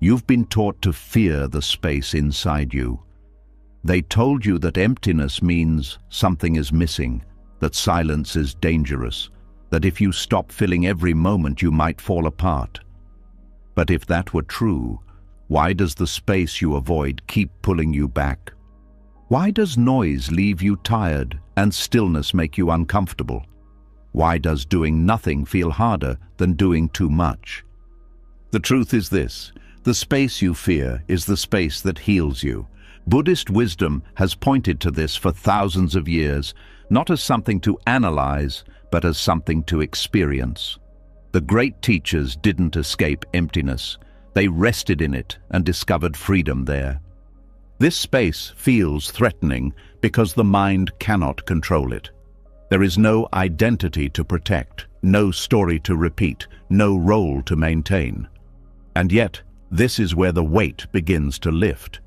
You've been taught to fear the space inside you. They told you that emptiness means something is missing, that silence is dangerous, that if you stop filling every moment you might fall apart. But if that were true, why does the space you avoid keep pulling you back? Why does noise leave you tired and stillness make you uncomfortable? Why does doing nothing feel harder than doing too much? The truth is this: the space you fear is the space that heals you. Buddhist wisdom has pointed to this for thousands of years, not as something to analyze, but as something to experience. The great teachers didn't escape emptiness. They rested in it and discovered freedom there. This space feels threatening because the mind cannot control it. There is no identity to protect, no story to repeat, no role to maintain. And yet, this is where the weight begins to lift.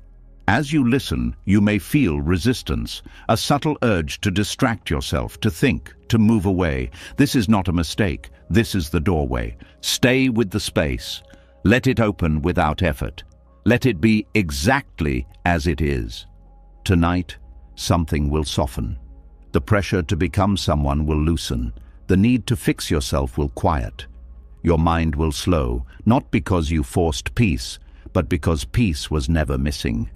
As you listen, you may feel resistance, a subtle urge to distract yourself, to think, to move away. This is not a mistake. This is the doorway. Stay with the space. Let it open without effort. Let it be exactly as it is. Tonight, something will soften. The pressure to become someone will loosen. The need to fix yourself will quiet. Your mind will slow, not because you forced peace, but because peace was never missing.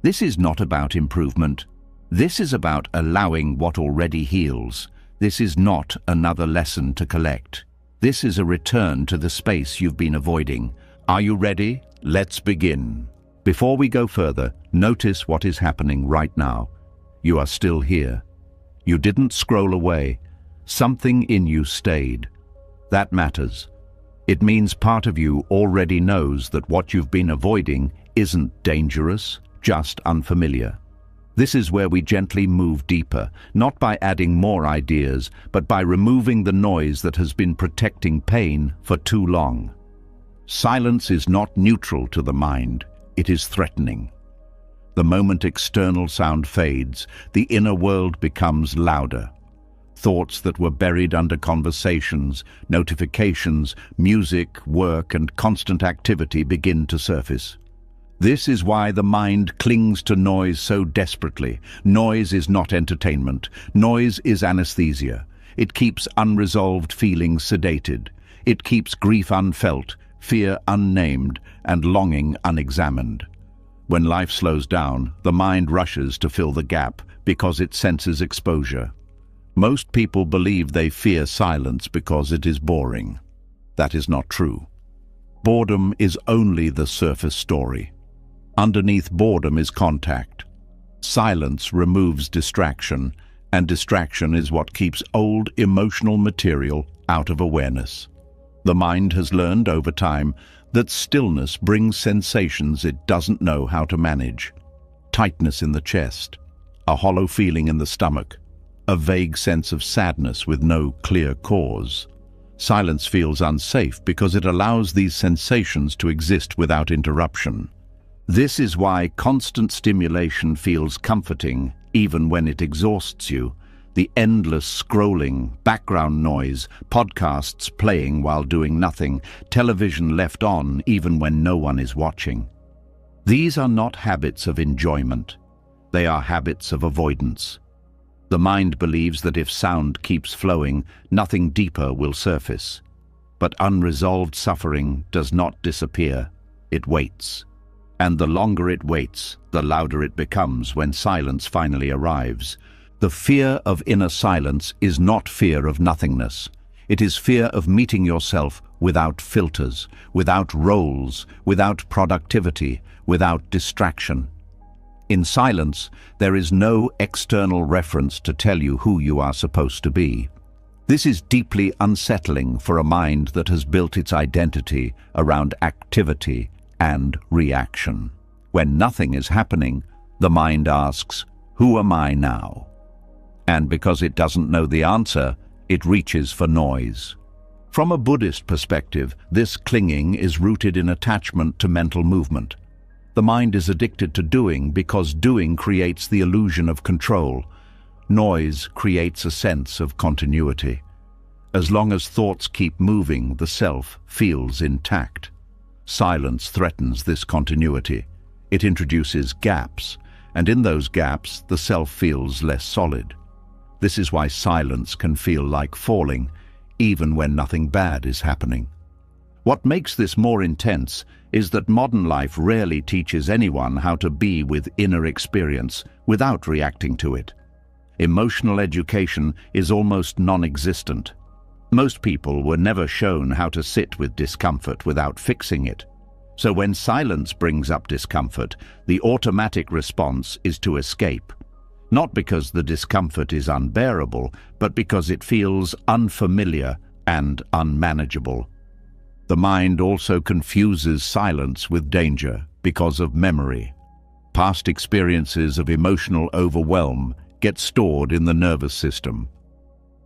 This is not about improvement. This is about allowing what already heals. This is not another lesson to collect. This is a return to the space you've been avoiding. Are you ready? Let's begin. Before we go further, notice what is happening right now. You are still here. You didn't scroll away. Something in you stayed. That matters. It means part of you already knows that what you've been avoiding isn't dangerous, just unfamiliar. This is where we gently move deeper, not by adding more ideas, but by removing the noise that has been protecting pain for too long. Silence is not neutral to the mind, it is threatening. The moment external sound fades, the inner world becomes louder. Thoughts that were buried under conversations, notifications, music, work, and constant activity begin to surface. This is why the mind clings to noise so desperately. Noise is not entertainment. Noise is anesthesia. It keeps unresolved feelings sedated. It keeps grief unfelt, fear unnamed, and longing unexamined. When life slows down, the mind rushes to fill the gap because it senses exposure. Most people believe they fear silence because it is boring. That is not true. Boredom is only the surface story. Underneath boredom is contact. Silence removes distraction, and distraction is what keeps old emotional material out of awareness. The mind has learned over time that stillness brings sensations it doesn't know how to manage. Tightness in the chest, a hollow feeling in the stomach, a vague sense of sadness with no clear cause. Silence feels unsafe because it allows these sensations to exist without interruption. This is why constant stimulation feels comforting, even when it exhausts you. The endless scrolling, background noise, podcasts playing while doing nothing, television left on even when no one is watching. These are not habits of enjoyment. They are habits of avoidance. The mind believes that if sound keeps flowing, nothing deeper will surface. But unresolved suffering does not disappear. It waits. And the longer it waits, the louder it becomes when silence finally arrives. The fear of inner silence is not fear of nothingness. It is fear of meeting yourself without filters, without roles, without productivity, without distraction. In silence, there is no external reference to tell you who you are supposed to be. This is deeply unsettling for a mind that has built its identity around activity and reaction. When nothing is happening, the mind asks, "Who am I now?" And because it doesn't know the answer, it reaches for noise. From a Buddhist perspective, this clinging is rooted in attachment to mental movement. The mind is addicted to doing because doing creates the illusion of control. Noise creates a sense of continuity. As long as thoughts keep moving, the self feels intact. Silence threatens this continuity. It introduces gaps, and in those gaps, the self feels less solid. This is why silence can feel like falling, even when nothing bad is happening. What makes this more intense is that modern life rarely teaches anyone how to be with inner experience without reacting to it. Emotional education is almost non-existent. Most people were never shown how to sit with discomfort without fixing it. So when silence brings up discomfort, the automatic response is to escape. Not because the discomfort is unbearable, but because it feels unfamiliar and unmanageable. The mind also confuses silence with danger because of memory. Past experiences of emotional overwhelm get stored in the nervous system.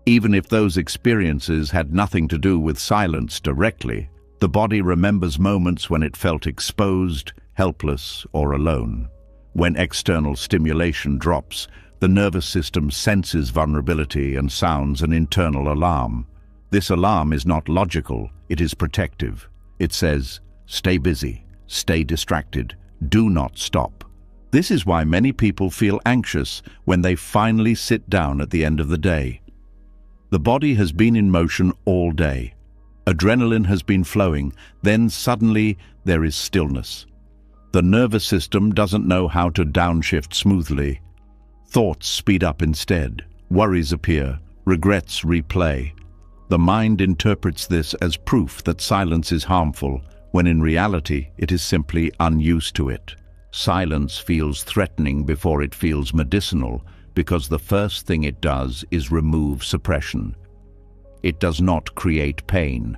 Even if those experiences had nothing to do with silence directly, the body remembers moments when it felt exposed, helpless, or alone. When external stimulation drops, the nervous system senses vulnerability and sounds an internal alarm. This alarm is not logical, it is protective. It says, stay busy, stay distracted, do not stop. This is why many people feel anxious when they finally sit down at the end of the day. The body has been in motion all day. Adrenaline has been flowing, then suddenly there is stillness. The nervous system doesn't know how to downshift smoothly. Thoughts speed up instead, worries appear, regrets replay. The mind interprets this as proof that silence is harmful, when in reality it is simply unused to it. Silence feels threatening before it feels medicinal, because the first thing it does is remove suppression. It does not create pain.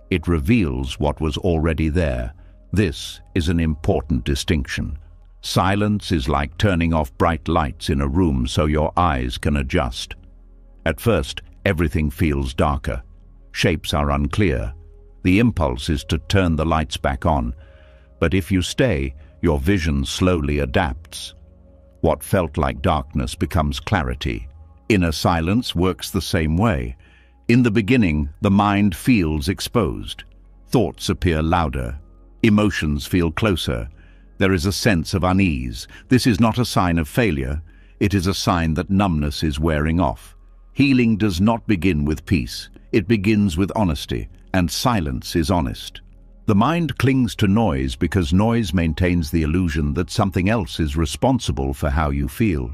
It reveals what was already there. This is an important distinction. Silence is like turning off bright lights in a room so your eyes can adjust. At first, everything feels darker. Shapes are unclear. The impulse is to turn the lights back on. But if you stay, your vision slowly adapts. What felt like darkness becomes clarity. Inner silence works the same way. In the beginning, the mind feels exposed. Thoughts appear louder. Emotions feel closer. There is a sense of unease. This is not a sign of failure. It is a sign that numbness is wearing off. Healing does not begin with peace. It begins with honesty, and silence is honest. The mind clings to noise because noise maintains the illusion that something else is responsible for how you feel.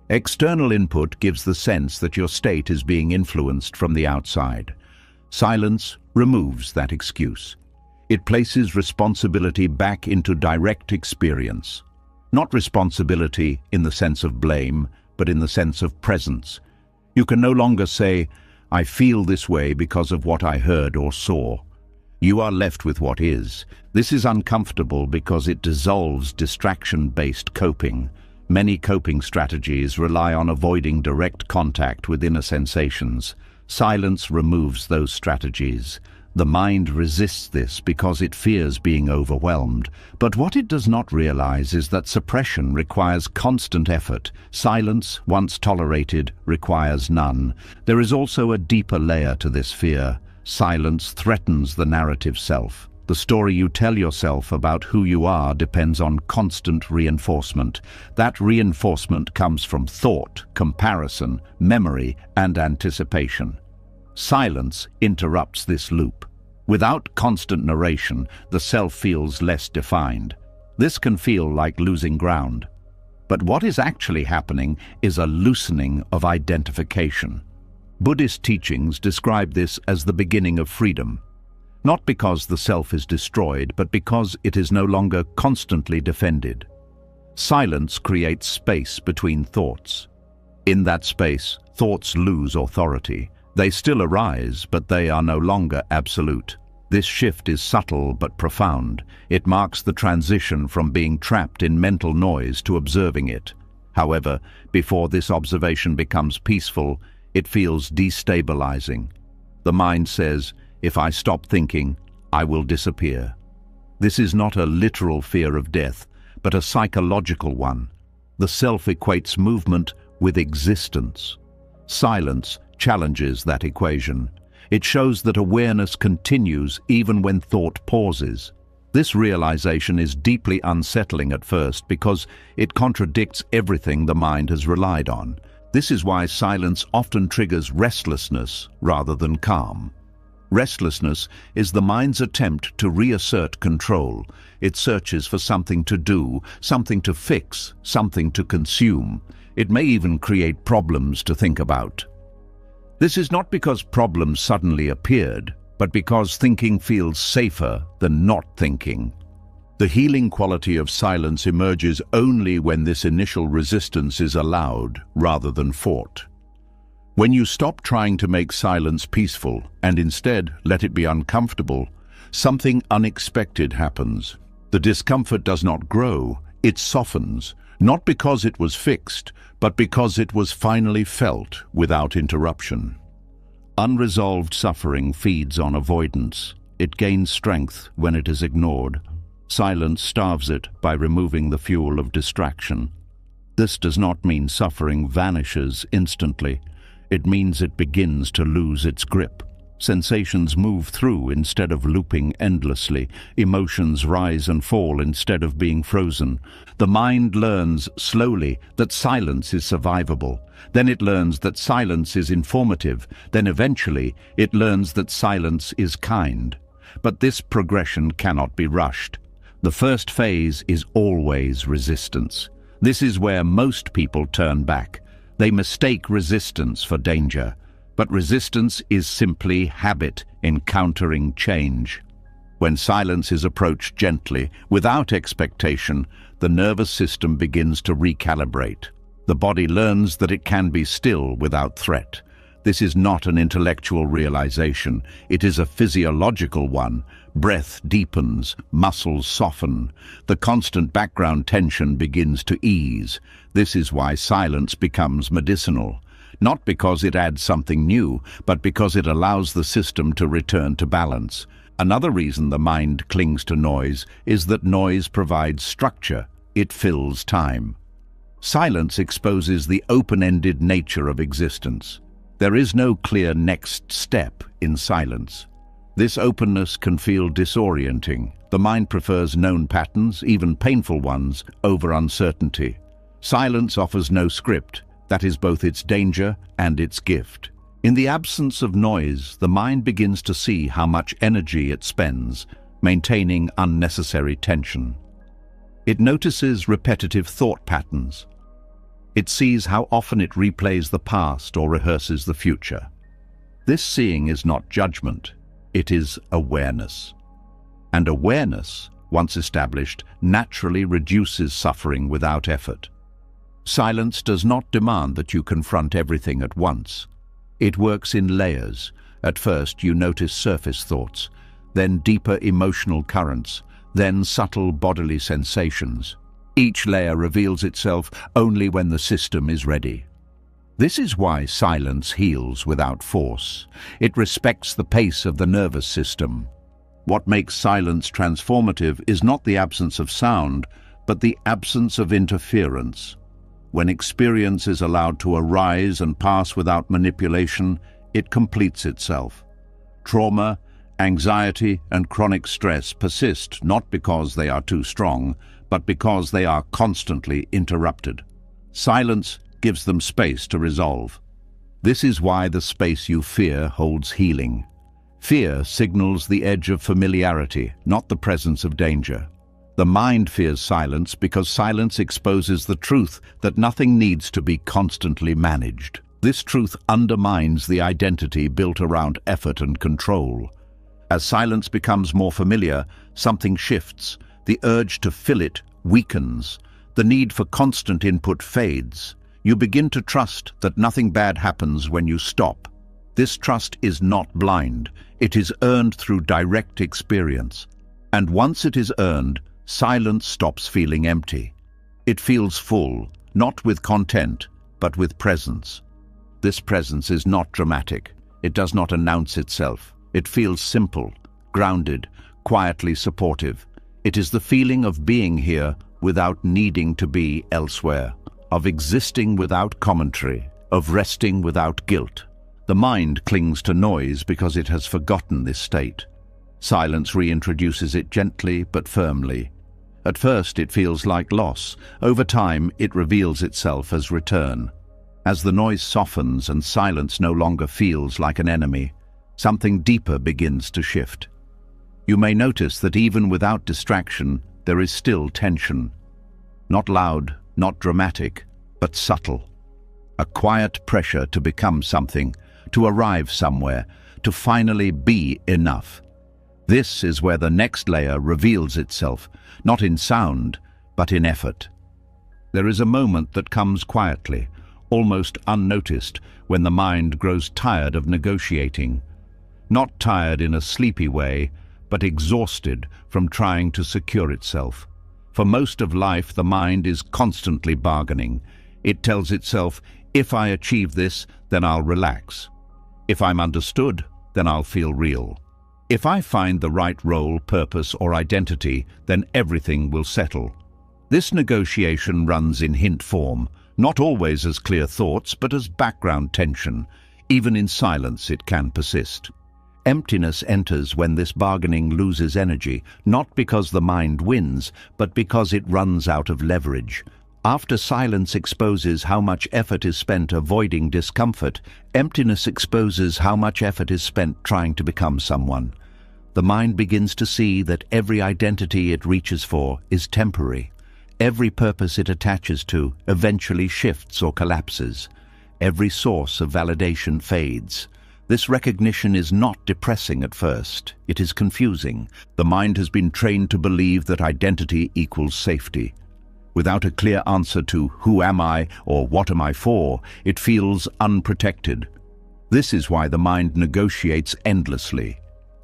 External input gives the sense that your state is being influenced from the outside. Silence removes that excuse. It places responsibility back into direct experience. Not responsibility in the sense of blame, but in the sense of presence. You can no longer say, I feel this way because of what I heard or saw. You are left with what is. This is uncomfortable because it dissolves distraction-based coping. Many coping strategies rely on avoiding direct contact with inner sensations. Silence removes those strategies. The mind resists this because it fears being overwhelmed. But what it does not realize is that suppression requires constant effort. Silence, once tolerated, requires none. There is also a deeper layer to this fear. Silence threatens the narrative self. The story you tell yourself about who you are depends on constant reinforcement. That reinforcement comes from thought, comparison, memory, and anticipation. Silence interrupts this loop. Without constant narration, the self feels less defined. This can feel like losing ground. But what is actually happening is a loosening of identification. Buddhist teachings describe this as the beginning of freedom. Not because the self is destroyed, but because it is no longer constantly defended. Silence creates space between thoughts. In that space, thoughts lose authority. They still arise, but they are no longer absolute. This shift is subtle but profound. It marks the transition from being trapped in mental noise to observing it. However, before this observation becomes peaceful, it feels destabilizing. The mind says, if I stop thinking, I will disappear. This is not a literal fear of death, but a psychological one. The self equates movement with existence. Silence challenges that equation. It shows that awareness continues even when thought pauses. This realization is deeply unsettling at first because it contradicts everything the mind has relied on. This is why silence often triggers restlessness rather than calm. Restlessness is the mind's attempt to reassert control. It searches for something to do, something to fix, something to consume. It may even create problems to think about. This is not because problems suddenly appeared, but because thinking feels safer than not thinking. The healing quality of silence emerges only when this initial resistance is allowed rather than fought. When you stop trying to make silence peaceful and instead let it be uncomfortable, something unexpected happens. The discomfort does not grow, it softens, not because it was fixed, but because it was finally felt without interruption. Unresolved suffering feeds on avoidance. It gains strength when it is ignored. Silence starves it by removing the fuel of distraction. This does not mean suffering vanishes instantly. It means it begins to lose its grip. Sensations move through instead of looping endlessly. Emotions rise and fall instead of being frozen. The mind learns slowly that silence is survivable. Then it learns that silence is informative. Then eventually it learns that silence is kind. But this progression cannot be rushed. The first phase is always resistance. This is where most people turn back. They mistake resistance for danger. But resistance is simply habit encountering change. When silence is approached gently, without expectation, the nervous system begins to recalibrate. The body learns that it can be still without threat. This is not an intellectual realization. It is a physiological one. Breath deepens, muscles soften. The constant background tension begins to ease. This is why silence becomes medicinal. Not because it adds something new, but because it allows the system to return to balance. Another reason the mind clings to noise is that noise provides structure. It fills time. Silence exposes the open-ended nature of existence. There is no clear next step in silence. This openness can feel disorienting. The mind prefers known patterns, even painful ones, over uncertainty. Silence offers no script. That is both its danger and its gift. In the absence of noise, the mind begins to see how much energy it spends, maintaining unnecessary tension. It notices repetitive thought patterns. It sees how often it replays the past or rehearses the future. This seeing is not judgment, it is awareness. And awareness, once established, naturally reduces suffering without effort. Silence does not demand that you confront everything at once. It works in layers. At first, you notice surface thoughts, then deeper emotional currents, then subtle bodily sensations. Each layer reveals itself only when the system is ready. This is why silence heals without force. It respects the pace of the nervous system. What makes silence transformative is not the absence of sound, but the absence of interference. When experience is allowed to arise and pass without manipulation, it completes itself. Trauma, anxiety, and chronic stress persist not because they are too strong, but because they are constantly interrupted. Silence gives them space to resolve. This is why the space you fear holds healing. Fear signals the edge of familiarity, not the presence of danger. The mind fears silence because silence exposes the truth that nothing needs to be constantly managed. This truth undermines the identity built around effort and control. As silence becomes more familiar, something shifts. The urge to fill it weakens. The need for constant input fades. You begin to trust that nothing bad happens when you stop. This trust is not blind. It is earned through direct experience. And once it is earned, silence stops feeling empty. It feels full, not with content, but with presence. This presence is not dramatic. It does not announce itself. It feels simple, grounded, quietly supportive. It is the feeling of being here without needing to be elsewhere, of existing without commentary, of resting without guilt. The mind clings to noise because it has forgotten this state. Silence reintroduces it gently but firmly. At first it feels like loss. Over time it reveals itself as return. As the noise softens and silence no longer feels like an enemy, something deeper begins to shift. You may notice that even without distraction, there is still tension. Not loud, not dramatic, but subtle. A quiet pressure to become something, to arrive somewhere, to finally be enough. This is where the next layer reveals itself, not in sound, but in effort. There is a moment that comes quietly, almost unnoticed, when the mind grows tired of negotiating. Not tired in a sleepy way, but exhausted from trying to secure itself. For most of life, the mind is constantly bargaining. It tells itself, if I achieve this, then I'll relax. If I'm understood, then I'll feel real. If I find the right role, purpose, or identity, then everything will settle. This negotiation runs in hint form, not always as clear thoughts, but as background tension. Even in silence, it can persist. Emptiness enters when this bargaining loses energy, not because the mind wins, but because it runs out of leverage. After silence exposes how much effort is spent avoiding discomfort, emptiness exposes how much effort is spent trying to become someone. The mind begins to see that every identity it reaches for is temporary. Every purpose it attaches to eventually shifts or collapses. Every source of validation fades. This recognition is not depressing at first. It is confusing. The mind has been trained to believe that identity equals safety. Without a clear answer to who am I or what am I for, it feels unprotected. This is why the mind negotiates endlessly.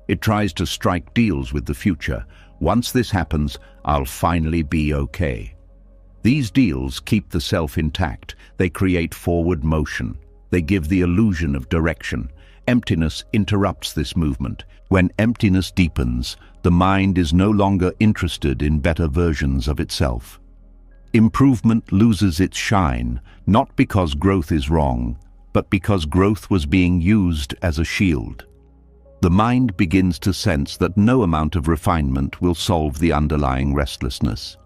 It tries to strike deals with the future. Once this happens, I'll finally be okay. These deals keep the self intact. They create forward motion. They give the illusion of direction. Emptiness interrupts this movement. When emptiness deepens, the mind is no longer interested in better versions of itself. Improvement loses its shine, not because growth is wrong, but because growth was being used as a shield. The mind begins to sense that no amount of refinement will solve the underlying restlessness.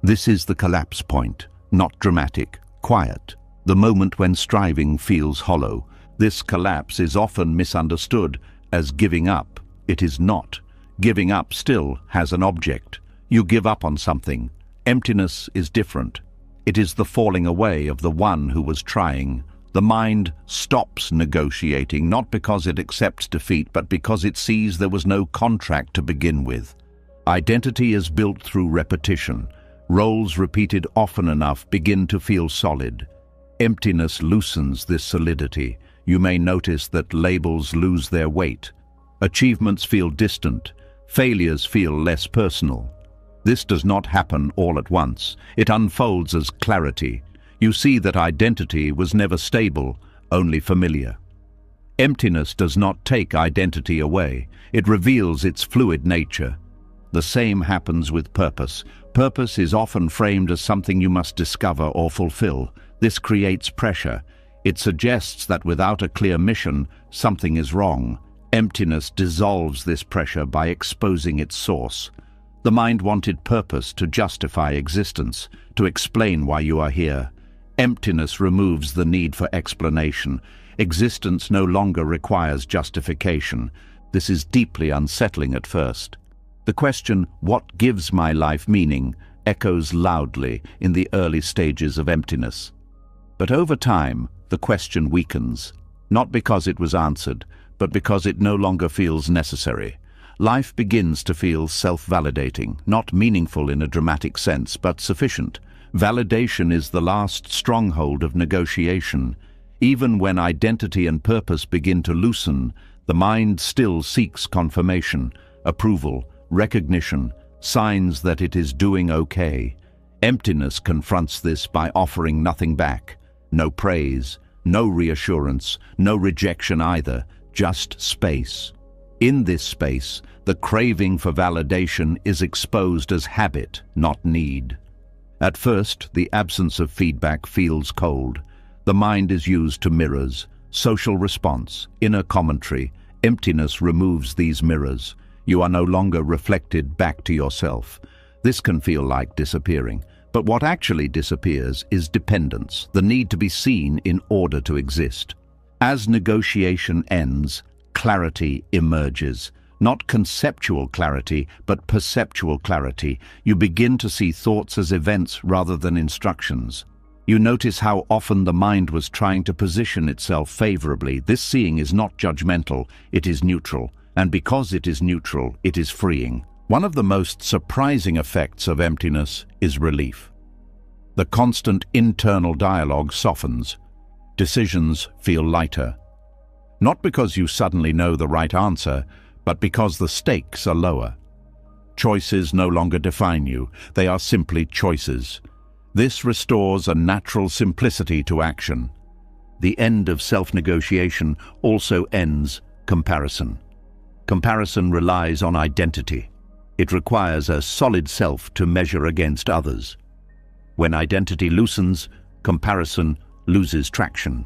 This is the collapse point, not dramatic, quiet, the moment when striving feels hollow. This collapse is often misunderstood as giving up. It is not. Giving up still has an object. You give up on something. Emptiness is different. It is the falling away of the one who was trying. The mind stops negotiating, not because it accepts defeat, but because it sees there was no contract to begin with. Identity is built through repetition. Roles repeated often enough begin to feel solid. Emptiness loosens this solidity. You may notice that labels lose their weight. Achievements feel distant. Failures feel less personal. This does not happen all at once. It unfolds as clarity. You see that identity was never stable, only familiar. Emptiness does not take identity away. It reveals its fluid nature. The same happens with purpose. Purpose is often framed as something you must discover or fulfill. This creates pressure. It suggests that without a clear mission, something is wrong. Emptiness dissolves this pressure by exposing its source. The mind wanted purpose to justify existence, to explain why you are here. Emptiness removes the need for explanation. Existence no longer requires justification. This is deeply unsettling at first. The question, what gives my life meaning, echoes loudly in the early stages of emptiness. But over time, the question weakens, not because it was answered, but because it no longer feels necessary. Life begins to feel self-validating, not meaningful in a dramatic sense, but sufficient. Validation is the last stronghold of negotiation. Even when identity and purpose begin to loosen, the mind still seeks confirmation, approval, recognition, signs that it is doing okay. Emptiness confronts this by offering nothing back. No praise, no reassurance, no rejection either, just space. In this space, the craving for validation is exposed as habit, not need. At first, the absence of feedback feels cold. The mind is used to mirrors, Social response, inner commentary, emptiness removes these mirrors. You are no longer reflected back to yourself. This can feel like disappearing, but what actually disappears is dependence, the need to be seen in order to exist. As negotiation ends, clarity emerges. Not conceptual clarity, but perceptual clarity. You begin to see thoughts as events rather than instructions. You notice how often the mind was trying to position itself favorably. This seeing is not judgmental, it is neutral. And because it is neutral, it is freeing. One of the most surprising effects of emptiness is relief. The constant internal dialogue softens. Decisions feel lighter. Not because you suddenly know the right answer, but because the stakes are lower. Choices no longer define you, they are simply choices. This restores a natural simplicity to action. The end of self-negotiation also ends comparison. Comparison relies on identity. It requires a solid self to measure against others. When identity loosens, comparison loses traction.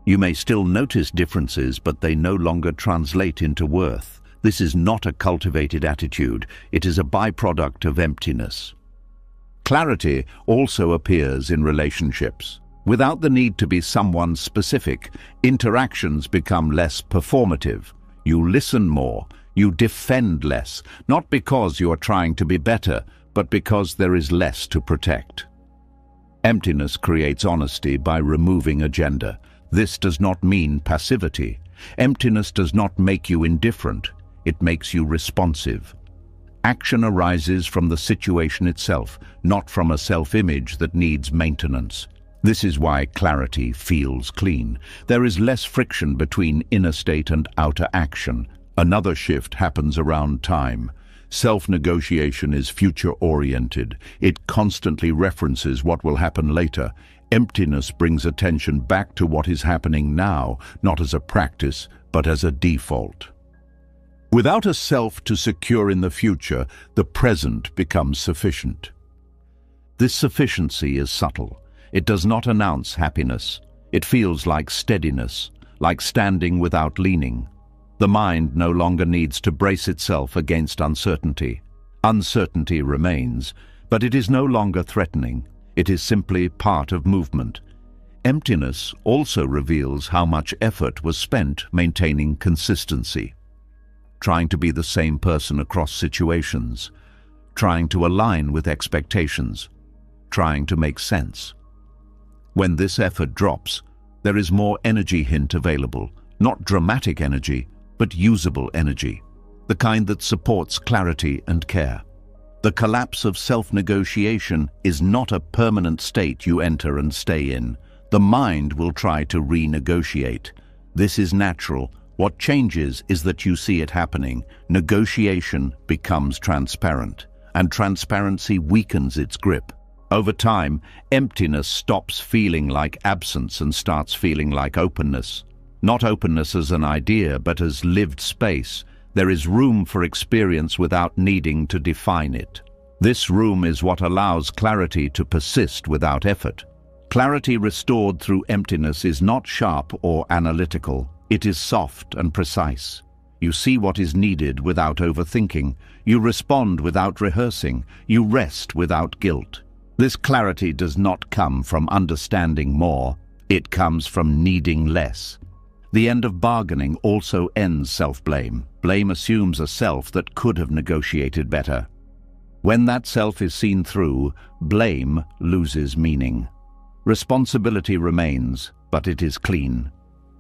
You may still notice differences, but they no longer translate into worth. This is not a cultivated attitude, it is a byproduct of emptiness. Clarity also appears in relationships. Without the need to be someone specific, interactions become less performative. You listen more, you defend less, not because you are trying to be better, but because there is less to protect. Emptiness creates honesty by removing agenda. This does not mean passivity. Emptiness does not make you indifferent. It makes you responsive. Action arises from the situation itself, not from a self-image that needs maintenance. This is why clarity feels clean. There is less friction between inner state and outer action. Another shift happens around time. Self-negotiation is future-oriented. It constantly references what will happen later. Emptiness brings attention back to what is happening now, not as a practice, but as a default. Without a self to secure in the future, the present becomes sufficient. This sufficiency is subtle. It does not announce happiness. It feels like steadiness, like standing without leaning. The mind no longer needs to brace itself against uncertainty. Uncertainty remains, but it is no longer threatening. It is simply part of movement. Emptiness also reveals how much effort was spent maintaining consistency. Trying to be the same person across situations, trying to align with expectations, trying to make sense. When this effort drops, there is more energy hint available, not dramatic energy, but usable energy, the kind that supports clarity and care. The collapse of self-negotiation is not a permanent state you enter and stay in. The mind will try to renegotiate. This is natural. What changes is that you see it happening. Negotiation becomes transparent, and transparency weakens its grip. Over time, emptiness stops feeling like absence and starts feeling like openness. Not openness as an idea, but as lived space. There is room for experience without needing to define it. This room is what allows clarity to persist without effort. Clarity restored through emptiness is not sharp or analytical. It is soft and precise. You see what is needed without overthinking. You respond without rehearsing. You rest without guilt. This clarity does not come from understanding more. It comes from needing less. The end of bargaining also ends self-blame. Blame assumes a self that could have negotiated better. When that self is seen through, blame loses meaning. Responsibility remains, but it is clean.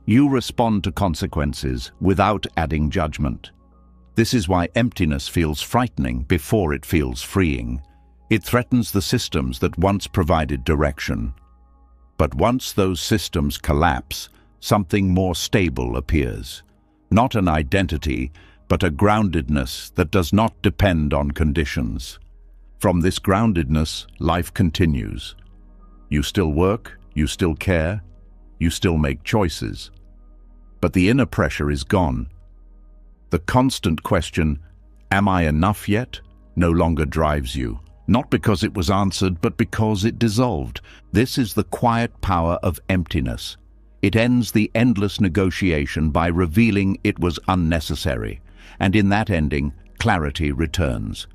You respond to consequences without adding judgment. This is why emptiness feels frightening before it feels freeing. It threatens the systems that once provided direction. But once those systems collapse, something more stable appears. Not an identity, but a groundedness that does not depend on conditions. From this groundedness, life continues. You still work, you still care, you still make choices. But the inner pressure is gone. The constant question, "Am I enough yet?" no longer drives you. Not because it was answered, but because it dissolved. This is the quiet power of emptiness. It ends the endless negotiation by revealing it was unnecessary, and in that ending, clarity returns.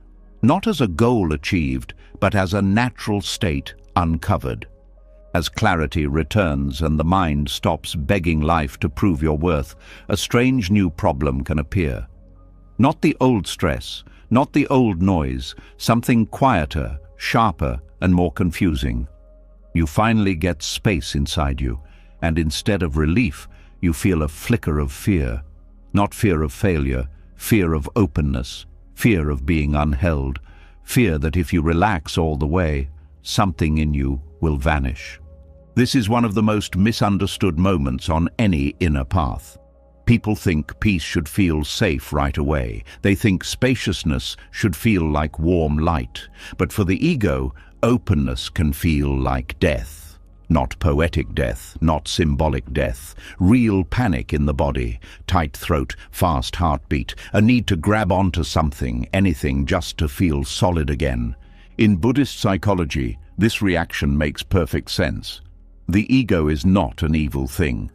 Not as a goal achieved, but as a natural state uncovered. As clarity returns and the mind stops begging life to prove your worth, a strange new problem can appear. Not the old stress, not the old noise, something quieter, sharper, and more confusing. You finally get space inside you, and instead of relief, you feel a flicker of fear. Not fear of failure, fear of openness, fear of being unheld, fear that if you relax all the way, something in you will vanish. This is one of the most misunderstood moments on any inner path. People think peace should feel safe right away. They think spaciousness should feel like warm light. But for the ego, openness can feel like death. Not poetic death, not symbolic death. Real panic in the body, tight throat, fast heartbeat, a need to grab onto something, anything, just to feel solid again. In Buddhist psychology, this reaction makes perfect sense. The ego is not an evil thing.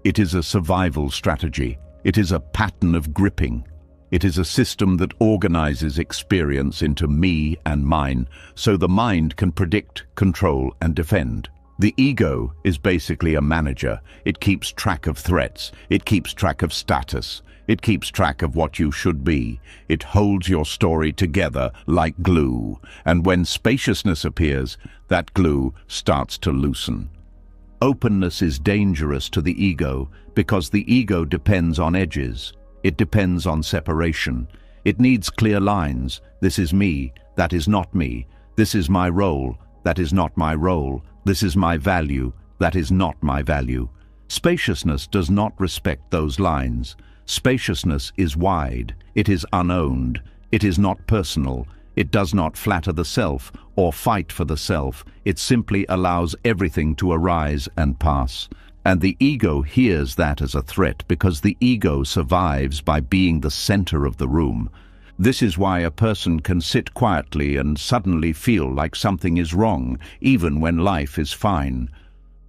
It is a survival strategy. It is a pattern of gripping. It is a system that organizes experience into me and mine, so the mind can predict, control, and defend. The ego is basically a manager. It keeps track of threats. It keeps track of status. It keeps track of what you should be. It holds your story together like glue. And when spaciousness appears, that glue starts to loosen. Openness is dangerous to the ego because the ego depends on edges. It depends on separation. It needs clear lines. This is me. That is not me. This is my role. That is not my role. This is my value. That is not my value. Spaciousness does not respect those lines. Spaciousness is wide. It is unowned. It is not personal. It does not flatter the self or fight for the self. It simply allows everything to arise and pass. And the ego hears that as a threat because the ego survives by being the center of the room. This is why a person can sit quietly and suddenly feel like something is wrong, even when life is fine.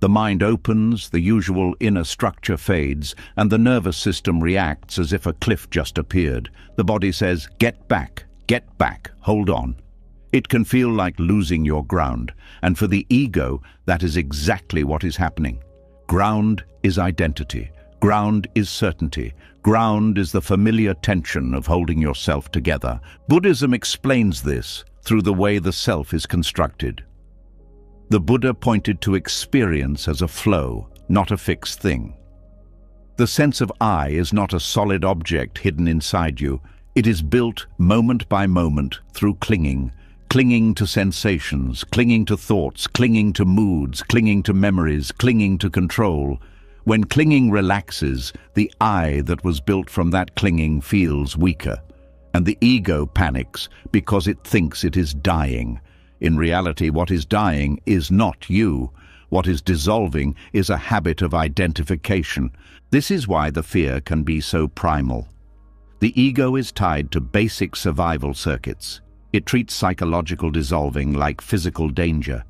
The mind opens, the usual inner structure fades, and the nervous system reacts as if a cliff just appeared. The body says, "Get back, hold on." It can feel like losing your ground, and for the ego, that is exactly what is happening. Ground is identity. Ground is certainty. Ground is the familiar tension of holding yourself together. Buddhism explains this through the way the self is constructed. The Buddha pointed to experience as a flow, not a fixed thing. The sense of I is not a solid object hidden inside you. It is built moment by moment through clinging to sensations, clinging to thoughts, clinging to moods, clinging to memories, clinging to control. When clinging relaxes, the I that was built from that clinging feels weaker, and the ego panics because it thinks it is dying. In reality, what is dying is not you. What is dissolving is a habit of identification. This is why the fear can be so primal. The ego is tied to basic survival circuits. It treats psychological dissolving like physical danger.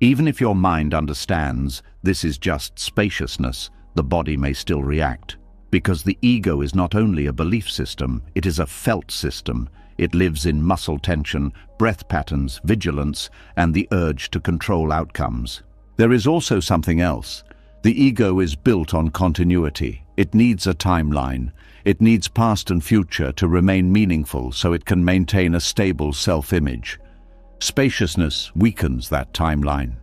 Even if your mind understands this is just spaciousness, the body may still react. Because the ego is not only a belief system, it is a felt system. It lives in muscle tension, breath patterns, vigilance, and the urge to control outcomes. There is also something else. The ego is built on continuity. It needs a timeline. It needs past and future to remain meaningful so it can maintain a stable self-image. Spaciousness weakens that timeline.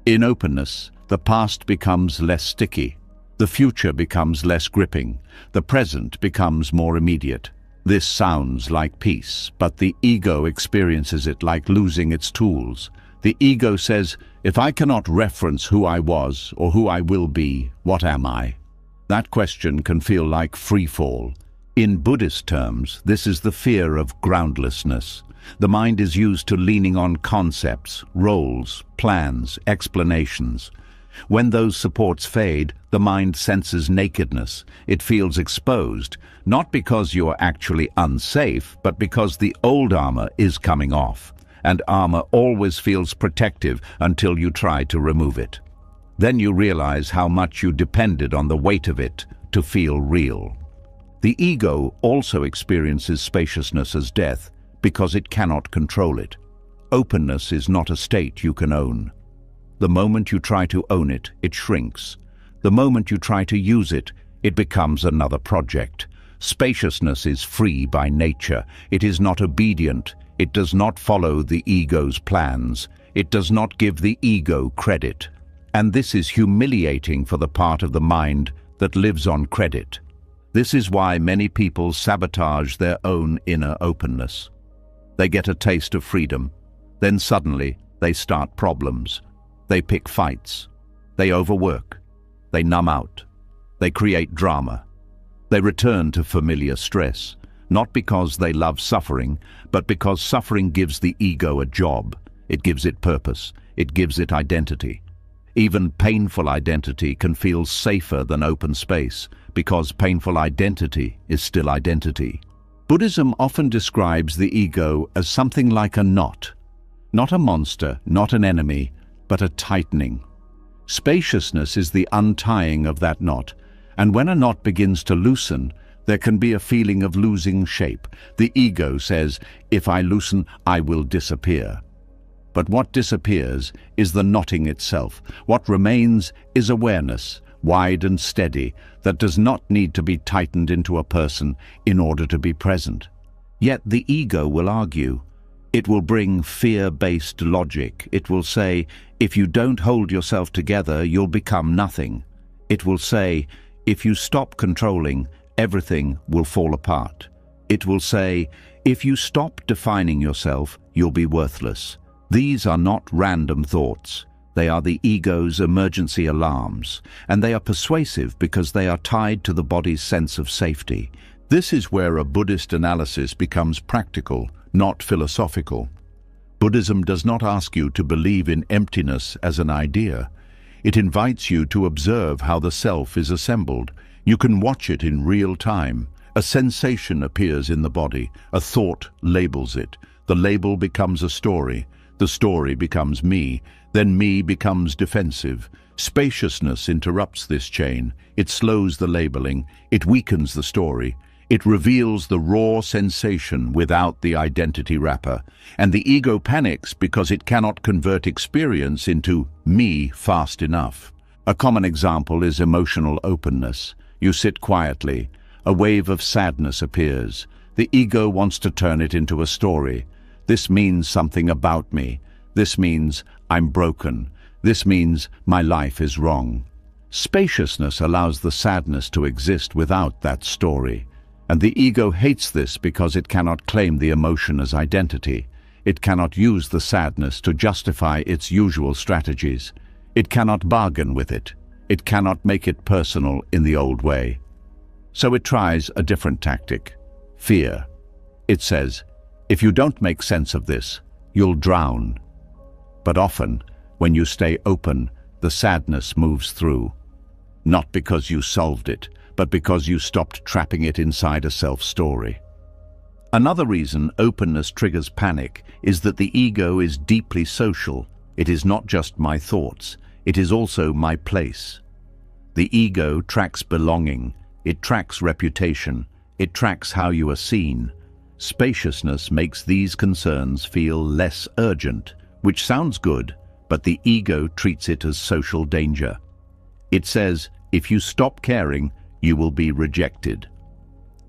In openness, the past becomes less sticky. The future becomes less gripping. The present becomes more immediate. This sounds like peace, but the ego experiences it like losing its tools. The ego says, if I cannot reference who I was or who I will be, what am I? That question can feel like free fall. In Buddhist terms, this is the fear of groundlessness. The mind is used to leaning on concepts, roles, plans, explanations. When those supports fade, the mind senses nakedness. It feels exposed, not because you are actually unsafe, but because the old armor is coming off. And armor always feels protective until you try to remove it. Then you realize how much you depended on the weight of it to feel real. The ego also experiences spaciousness as death because it cannot control it. Openness is not a state you can own. The moment you try to own it, it shrinks. The moment you try to use it, it becomes another project. Spaciousness is free by nature. It is not obedient. It does not follow the ego's plans. It does not give the ego credit. And this is humiliating for the part of the mind that lives on credit. This is why many people sabotage their own inner openness. They get a taste of freedom, then suddenly they start problems. They pick fights. They overwork. They numb out. They create drama. They return to familiar stress, not because they love suffering, but because suffering gives the ego a job. It gives it purpose. It gives it identity. Even painful identity can feel safer than open space, because painful identity is still identity. Buddhism often describes the ego as something like a knot. Not a monster, not an enemy, but a tightening. Spaciousness is the untying of that knot, and when a knot begins to loosen, there can be a feeling of losing shape. The ego says, if I loosen, I will disappear. But what disappears is the knotting itself. What remains is awareness, wide and steady, that does not need to be tightened into a person in order to be present. Yet the ego will argue. It will bring fear-based logic. It will say, if you don't hold yourself together, you'll become nothing. It will say, if you stop controlling, everything will fall apart. It will say, if you stop defining yourself, you'll be worthless. These are not random thoughts. They are the ego's emergency alarms, and they are persuasive because they are tied to the body's sense of safety. This is where a Buddhist analysis becomes practical, not philosophical. Buddhism does not ask you to believe in emptiness as an idea. It invites you to observe how the self is assembled. You can watch it in real time. A sensation appears in the body. A thought labels it. The label becomes a story. The story becomes me. Then me becomes defensive. Spaciousness interrupts this chain. It slows the labeling. It weakens the story. It reveals the raw sensation without the identity wrapper. And the ego panics because it cannot convert experience into me fast enough. A common example is emotional openness. You sit quietly. A wave of sadness appears. The ego wants to turn it into a story. This means something about me. This means I'm broken. This means my life is wrong. Spaciousness allows the sadness to exist without that story. And the ego hates this because it cannot claim the emotion as identity. It cannot use the sadness to justify its usual strategies. It cannot bargain with it. It cannot make it personal in the old way. So it tries a different tactic: fear. It says, if you don't make sense of this, you'll drown. But often, when you stay open, the sadness moves through. Not because you solved it, but because you stopped trapping it inside a self-story. Another reason openness triggers panic is that the ego is deeply social. It is not just my thoughts, it is also my place. The ego tracks belonging, it tracks reputation, it tracks how you are seen. Spaciousness makes these concerns feel less urgent, which sounds good, but the ego treats it as social danger. It says, if you stop caring, you will be rejected.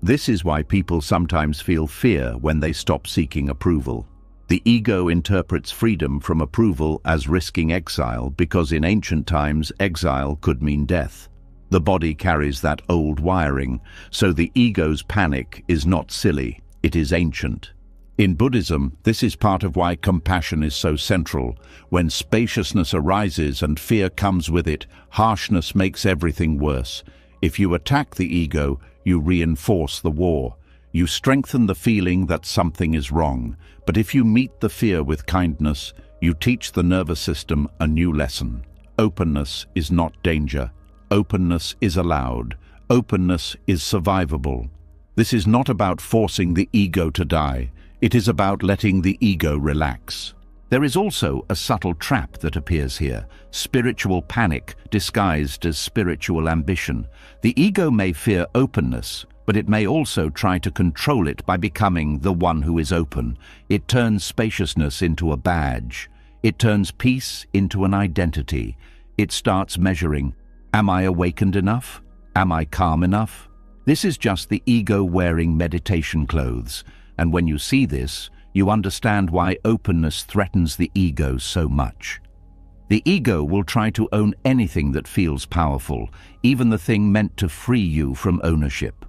This is why people sometimes feel fear when they stop seeking approval. The ego interprets freedom from approval as risking exile because in ancient times exile could mean death. The body carries that old wiring, so the ego's panic is not silly. It is ancient. In Buddhism, this is part of why compassion is so central. When spaciousness arises and fear comes with it, harshness makes everything worse. If you attack the ego, you reinforce the war. You strengthen the feeling that something is wrong. But if you meet the fear with kindness, you teach the nervous system a new lesson. Openness is not danger. Openness is allowed. Openness is survivable. This is not about forcing the ego to die. It is about letting the ego relax. There is also a subtle trap that appears here, spiritual panic disguised as spiritual ambition. The ego may fear openness, but it may also try to control it by becoming the one who is open. It turns spaciousness into a badge. It turns peace into an identity. It starts measuring, am I awakened enough? Am I calm enough? This is just the ego wearing meditation clothes, and when you see this, you understand why openness threatens the ego so much. The ego will try to own anything that feels powerful, even the thing meant to free you from ownership.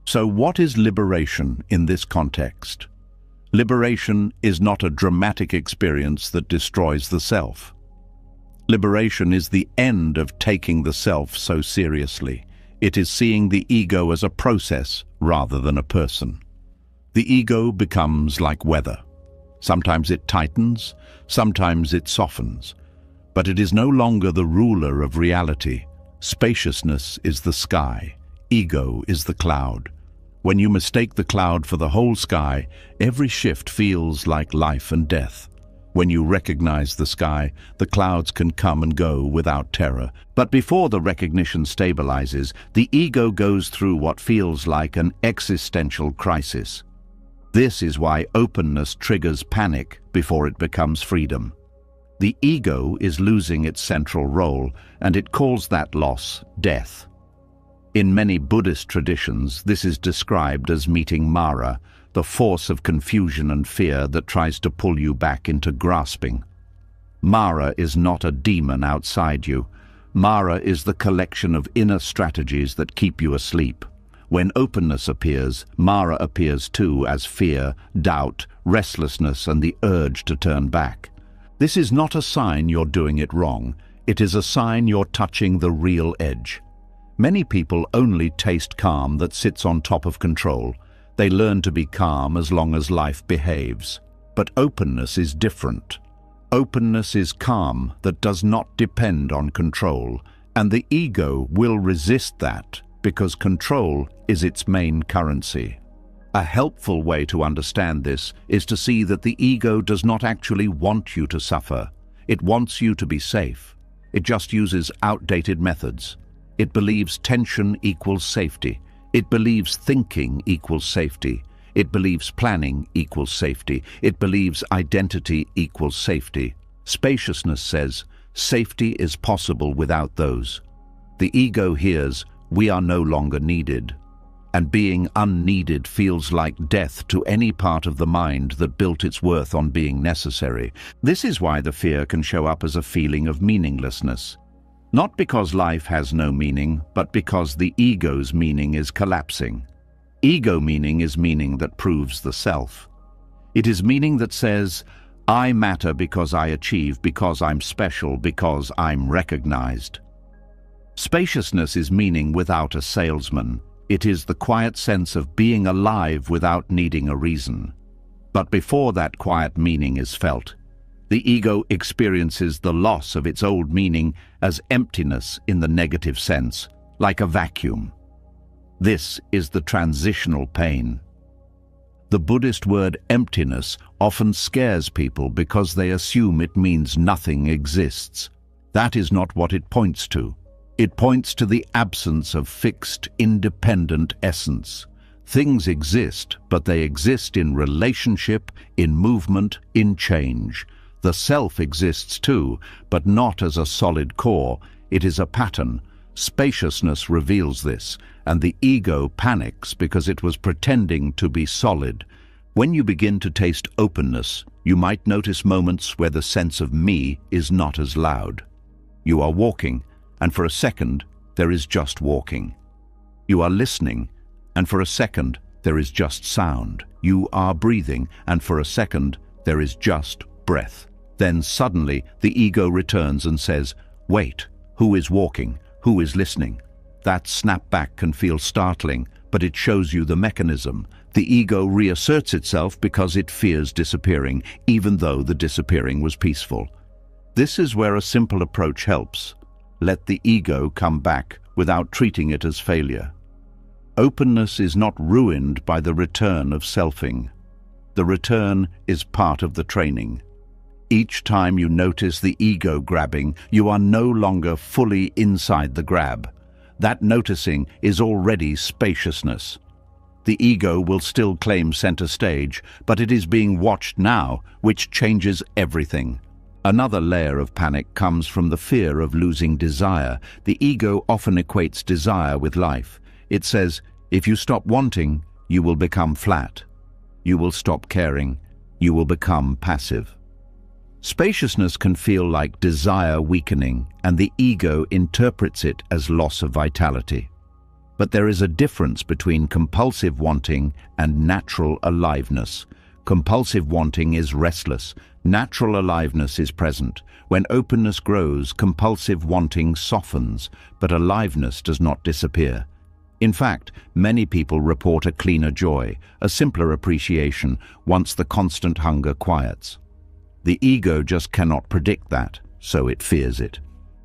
So what is liberation in this context? Liberation is not a dramatic experience that destroys the self. Liberation is the end of taking the self so seriously. It is seeing the ego as a process rather than a person. The ego becomes like weather. Sometimes it tightens, sometimes it softens. But it is no longer the ruler of reality. Spaciousness is the sky. Ego is the cloud. When you mistake the cloud for the whole sky, every shift feels like life and death. When you recognize the sky, the clouds can come and go without terror. But before the recognition stabilizes, the ego goes through what feels like an existential crisis. This is why openness triggers panic before it becomes freedom. The ego is losing its central role, and it calls that loss death. In many Buddhist traditions, this is described as meeting Mara, the force of confusion and fear that tries to pull you back into grasping. Mara is not a demon outside you. Mara is the collection of inner strategies that keep you asleep. When openness appears, Mara appears too, as fear, doubt, restlessness, and the urge to turn back. This is not a sign you're doing it wrong. It is a sign you're touching the real edge. Many people only taste calm that sits on top of control. They learn to be calm as long as life behaves. But openness is different. Openness is calm that does not depend on control, and the ego will resist that because control is its main currency. A helpful way to understand this is to see that the ego does not actually want you to suffer. It wants you to be safe. It just uses outdated methods. It believes tension equals safety. It believes thinking equals safety. It believes planning equals safety. It believes identity equals safety. Spaciousness says, safety is possible without those. The ego hears, we are no longer needed. And being unneeded feels like death to any part of the mind that built its worth on being necessary. This is why the fear can show up as a feeling of meaninglessness. Not because life has no meaning, but because the ego's meaning is collapsing. Ego meaning is meaning that proves the self. It is meaning that says, I matter because I achieve, because I'm special, because I'm recognized. Spaciousness is meaning without a salesman. It is the quiet sense of being alive without needing a reason. But before that quiet meaning is felt, the ego experiences the loss of its old meaning as emptiness in the negative sense, like a vacuum. This is the transitional pain. The Buddhist word emptiness often scares people because they assume it means nothing exists. That is not what it points to. It points to the absence of fixed, independent essence. Things exist, but they exist in relationship, in movement, in change. The self exists too, but not as a solid core. It is a pattern. Spaciousness reveals this, and the ego panics because it was pretending to be solid. When you begin to taste openness, you might notice moments where the sense of me is not as loud. You are walking, and for a second, there is just walking. You are listening, and for a second, there is just sound. You are breathing, and for a second, there is just breath. Then suddenly, the ego returns and says, wait, who is walking? Who is listening? That snapback can feel startling, but it shows you the mechanism. The ego reasserts itself because it fears disappearing, even though the disappearing was peaceful. This is where a simple approach helps. Let the ego come back without treating it as failure. Openness is not ruined by the return of selfing. The return is part of the training. Each time you notice the ego grabbing, you are no longer fully inside the grab. That noticing is already spaciousness. The ego will still claim center stage, but it is being watched now, which changes everything. Another layer of panic comes from the fear of losing desire. The ego often equates desire with life. It says, if you stop wanting, you will become flat. You will stop caring. You will become passive. Spaciousness can feel like desire weakening, and the ego interprets it as loss of vitality. But there is a difference between compulsive wanting and natural aliveness. Compulsive wanting is restless. Natural aliveness is present. When openness grows, compulsive wanting softens, but aliveness does not disappear. In fact, many people report a cleaner joy, a simpler appreciation, once the constant hunger quiets. The ego just cannot predict that, so it fears it.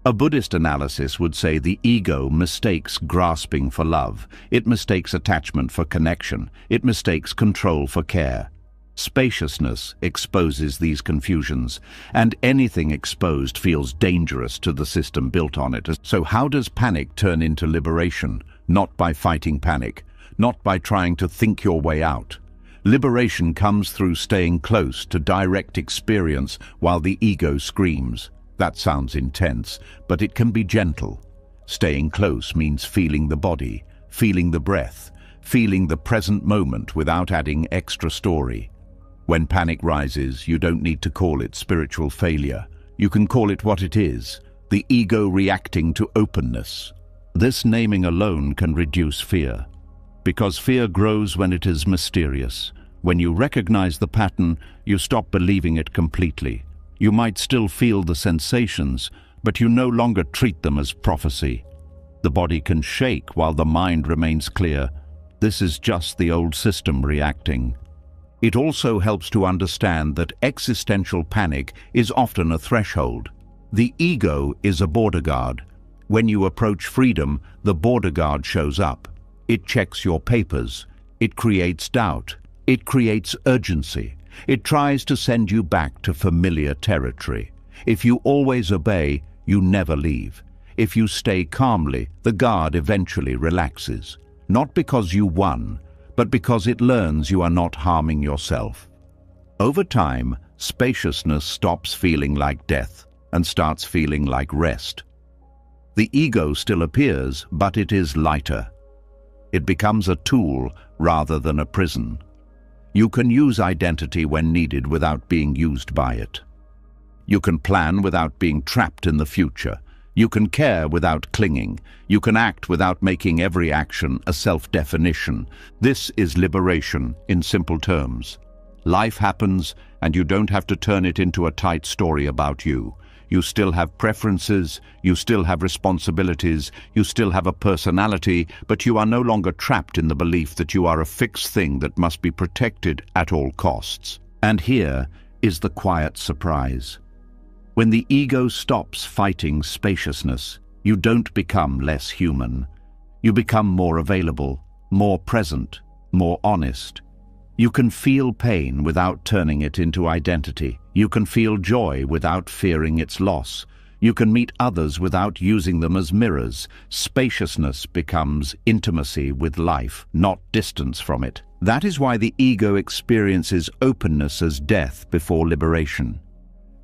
A Buddhist analysis would say the ego mistakes grasping for love. It mistakes attachment for connection. It mistakes control for care. Spaciousness exposes these confusions, and anything exposed feels dangerous to the system built on it. So how does panic turn into liberation? Not by fighting panic, not by trying to think your way out. Liberation comes through staying close to direct experience while the ego screams. That sounds intense, but it can be gentle. Staying close means feeling the body, feeling the breath, feeling the present moment without adding extra story. When panic rises, you don't need to call it spiritual failure. You can call it what it is, the ego reacting to openness. This naming alone can reduce fear, because fear grows when it is mysterious. When you recognize the pattern, you stop believing it completely. You might still feel the sensations, but you no longer treat them as prophecy. The body can shake while the mind remains clear. This is just the old system reacting. It also helps to understand that existential panic is often a threshold. The ego is a border guard. When you approach freedom, the border guard shows up. It checks your papers. It creates doubt. It creates urgency. It tries to send you back to familiar territory. If you always obey, you never leave. If you stay calmly, the guard eventually relaxes. Not because you won, but because it learns you are not harming yourself. Over time, spaciousness stops feeling like death and starts feeling like rest. The ego still appears, but it is lighter. It becomes a tool rather than a prison. You can use identity when needed without being used by it. You can plan without being trapped in the future. You can care without clinging. You can act without making every action a self-definition. This is liberation in simple terms. Life happens, and you don't have to turn it into a tight story about you. You still have preferences, you still have responsibilities, you still have a personality, but you are no longer trapped in the belief that you are a fixed thing that must be protected at all costs. And here is the quiet surprise. When the ego stops fighting spaciousness, you don't become less human. You become more available, more present, more honest. You can feel pain without turning it into identity. You can feel joy without fearing its loss. You can meet others without using them as mirrors. Spaciousness becomes intimacy with life, not distance from it. That is why the ego experiences openness as death before liberation.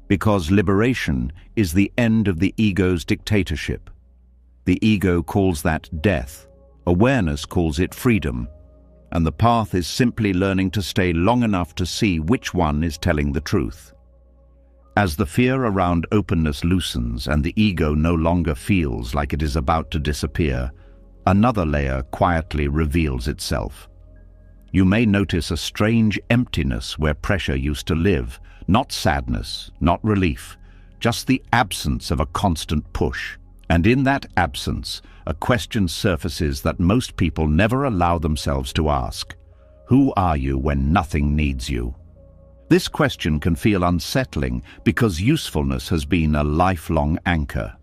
Because liberation is the end of the ego's dictatorship. The ego calls that death. Awareness calls it freedom. And the path is simply learning to stay long enough to see which one is telling the truth. As the fear around openness loosens and the ego no longer feels like it is about to disappear, another layer quietly reveals itself. You may notice a strange emptiness where pressure used to live, not sadness, not relief, just the absence of a constant push. And in that absence, a question surfaces that most people never allow themselves to ask. Who are you when nothing needs you? This question can feel unsettling because usefulness has been a lifelong anchor.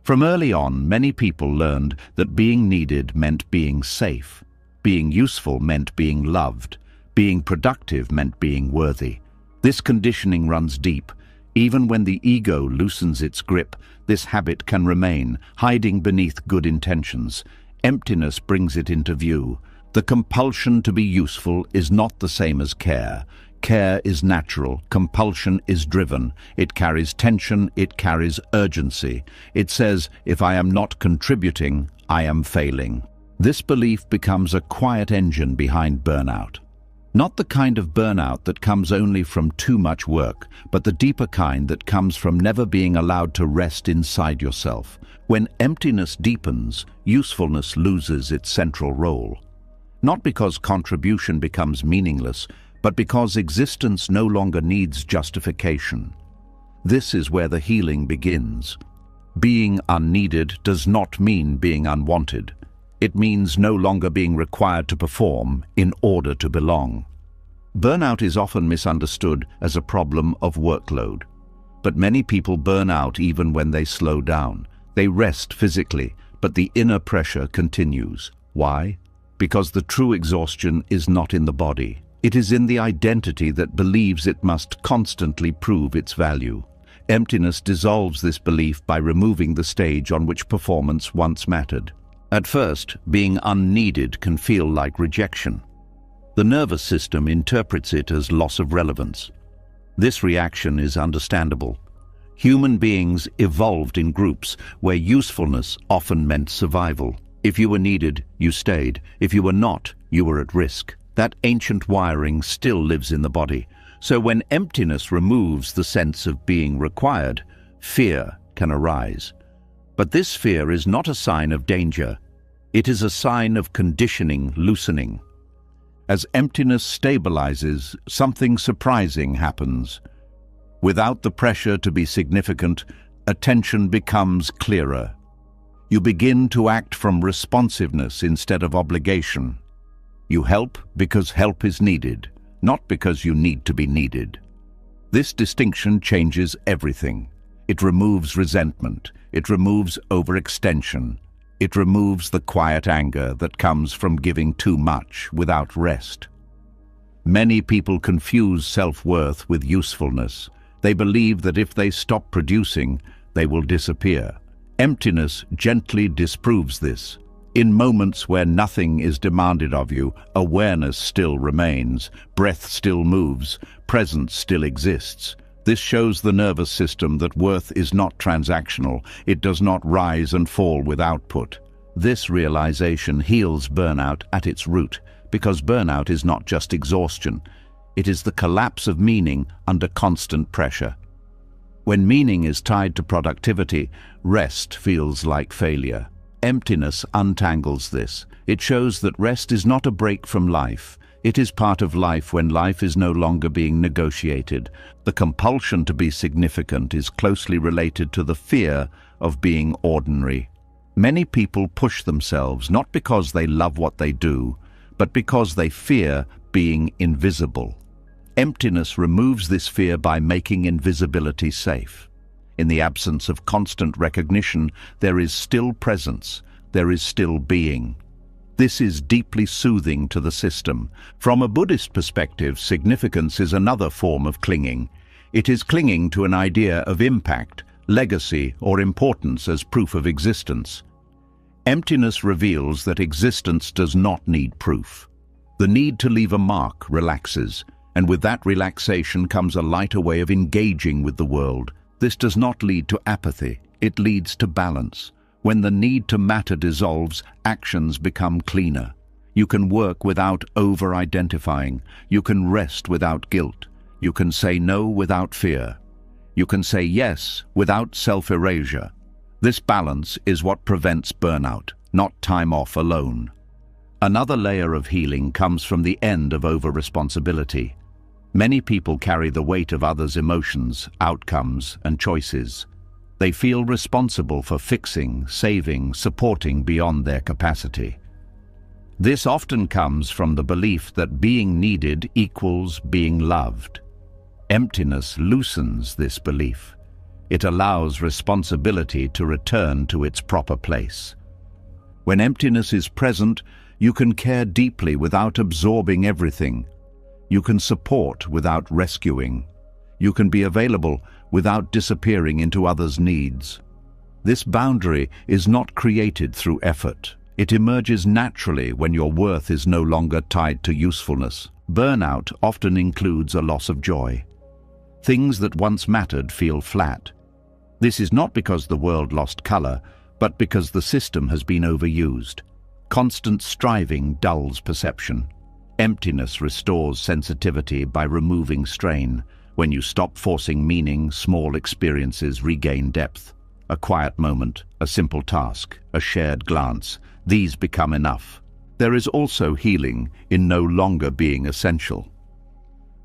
From early on, many people learned that being needed meant being safe. Being useful meant being loved. Being productive meant being worthy. This conditioning runs deep. Even when the ego loosens its grip, this habit can remain, hiding beneath good intentions. Emptiness brings it into view. The compulsion to be useful is not the same as care. Care is natural, compulsion is driven. It carries tension, it carries urgency. It says, if I am not contributing, I am failing. This belief becomes a quiet engine behind burnout. Not the kind of burnout that comes only from too much work, but the deeper kind that comes from never being allowed to rest inside yourself. When emptiness deepens, usefulness loses its central role. Not because contribution becomes meaningless, but because existence no longer needs justification. This is where the healing begins. Being unneeded does not mean being unwanted. It means no longer being required to perform in order to belong. Burnout is often misunderstood as a problem of workload. But many people burn out even when they slow down. They rest physically, but the inner pressure continues. Why? Because the true exhaustion is not in the body. It is in the identity that believes it must constantly prove its value. Emptiness dissolves this belief by removing the stage on which performance once mattered. At first, being unneeded can feel like rejection. The nervous system interprets it as loss of relevance. This reaction is understandable. Human beings evolved in groups where usefulness often meant survival. If you were needed, you stayed. If you were not, you were at risk. That ancient wiring still lives in the body. So when emptiness removes the sense of being required, fear can arise. But this fear is not a sign of danger. It is a sign of conditioning loosening. As emptiness stabilizes, something surprising happens. Without the pressure to be significant, attention becomes clearer. You begin to act from responsiveness instead of obligation. You help because help is needed, not because you need to be needed. This distinction changes everything. It removes resentment. It removes overextension. It removes the quiet anger that comes from giving too much without rest. Many people confuse self-worth with usefulness. They believe that if they stop producing, they will disappear. Emptiness gently disproves this. In moments where nothing is demanded of you, awareness still remains, breath still moves, presence still exists. This shows the nervous system that worth is not transactional. It does not rise and fall with output. This realization heals burnout at its root, because burnout is not just exhaustion. It is the collapse of meaning under constant pressure. When meaning is tied to productivity, rest feels like failure. Emptiness untangles this. It shows that rest is not a break from life. It is part of life when life is no longer being negotiated. The compulsion to be significant is closely related to the fear of being ordinary. Many people push themselves not because they love what they do, but because they fear being invisible. Emptiness removes this fear by making invisibility safe. In the absence of constant recognition, there is still presence, there is still being. This is deeply soothing to the system. From a Buddhist perspective, significance is another form of clinging. It is clinging to an idea of impact, legacy, or importance as proof of existence. Emptiness reveals that existence does not need proof. The need to leave a mark relaxes, and with that relaxation comes a lighter way of engaging with the world. This does not lead to apathy, it leads to balance. When the need to matter dissolves, actions become cleaner. You can work without over-identifying. You can rest without guilt. You can say no without fear. You can say yes without self-erasure. This balance is what prevents burnout, not time off alone. Another layer of healing comes from the end of over-responsibility. Many people carry the weight of others' emotions, outcomes, and choices. They feel responsible for fixing, saving, supporting beyond their capacity. This often comes from the belief that being needed equals being loved. Emptiness loosens this belief. It allows responsibility to return to its proper place. When emptiness is present, you can care deeply without absorbing everything. You can support without rescuing. You can be available without disappearing into others' needs. This boundary is not created through effort. It emerges naturally when your worth is no longer tied to usefulness. Burnout often includes a loss of joy. Things that once mattered feel flat. This is not because the world lost color, but because the system has been overused. Constant striving dulls perception. Emptiness restores sensitivity by removing strain. When you stop forcing meaning, small experiences regain depth. A quiet moment, a simple task, a shared glance, these become enough. There is also healing in no longer being essential.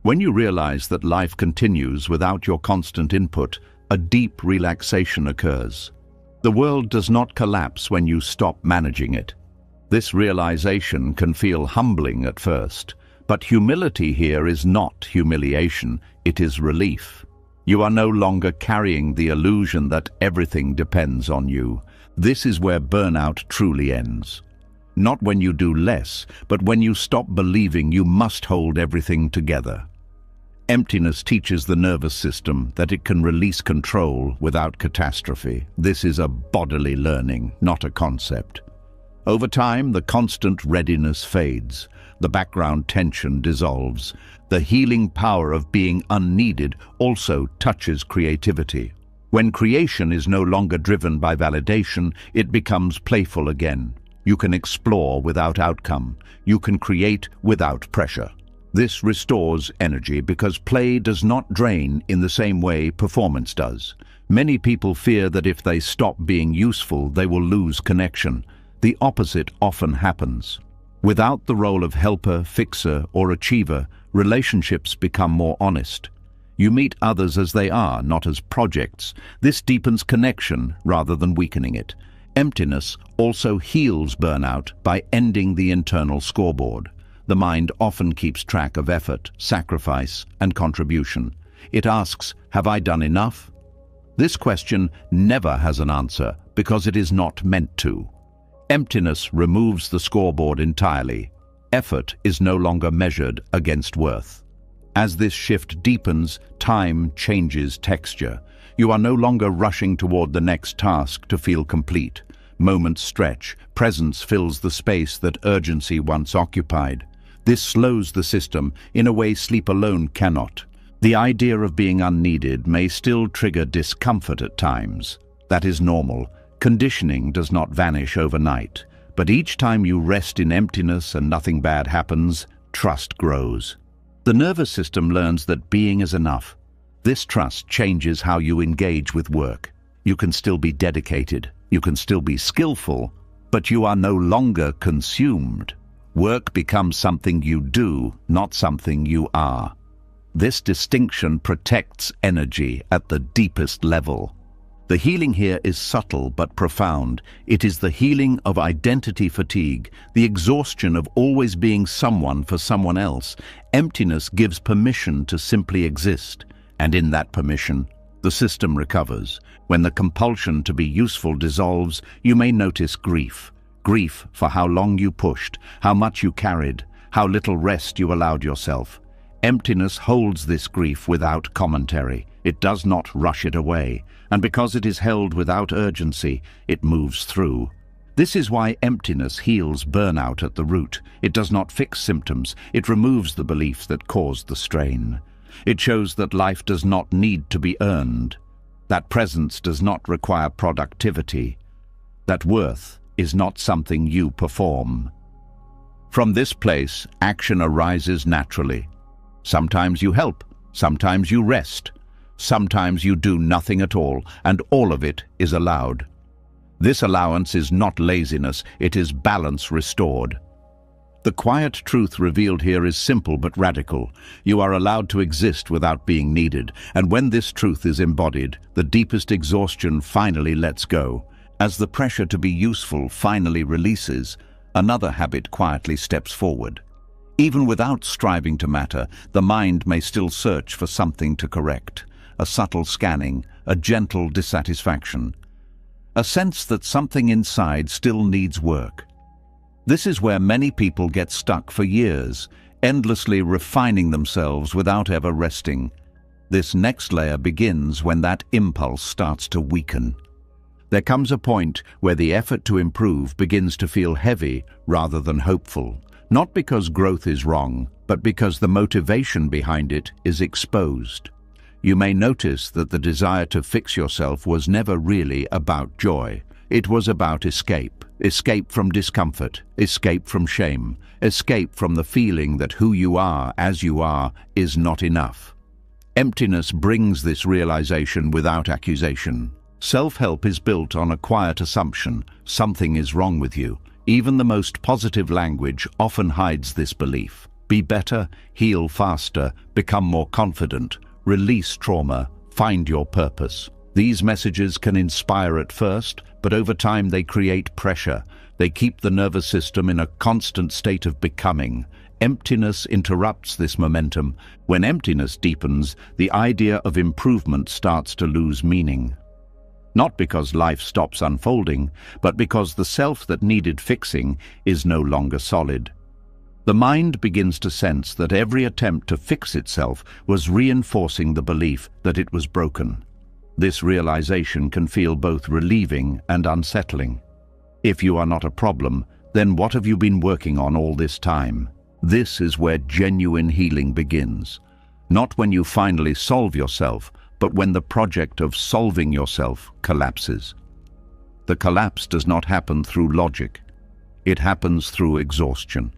When you realize that life continues without your constant input, a deep relaxation occurs. The world does not collapse when you stop managing it. This realization can feel humbling at first, but humility here is not humiliation, it is relief. You are no longer carrying the illusion that everything depends on you. This is where burnout truly ends. Not when you do less, but when you stop believing you must hold everything together. Emptiness teaches the nervous system that it can release control without catastrophe. This is a bodily learning, not a concept. Over time, the constant readiness fades. The background tension dissolves. The healing power of being unneeded also touches creativity. When creation is no longer driven by validation, it becomes playful again. You can explore without outcome. You can create without pressure. This restores energy because play does not drain in the same way performance does. Many people fear that if they stop being useful, they will lose connection. The opposite often happens. Without the role of helper, fixer, or achiever, relationships become more honest. You meet others as they are, not as projects. This deepens connection rather than weakening it. Emptiness also heals burnout by ending the internal scoreboard. The mind often keeps track of effort, sacrifice, and contribution. It asks, have I done enough? This question never has an answer because it is not meant to. Emptiness removes the scoreboard entirely. Effort is no longer measured against worth. As this shift deepens, time changes texture. You are no longer rushing toward the next task to feel complete. Moments stretch. Presence fills the space that urgency once occupied. This slows the system in a way sleep alone cannot. The idea of being unneeded may still trigger discomfort at times. That is normal. Conditioning does not vanish overnight. But each time you rest in emptiness and nothing bad happens, trust grows. The nervous system learns that being is enough. This trust changes how you engage with work. You can still be dedicated. You can still be skillful, but you are no longer consumed. Work becomes something you do, not something you are. This distinction protects energy at the deepest level. The healing here is subtle but profound. It is the healing of identity fatigue, the exhaustion of always being someone for someone else. Emptiness gives permission to simply exist, and in that permission, the system recovers. When the compulsion to be useful dissolves, you may notice grief. Grief for how long you pushed, how much you carried, how little rest you allowed yourself. Emptiness holds this grief without commentary. It does not rush it away, and because it is held without urgency, it moves through. This is why emptiness heals burnout at the root. It does not fix symptoms. It removes the beliefs that caused the strain. It shows that life does not need to be earned, that presence does not require productivity, that worth is not something you perform. From this place, action arises naturally. Sometimes you help, sometimes you rest, sometimes you do nothing at all, and all of it is allowed. This allowance is not laziness, it is balance restored. The quiet truth revealed here is simple but radical. You are allowed to exist without being needed, and when this truth is embodied, the deepest exhaustion finally lets go. As the pressure to be useful finally releases, another habit quietly steps forward. Even without striving to matter, the mind may still search for something to correct, a subtle scanning, a gentle dissatisfaction, a sense that something inside still needs work. This is where many people get stuck for years, endlessly refining themselves without ever resting. This next layer begins when that impulse starts to weaken. There comes a point where the effort to improve begins to feel heavy rather than hopeful, not because growth is wrong, but because the motivation behind it is exposed. You may notice that the desire to fix yourself was never really about joy. It was about escape. Escape from discomfort, escape from shame, escape from the feeling that who you are as you are is not enough. Emptiness brings this realization without accusation. Self-help is built on a quiet assumption: something is wrong with you. Even the most positive language often hides this belief. Be better, heal faster, become more confident, release trauma, find your purpose. These messages can inspire at first, but over time they create pressure. They keep the nervous system in a constant state of becoming. Emptiness interrupts this momentum. When emptiness deepens, the idea of improvement starts to lose meaning. Not because life stops unfolding, but because the self that needed fixing is no longer solid. The mind begins to sense that every attempt to fix itself was reinforcing the belief that it was broken. This realization can feel both relieving and unsettling. If you are not a problem, then what have you been working on all this time? This is where genuine healing begins. Not when you finally solve yourself, but when the project of solving yourself collapses. The collapse does not happen through logic. It happens through exhaustion.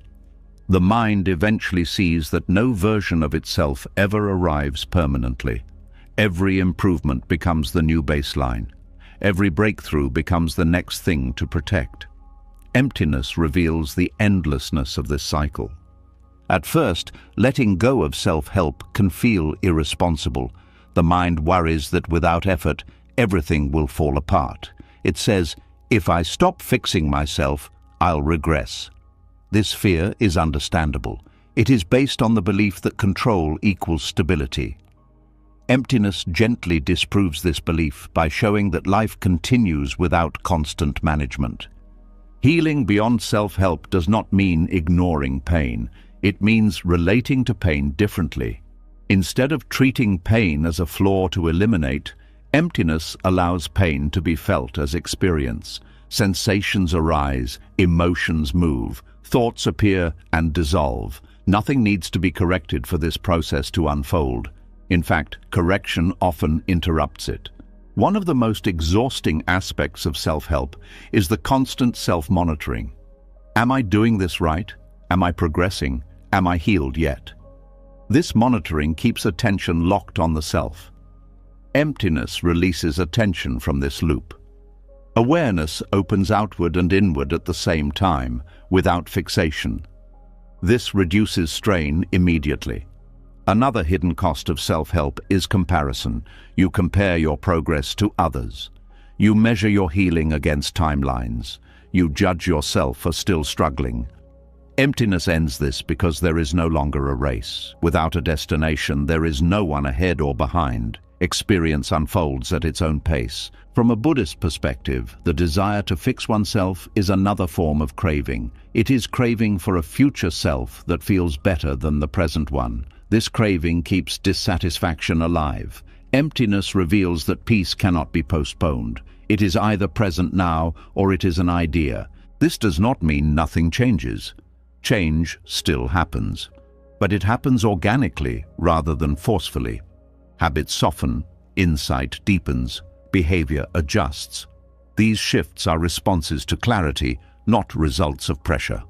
The mind eventually sees that no version of itself ever arrives permanently. Every improvement becomes the new baseline. Every breakthrough becomes the next thing to protect. Emptiness reveals the endlessness of this cycle. At first, letting go of self-help can feel irresponsible. The mind worries that without effort, everything will fall apart. It says, if I stop fixing myself, I'll regress. This fear is understandable. It is based on the belief that control equals stability. Emptiness gently disproves this belief by showing that life continues without constant management. Healing beyond self-help does not mean ignoring pain. It means relating to pain differently. Instead of treating pain as a flaw to eliminate, emptiness allows pain to be felt as experience. Sensations arise, emotions move, thoughts appear and dissolve. Nothing needs to be corrected for this process to unfold. In fact, correction often interrupts it. One of the most exhausting aspects of self-help is the constant self-monitoring. Am I doing this right? Am I progressing? Am I healed yet? This monitoring keeps attention locked on the self. Emptiness releases attention from this loop. Awareness opens outward and inward at the same time, without fixation. This reduces strain immediately. Another hidden cost of self-help is comparison. You compare your progress to others. You measure your healing against timelines. You judge yourself for still struggling. Emptiness ends this because there is no longer a race. Without a destination, there is no one ahead or behind. Experience unfolds at its own pace. From a Buddhist perspective, the desire to fix oneself is another form of craving. It is craving for a future self that feels better than the present one. This craving keeps dissatisfaction alive. Emptiness reveals that peace cannot be postponed. It is either present now or it is an idea. This does not mean nothing changes. Change still happens, but it happens organically rather than forcefully. Habits soften, insight deepens, behavior adjusts. These shifts are responses to clarity, not results of pressure.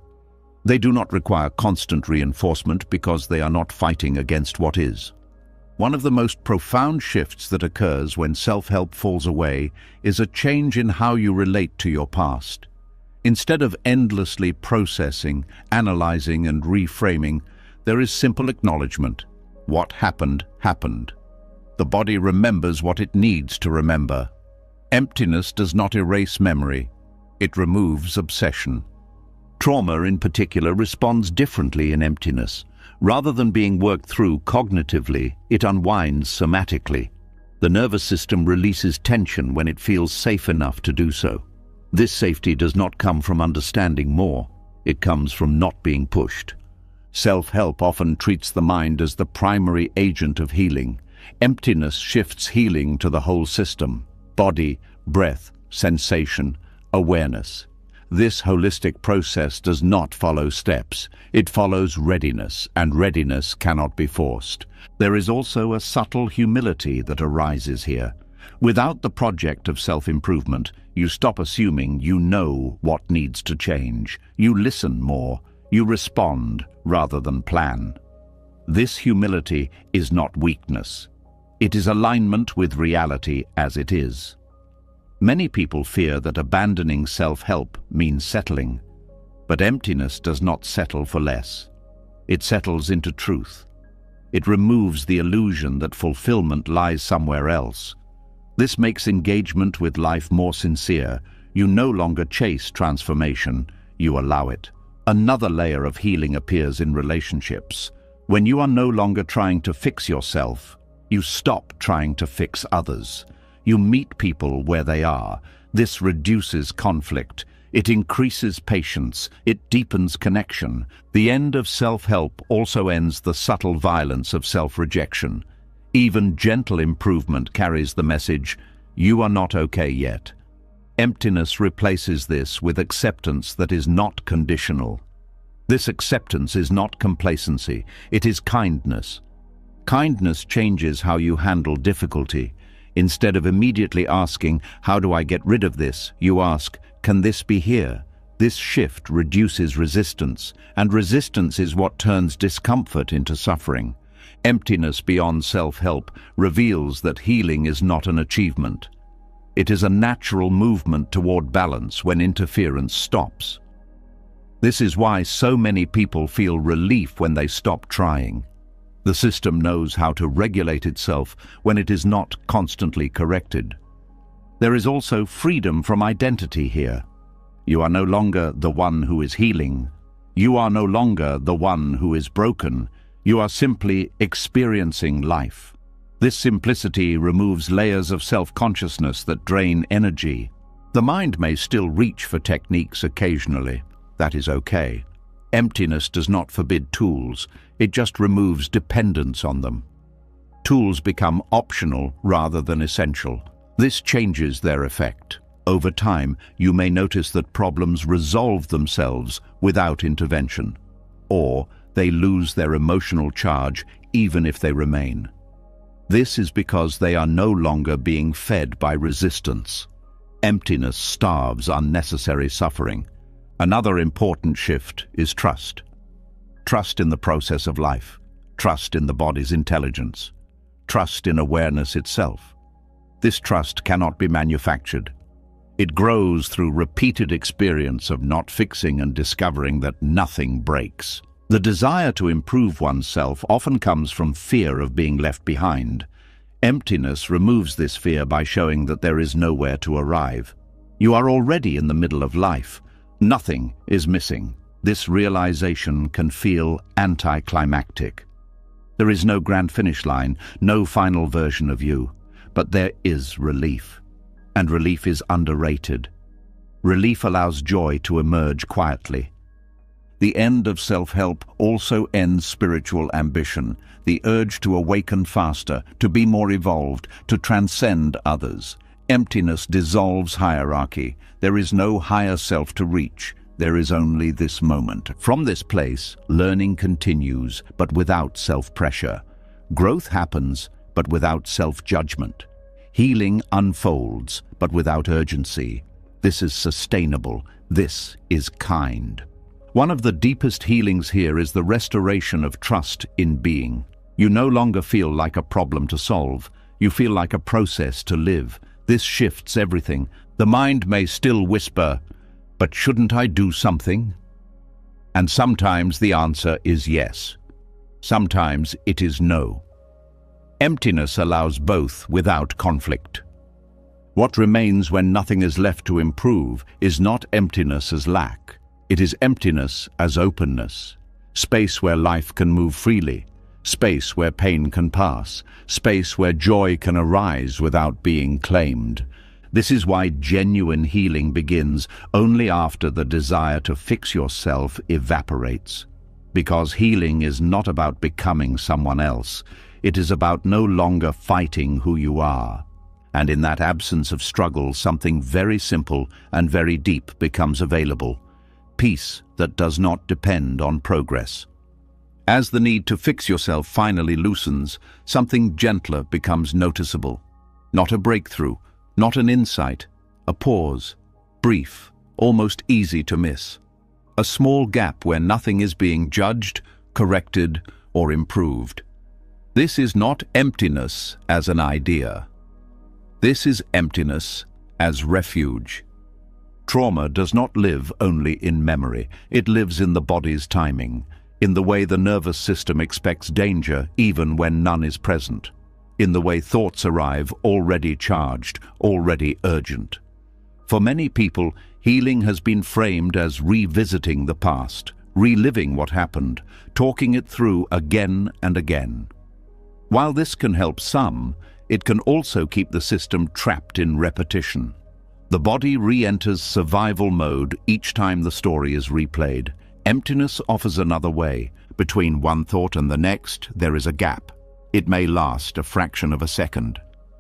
They do not require constant reinforcement because they are not fighting against what is. One of the most profound shifts that occurs when self-help falls away is a change in how you relate to your past. Instead of endlessly processing, analyzing, and reframing, there is simple acknowledgement. What happened, happened. The body remembers what it needs to remember. Emptiness does not erase memory. It removes obsession. Trauma, in particular, responds differently in emptiness. Rather than being worked through cognitively, it unwinds somatically. The nervous system releases tension when it feels safe enough to do so. This safety does not come from understanding more. It comes from not being pushed. Self-help often treats the mind as the primary agent of healing. Emptiness shifts healing to the whole system: body, breath, sensation, awareness. This holistic process does not follow steps. It follows readiness, and readiness cannot be forced. There is also a subtle humility that arises here. Without the project of self-improvement, you stop assuming you know what needs to change. You listen more. You respond rather than plan. This humility is not weakness. It is alignment with reality as it is. Many people fear that abandoning self-help means settling, but emptiness does not settle for less. It settles into truth. It removes the illusion that fulfillment lies somewhere else. This makes engagement with life more sincere. You no longer chase transformation, you allow it. Another layer of healing appears in relationships. When you are no longer trying to fix yourself, you stop trying to fix others. You meet people where they are. This reduces conflict. It increases patience. It deepens connection. The end of self-help also ends the subtle violence of self-rejection. Even gentle improvement carries the message, "You are not okay yet." Emptiness replaces this with acceptance that is not conditional. This acceptance is not complacency. It is kindness. Kindness changes how you handle difficulty. Instead of immediately asking, "How do I get rid of this?" you ask, "Can this be here?" This shift reduces resistance, and resistance is what turns discomfort into suffering. Emptiness beyond self-help reveals that healing is not an achievement. It is a natural movement toward balance when interference stops. This is why so many people feel relief when they stop trying. The system knows how to regulate itself when it is not constantly corrected. There is also freedom from identity here. You are no longer the one who is healing. You are no longer the one who is broken. You are simply experiencing life. This simplicity removes layers of self-consciousness that drain energy. The mind may still reach for techniques occasionally. That is okay. Emptiness does not forbid tools. It just removes dependence on them. Tools become optional rather than essential. This changes their effect. Over time, you may notice that problems resolve themselves without intervention, or they lose their emotional charge even if they remain. This is because they are no longer being fed by resistance. Emptiness starves unnecessary suffering. Another important shift is trust. Trust in the process of life. Trust in the body's intelligence. Trust in awareness itself. This trust cannot be manufactured. It grows through repeated experience of not fixing and discovering that nothing breaks. The desire to improve oneself often comes from fear of being left behind. Emptiness removes this fear by showing that there is nowhere to arrive. You are already in the middle of life. Nothing is missing. This realization can feel anticlimactic. There is no grand finish line, no final version of you, but there is relief. And relief is underrated. Relief allows joy to emerge quietly. The end of self-help also ends spiritual ambition, the urge to awaken faster, to be more evolved, to transcend others. Emptiness dissolves hierarchy. There is no higher self to reach. There is only this moment. From this place, learning continues, but without self-pressure. Growth happens, but without self-judgment. Healing unfolds, but without urgency. This is sustainable. This is kind. One of the deepest healings here is the restoration of trust in being. You no longer feel like a problem to solve. You feel like a process to live. This shifts everything. The mind may still whisper, "But shouldn't I do something?" And sometimes the answer is yes. Sometimes it is no. Emptiness allows both without conflict. What remains when nothing is left to improve is not emptiness as lack. It is emptiness as openness. Space where life can move freely. Space where pain can pass. Space where joy can arise without being claimed. This is why genuine healing begins only after the desire to fix yourself evaporates. Because healing is not about becoming someone else. It is about no longer fighting who you are. And in that absence of struggle, something very simple and very deep becomes available. Peace that does not depend on progress. As the need to fix yourself finally loosens, something gentler becomes noticeable. Not a breakthrough, not an insight, a pause, brief, almost easy to miss. A small gap where nothing is being judged, corrected, or improved. This is not emptiness as an idea. This is emptiness as refuge. Trauma does not live only in memory. It lives in the body's timing, in the way the nervous system expects danger even when none is present, in the way thoughts arrive already charged, already urgent. For many people, healing has been framed as revisiting the past, reliving what happened, talking it through again and again. While this can help some, it can also keep the system trapped in repetition. The body re-enters survival mode each time the story is replayed. Emptiness offers another way. Between one thought and the next, there is a gap. It may last a fraction of a second.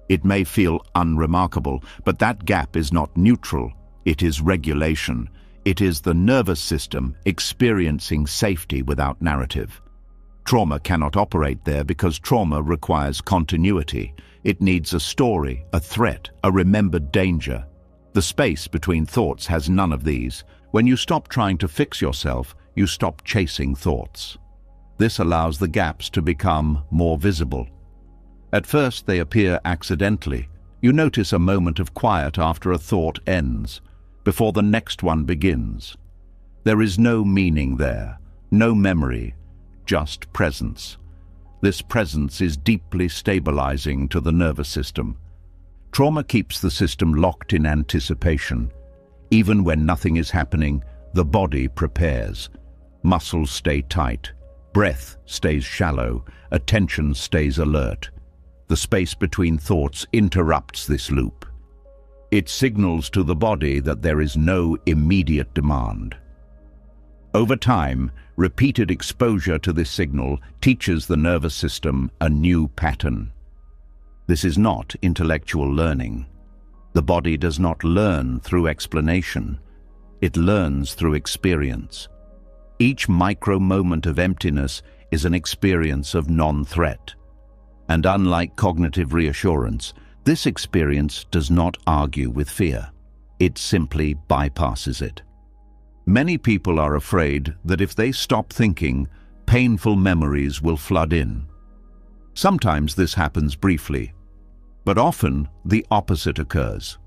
It may feel unremarkable, but that gap is not neutral. It is regulation. It is the nervous system experiencing safety without narrative. Trauma cannot operate there because trauma requires continuity. It needs a story, a threat, a remembered danger. The space between thoughts has none of these. When you stop trying to fix yourself, you stop chasing thoughts. This allows the gaps to become more visible. At first, they appear accidentally. You notice a moment of quiet after a thought ends, before the next one begins. There is no meaning there, no memory, just presence. This presence is deeply stabilizing to the nervous system. Trauma keeps the system locked in anticipation. Even when nothing is happening, the body prepares. Muscles stay tight, breath stays shallow, attention stays alert. The space between thoughts interrupts this loop. It signals to the body that there is no immediate demand. Over time, repeated exposure to this signal teaches the nervous system a new pattern. This is not intellectual learning. The body does not learn through explanation. It learns through experience. Each micro moment of emptiness is an experience of non-threat. And unlike cognitive reassurance, this experience does not argue with fear. It simply bypasses it. Many people are afraid that if they stop thinking, painful memories will flood in. Sometimes this happens briefly, but often the opposite occurs.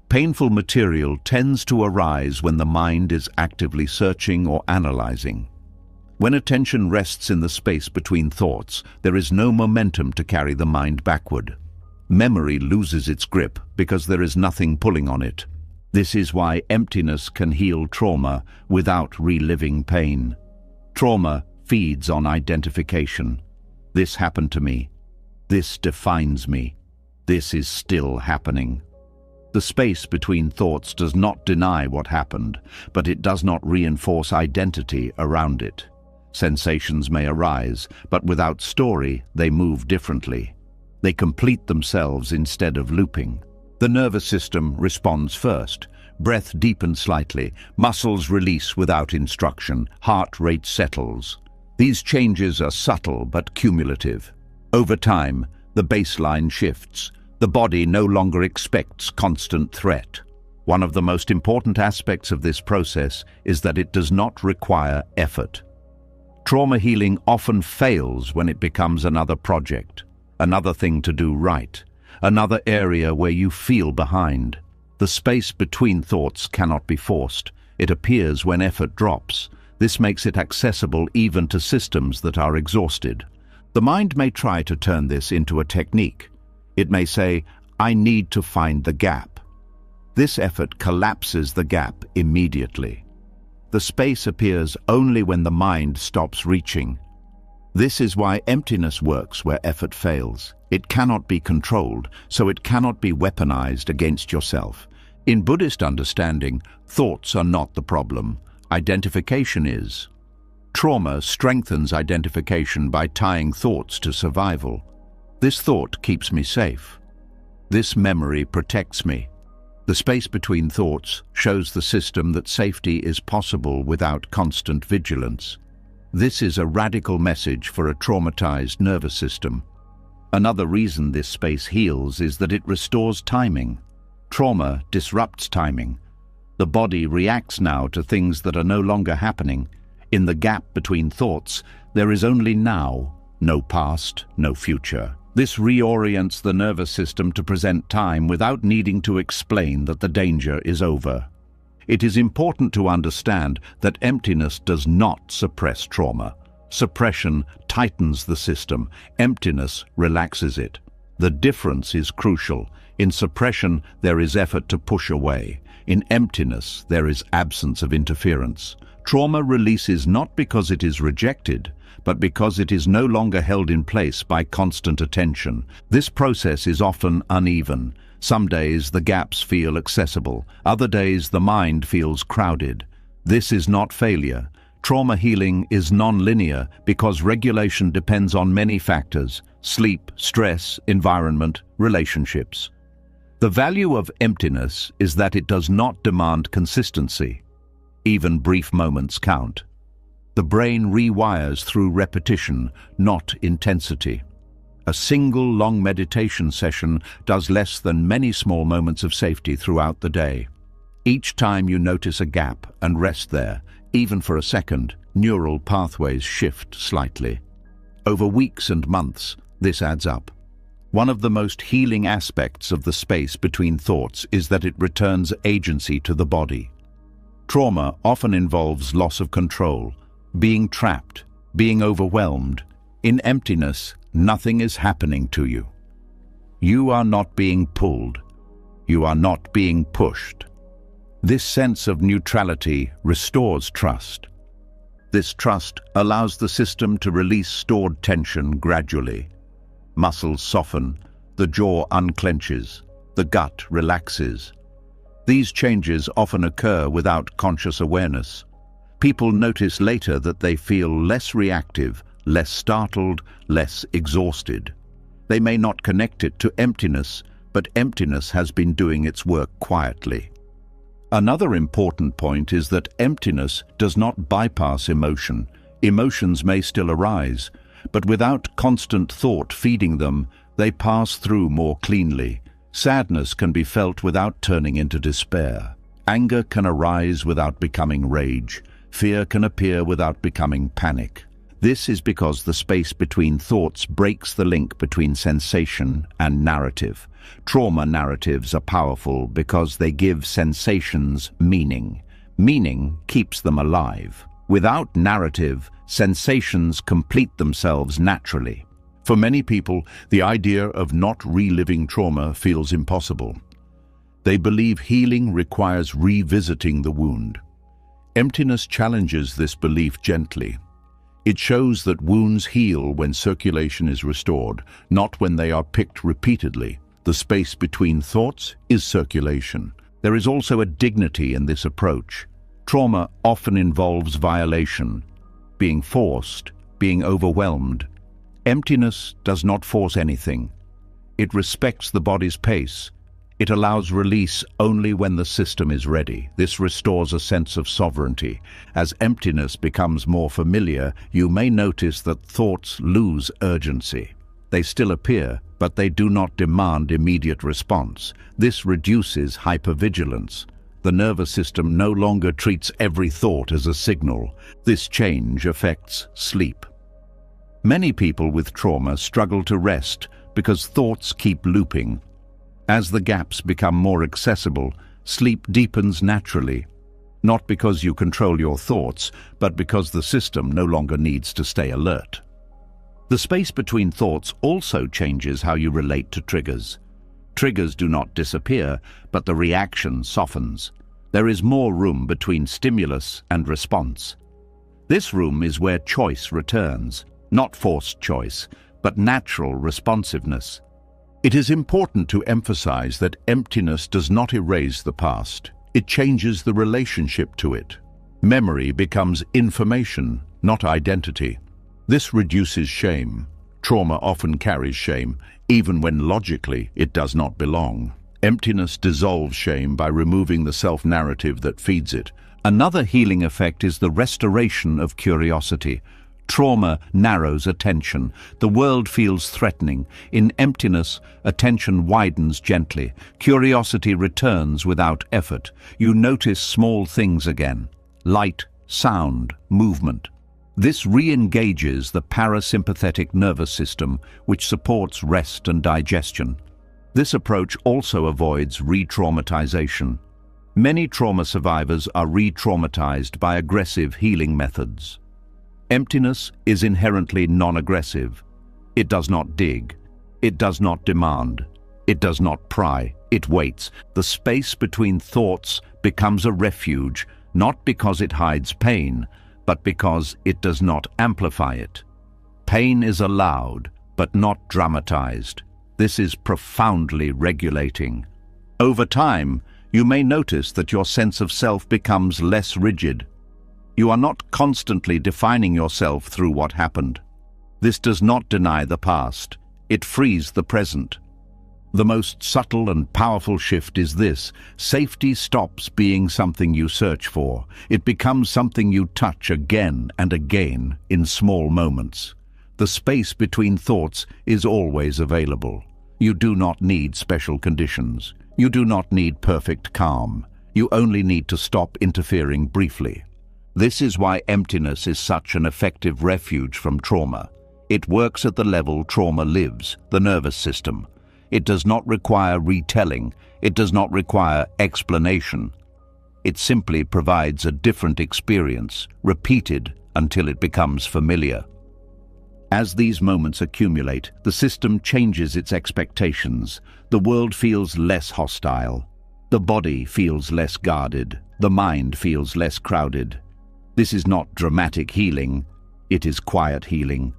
Painful material tends to arise when the mind is actively searching or analyzing. When attention rests in the space between thoughts, there is no momentum to carry the mind backward. Memory loses its grip because there is nothing pulling on it. This is why emptiness can heal trauma without reliving pain. Trauma feeds on identification. This happened to me. This defines me. This is still happening. The space between thoughts does not deny what happened, but it does not reinforce identity around it. Sensations may arise, but without story, they move differently. They complete themselves instead of looping. The nervous system responds first. Breath deepens slightly, muscles release without instruction, heart rate settles. These changes are subtle but cumulative. Over time, the baseline shifts. The body no longer expects constant threat. One of the most important aspects of this process is that it does not require effort. Trauma healing often fails when it becomes another project, another thing to do right, another area where you feel behind. The space between thoughts cannot be forced. It appears when effort drops. This makes it accessible even to systems that are exhausted. The mind may try to turn this into a technique. It may say, "I need to find the gap." This effort collapses the gap immediately. The space appears only when the mind stops reaching. This is why emptiness works where effort fails. It cannot be controlled, so it cannot be weaponized against yourself. In Buddhist understanding, thoughts are not the problem. Identification is. Trauma strengthens identification by tying thoughts to survival. This thought keeps me safe. This memory protects me. The space between thoughts shows the system that safety is possible without constant vigilance. This is a radical message for a traumatized nervous system. Another reason this space heals is that it restores timing. Trauma disrupts timing. The body reacts now to things that are no longer happening. In the gap between thoughts, there is only now, no past, no future. This reorients the nervous system to present time without needing to explain that the danger is over. It is important to understand that emptiness does not suppress trauma. Suppression tightens the system. Emptiness relaxes it. The difference is crucial. In suppression, there is effort to push away. In emptiness, there is absence of interference. Trauma releases not because it is rejected, but because it is no longer held in place by constant attention. This process is often uneven. Some days the gaps feel accessible. Other days the mind feels crowded. This is not failure. Trauma healing is non-linear because regulation depends on many factors: sleep, stress, environment, relationships. The value of emptiness is that it does not demand consistency. Even brief moments count. The brain rewires through repetition, not intensity. A single long meditation session does less than many small moments of safety throughout the day. Each time you notice a gap and rest there, even for a second, neural pathways shift slightly. Over weeks and months, this adds up. One of the most healing aspects of the space between thoughts is that it returns agency to the body. Trauma often involves loss of control, being trapped, being overwhelmed. In emptiness, nothing is happening to you. You are not being pulled. You are not being pushed. This sense of neutrality restores trust. This trust allows the system to release stored tension gradually. Muscles soften, the jaw unclenches, the gut relaxes. These changes often occur without conscious awareness. People notice later that they feel less reactive, less startled, less exhausted. They may not connect it to emptiness, but emptiness has been doing its work quietly. Another important point is that emptiness does not bypass emotion. Emotions may still arise, but without constant thought feeding them, they pass through more cleanly. Sadness can be felt without turning into despair. Anger can arise without becoming rage. Fear can appear without becoming panic. This is because the space between thoughts breaks the link between sensation and narrative. Trauma narratives are powerful because they give sensations meaning. Meaning keeps them alive. Without narrative, sensations complete themselves naturally. For many people, the idea of not reliving trauma feels impossible. They believe healing requires revisiting the wound. Emptiness challenges this belief gently. It shows that wounds heal when circulation is restored, not when they are picked repeatedly. The space between thoughts is circulation. There is also a dignity in this approach. Trauma often involves violation, being forced, being overwhelmed. Emptiness does not force anything. It respects the body's pace. It allows release only when the system is ready. This restores a sense of sovereignty. As emptiness becomes more familiar, you may notice that thoughts lose urgency. They still appear, but they do not demand immediate response. This reduces hypervigilance. The nervous system no longer treats every thought as a signal. This change affects sleep. Many people with trauma struggle to rest because thoughts keep looping. As the gaps become more accessible, sleep deepens naturally, not because you control your thoughts, but because the system no longer needs to stay alert. The space between thoughts also changes how you relate to triggers. Triggers do not disappear, but the reaction softens. There is more room between stimulus and response. This room is where choice returns, not forced choice, but natural responsiveness. It is important to emphasize that emptiness does not erase the past. It changes the relationship to it. Memory becomes information, not identity. This reduces shame. Trauma often carries shame, even when logically it does not belong. Emptiness dissolves shame by removing the self-narrative that feeds it. Another healing effect is the restoration of curiosity. Trauma narrows attention. The world feels threatening. In emptiness, attention widens gently. Curiosity returns without effort. You notice small things again. Light, sound, movement. This re-engages the parasympathetic nervous system, which supports rest and digestion. This approach also avoids re-traumatization. Many trauma survivors are re-traumatized by aggressive healing methods. Emptiness is inherently non-aggressive. It does not dig. It does not demand. It does not pry. It waits. The space between thoughts becomes a refuge, not because it hides pain, but because it does not amplify it. Pain is allowed, but not dramatized. This is profoundly regulating. Over time, you may notice that your sense of self becomes less rigid. You are not constantly defining yourself through what happened. This does not deny the past. It frees the present. The most subtle and powerful shift is this: safety stops being something you search for. It becomes something you touch again and again in small moments. The space between thoughts is always available. You do not need special conditions. You do not need perfect calm. You only need to stop interfering briefly. This is why emptiness is such an effective refuge from trauma. It works at the level trauma lives, the nervous system. It does not require retelling. It does not require explanation. It simply provides a different experience, repeated until it becomes familiar. As these moments accumulate, the system changes its expectations. The world feels less hostile. The body feels less guarded. The mind feels less crowded. This is not dramatic healing. It is quiet healing.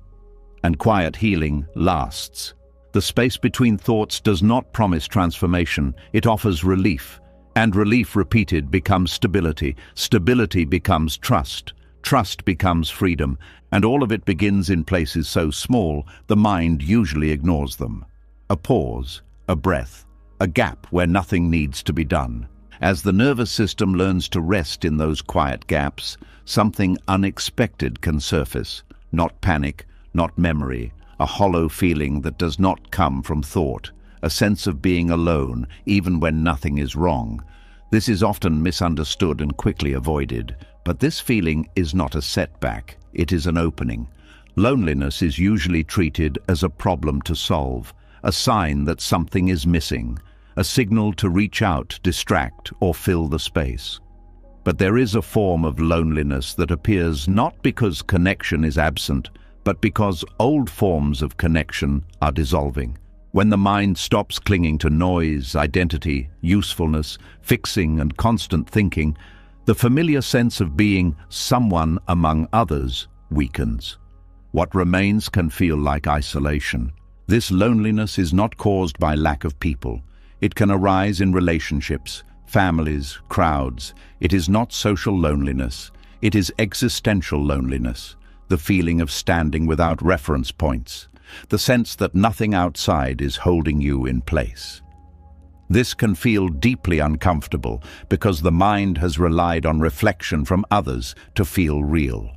And quiet healing lasts. The space between thoughts does not promise transformation. It offers relief. And relief repeated becomes stability. Stability becomes trust. Trust becomes freedom. And all of it begins in places so small, the mind usually ignores them. A pause, a breath, a gap where nothing needs to be done. As the nervous system learns to rest in those quiet gaps, something unexpected can surface. Not panic, not memory, a hollow feeling that does not come from thought, a sense of being alone, even when nothing is wrong. This is often misunderstood and quickly avoided, but this feeling is not a setback, it is an opening. Loneliness is usually treated as a problem to solve, a sign that something is missing, a signal to reach out, distract, or fill the space. But there is a form of loneliness that appears not because connection is absent, but because old forms of connection are dissolving. When the mind stops clinging to noise, identity, usefulness, fixing, and constant thinking, the familiar sense of being someone among others weakens. What remains can feel like isolation. This loneliness is not caused by lack of people. It can arise in relationships, families, crowds. It is not social loneliness. It is existential loneliness, the feeling of standing without reference points, the sense that nothing outside is holding you in place. This can feel deeply uncomfortable because the mind has relied on reflection from others to feel real.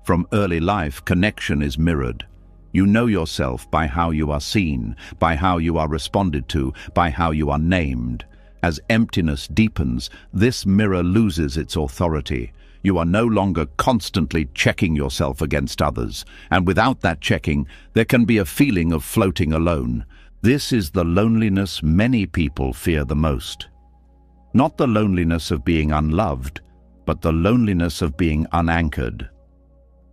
From early life, connection is mirrored. You know yourself by how you are seen, by how you are responded to, by how you are named. As emptiness deepens, this mirror loses its authority. You are no longer constantly checking yourself against others, and without that checking, there can be a feeling of floating alone. This is the loneliness many people fear the most. Not the loneliness of being unloved, but the loneliness of being unanchored.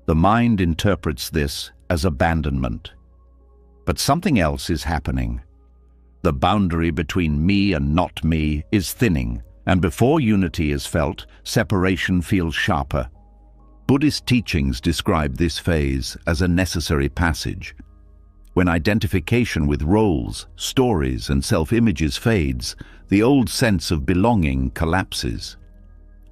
The mind interprets this as abandonment. But something else is happening. The boundary between me and not me is thinning, and before unity is felt, separation feels sharper. Buddhist teachings describe this phase as a necessary passage. When identification with roles, stories, and self-images fades, the old sense of belonging collapses.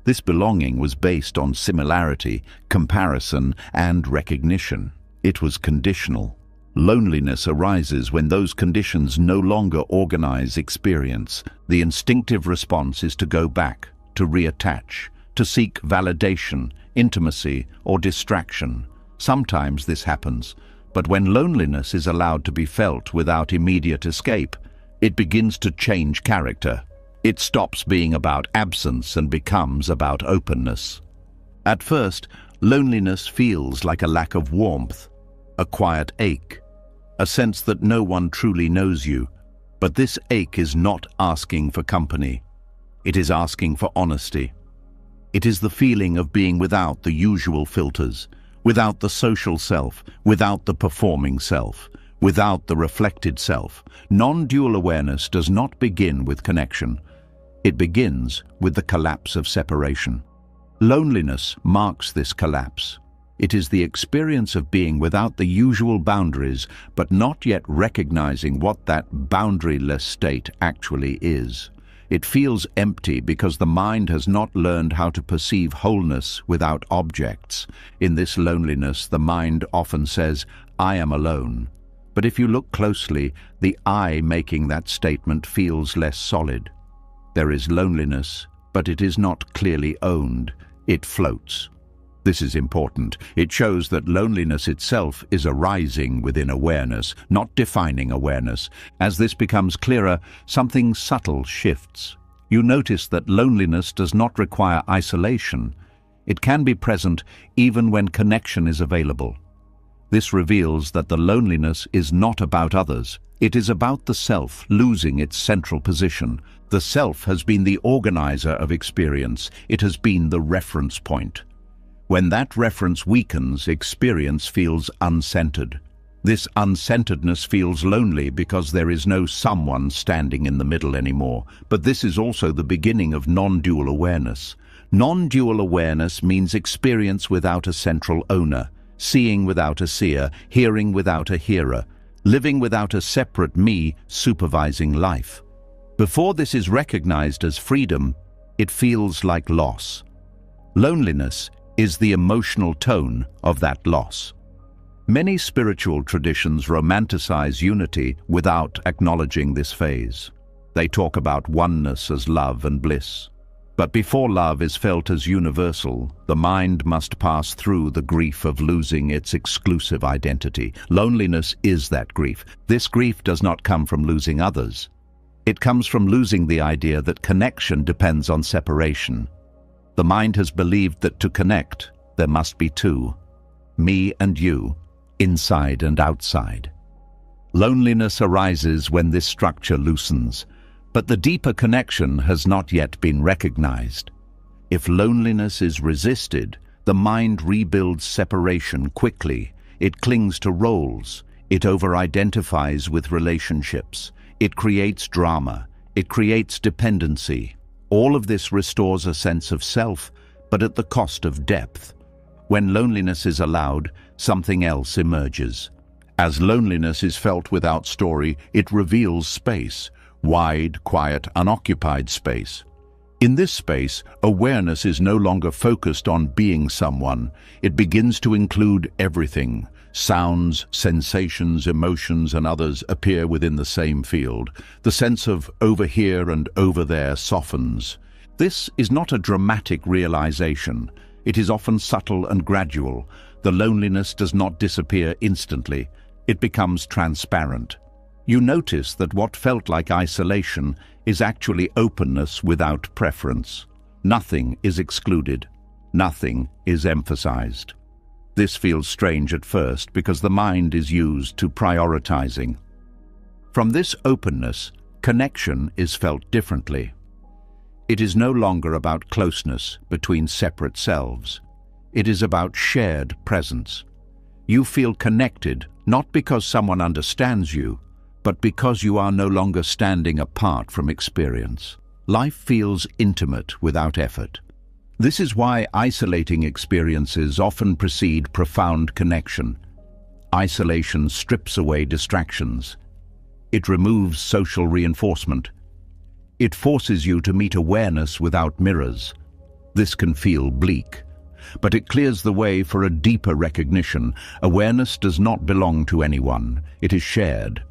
This belonging was based on similarity, comparison, and recognition. It was conditional. Loneliness arises when those conditions no longer organize experience. The instinctive response is to go back, to reattach, to seek validation, intimacy, or distraction. Sometimes this happens, but when loneliness is allowed to be felt without immediate escape, it begins to change character. It stops being about absence and becomes about openness. At first, loneliness feels like a lack of warmth, a quiet ache, a sense that no one truly knows you. But this ache is not asking for company. It is asking for honesty. It is the feeling of being without the usual filters, without the social self, without the performing self, without the reflected self. Non-dual awareness does not begin with connection. It begins with the collapse of separation. Loneliness marks this collapse. It is the experience of being without the usual boundaries, but not yet recognizing what that boundaryless state actually is. It feels empty because the mind has not learned how to perceive wholeness without objects. In this loneliness, the mind often says, "I am alone." But if you look closely, the I making that statement feels less solid. There is loneliness, but it is not clearly owned. It floats. This is important. It shows that loneliness itself is arising within awareness, not defining awareness. As this becomes clearer, something subtle shifts. You notice that loneliness does not require isolation. It can be present even when connection is available. This reveals that the loneliness is not about others. It is about the self losing its central position. The self has been the organizer of experience. It has been the reference point. When that reference weakens, experience feels uncentered. This uncenteredness feels lonely because there is no someone standing in the middle anymore. But this is also the beginning of non-dual awareness. Non-dual awareness means experience without a central owner, seeing without a seer, hearing without a hearer, living without a separate me supervising life. Before this is recognized as freedom, it feels like loss. Loneliness is the emotional tone of that loss. Many spiritual traditions romanticize unity without acknowledging this phase. They talk about oneness as love and bliss. But before love is felt as universal, the mind must pass through the grief of losing its exclusive identity. Loneliness is that grief. This grief does not come from losing others. It comes from losing the idea that connection depends on separation. The mind has believed that to connect, there must be two, me and you, inside and outside. Loneliness arises when this structure loosens, but the deeper connection has not yet been recognized. If loneliness is resisted, the mind rebuilds separation quickly. It clings to roles. It over-identifies with relationships. It creates drama. It creates dependency. All of this restores a sense of self, but at the cost of depth. When loneliness is allowed, something else emerges. As loneliness is felt without story, it reveals space, wide, quiet, unoccupied space. In this space, awareness is no longer focused on being someone. It begins to include everything. Sounds, sensations, emotions, and others appear within the same field. The sense of over here and over there softens. This is not a dramatic realization. It is often subtle and gradual. The loneliness does not disappear instantly. It becomes transparent. You notice that what felt like isolation is actually openness without preference. Nothing is excluded. Nothing is emphasized. This feels strange at first because the mind is used to prioritizing. From this openness, connection is felt differently. It is no longer about closeness between separate selves. It is about shared presence. You feel connected not because someone understands you, but because you are no longer standing apart from experience. Life feels intimate without effort. This is why isolating experiences often precede profound connection. Isolation strips away distractions. It removes social reinforcement. It forces you to meet awareness without mirrors. This can feel bleak, but it clears the way for a deeper recognition. Awareness does not belong to anyone. It is shared.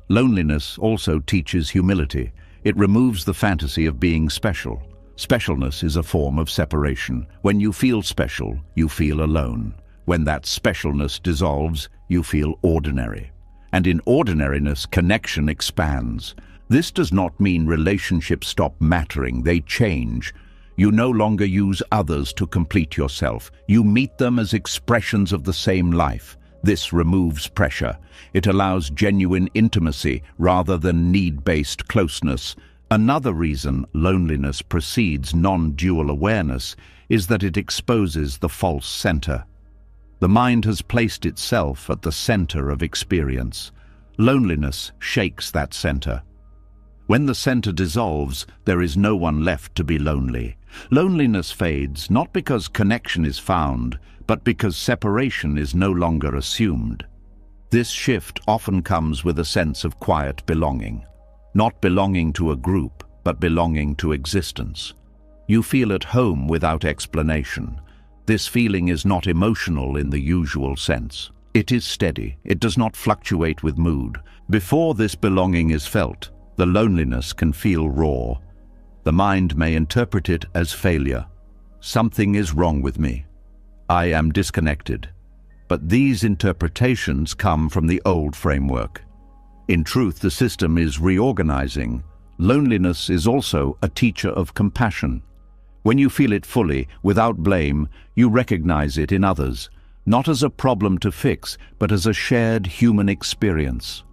Loneliness also teaches humility. It removes the fantasy of being special. Specialness is a form of separation. When you feel special, you feel alone. When that specialness dissolves, you feel ordinary. And in ordinariness, connection expands. This does not mean relationships stop mattering. They change. You no longer use others to complete yourself. You meet them as expressions of the same life. This removes pressure. It allows genuine intimacy rather than need-based closeness. Another reason loneliness precedes non-dual awareness is that it exposes the false center. The mind has placed itself at the center of experience. Loneliness shakes that center. When the center dissolves, there is no one left to be lonely. Loneliness fades not because connection is found, but because separation is no longer assumed. This shift often comes with a sense of quiet belonging. Not belonging to a group, but belonging to existence. You feel at home without explanation. This feeling is not emotional in the usual sense. It is steady. It does not fluctuate with mood. Before this belonging is felt, the loneliness can feel raw. The mind may interpret it as failure. Something is wrong with me. I am disconnected. But these interpretations come from the old framework. In truth, the system is reorganizing. Loneliness is also a teacher of compassion. When you feel it fully, without blame, you recognize it in others, not as a problem to fix, but as a shared human experience.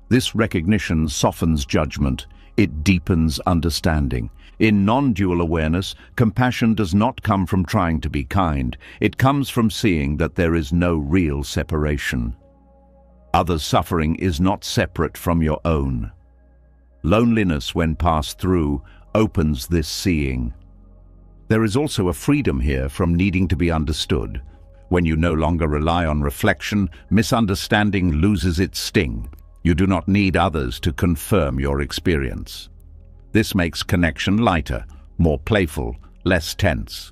This recognition softens judgment. It deepens understanding. In non-dual awareness, compassion does not come from trying to be kind. It comes from seeing that there is no real separation. Others' suffering is not separate from your own. Loneliness, when passed through, opens this seeing. There is also a freedom here from needing to be understood. When you no longer rely on reflection, misunderstanding loses its sting. You do not need others to confirm your experience. This makes connection lighter, more playful, less tense.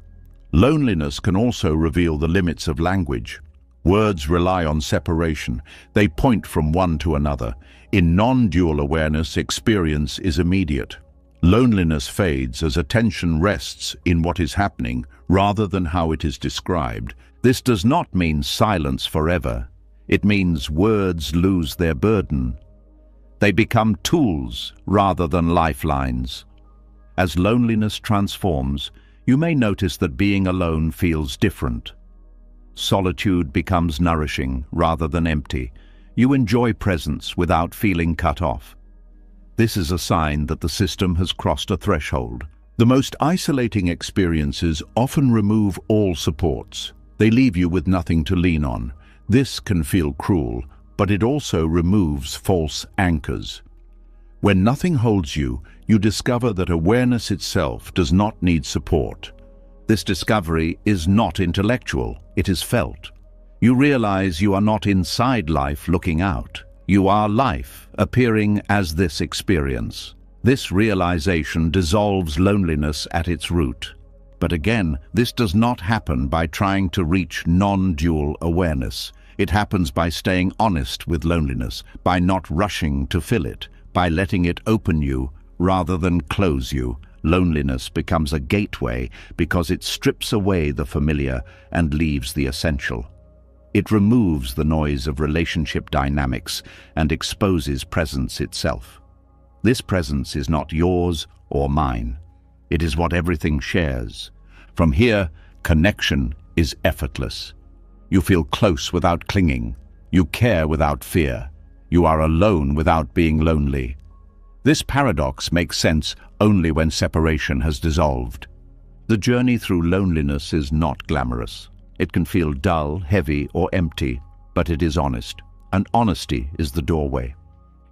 Loneliness can also reveal the limits of language. Words rely on separation. They point from one to another. In non-dual awareness, experience is immediate. Loneliness fades as attention rests in what is happening rather than how it is described. This does not mean silence forever. It means words lose their burden. They become tools rather than lifelines. As loneliness transforms, you may notice that being alone feels different. Solitude becomes nourishing rather than empty. You enjoy presence without feeling cut off. This is a sign that the system has crossed a threshold. The most isolating experiences often remove all supports. They leave you with nothing to lean on. This can feel cruel, but it also removes false anchors. When nothing holds you, you discover that awareness itself does not need support. This discovery is not intellectual, it is felt. You realize you are not inside life looking out. You are life, appearing as this experience. This realization dissolves loneliness at its root. But again, this does not happen by trying to reach non-dual awareness. It happens by staying honest with loneliness, by not rushing to fill it, by letting it open you rather than close you. Loneliness becomes a gateway because it strips away the familiar and leaves the essential. It removes the noise of relationship dynamics and exposes presence itself. This presence is not yours or mine. It is what everything shares. From here, connection is effortless. You feel close without clinging. You care without fear. You are alone without being lonely. This paradox makes sense only when separation has dissolved. The journey through loneliness is not glamorous. It can feel dull, heavy, or empty, but it is honest, and honesty is the doorway.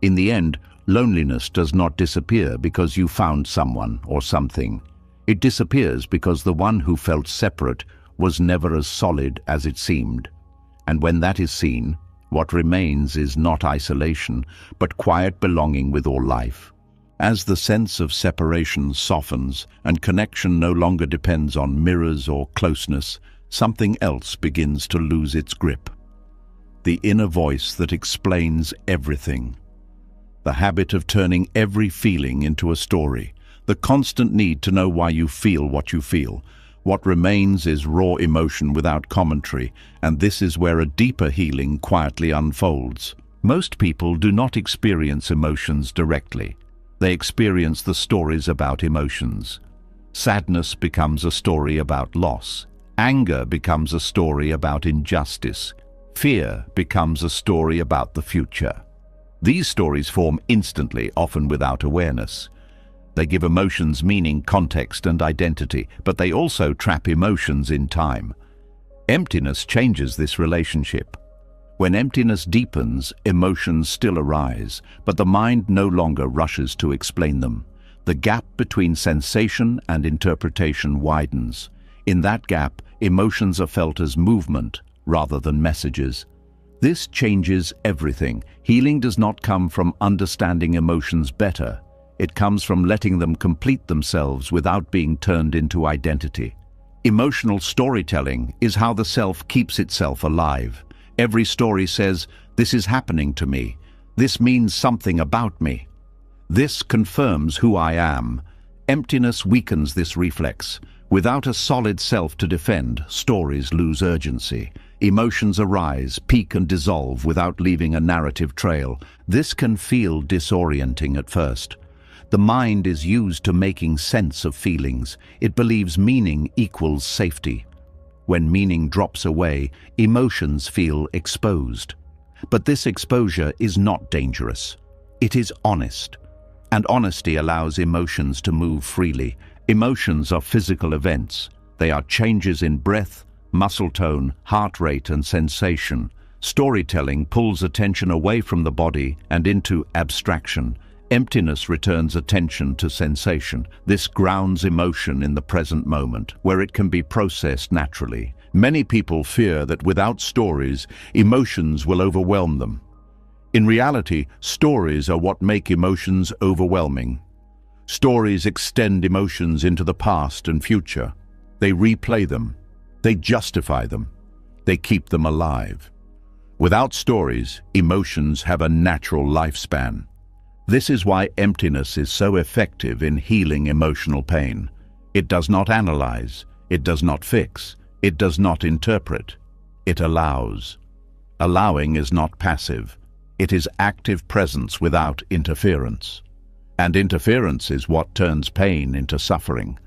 In the end, loneliness does not disappear because you found someone or something. It disappears because the one who felt separate was never as solid as it seemed. And when that is seen, what remains is not isolation, but quiet belonging with all life. As the sense of separation softens and connection no longer depends on mirrors or closeness, something else begins to lose its grip. The inner voice that explains everything. The habit of turning every feeling into a story. The constant need to know why you feel what you feel. What remains is raw emotion without commentary, and this is where a deeper healing quietly unfolds. Most people do not experience emotions directly. They experience the stories about emotions. Sadness becomes a story about loss. Anger becomes a story about injustice. Fear becomes a story about the future. These stories form instantly, often without awareness. They give emotions meaning, context, and identity, but they also trap emotions in time. Emptiness changes this relationship. When emptiness deepens, emotions still arise, but the mind no longer rushes to explain them. The gap between sensation and interpretation widens. In that gap, emotions are felt as movement rather than messages. This changes everything. Healing does not come from understanding emotions better. It comes from letting them complete themselves without being turned into identity. Emotional storytelling is how the self keeps itself alive. Every story says, "This is happening to me. This means something about me. This confirms who I am." Emptiness weakens this reflex. Without a solid self to defend, stories lose urgency. Emotions arise, peak and dissolve without leaving a narrative trail. This can feel disorienting at first. The mind is used to making sense of feelings. It believes meaning equals safety. When meaning drops away, emotions feel exposed. But this exposure is not dangerous. It is honest. And honesty allows emotions to move freely. Emotions are physical events. They are changes in breath, muscle tone, heart rate, and sensation. Storytelling pulls attention away from the body and into abstraction. Emptiness returns attention to sensation. This grounds emotion in the present moment, where it can be processed naturally. Many people fear that without stories, emotions will overwhelm them. In reality, stories are what make emotions overwhelming. Stories extend emotions into the past and future. They replay them. They justify them. They keep them alive. Without stories, emotions have a natural lifespan. This is why emptiness is so effective in healing emotional pain. It does not analyze. It does not fix. It does not interpret. It allows. Allowing is not passive. It is active presence without interference. And interference is what turns pain into suffering.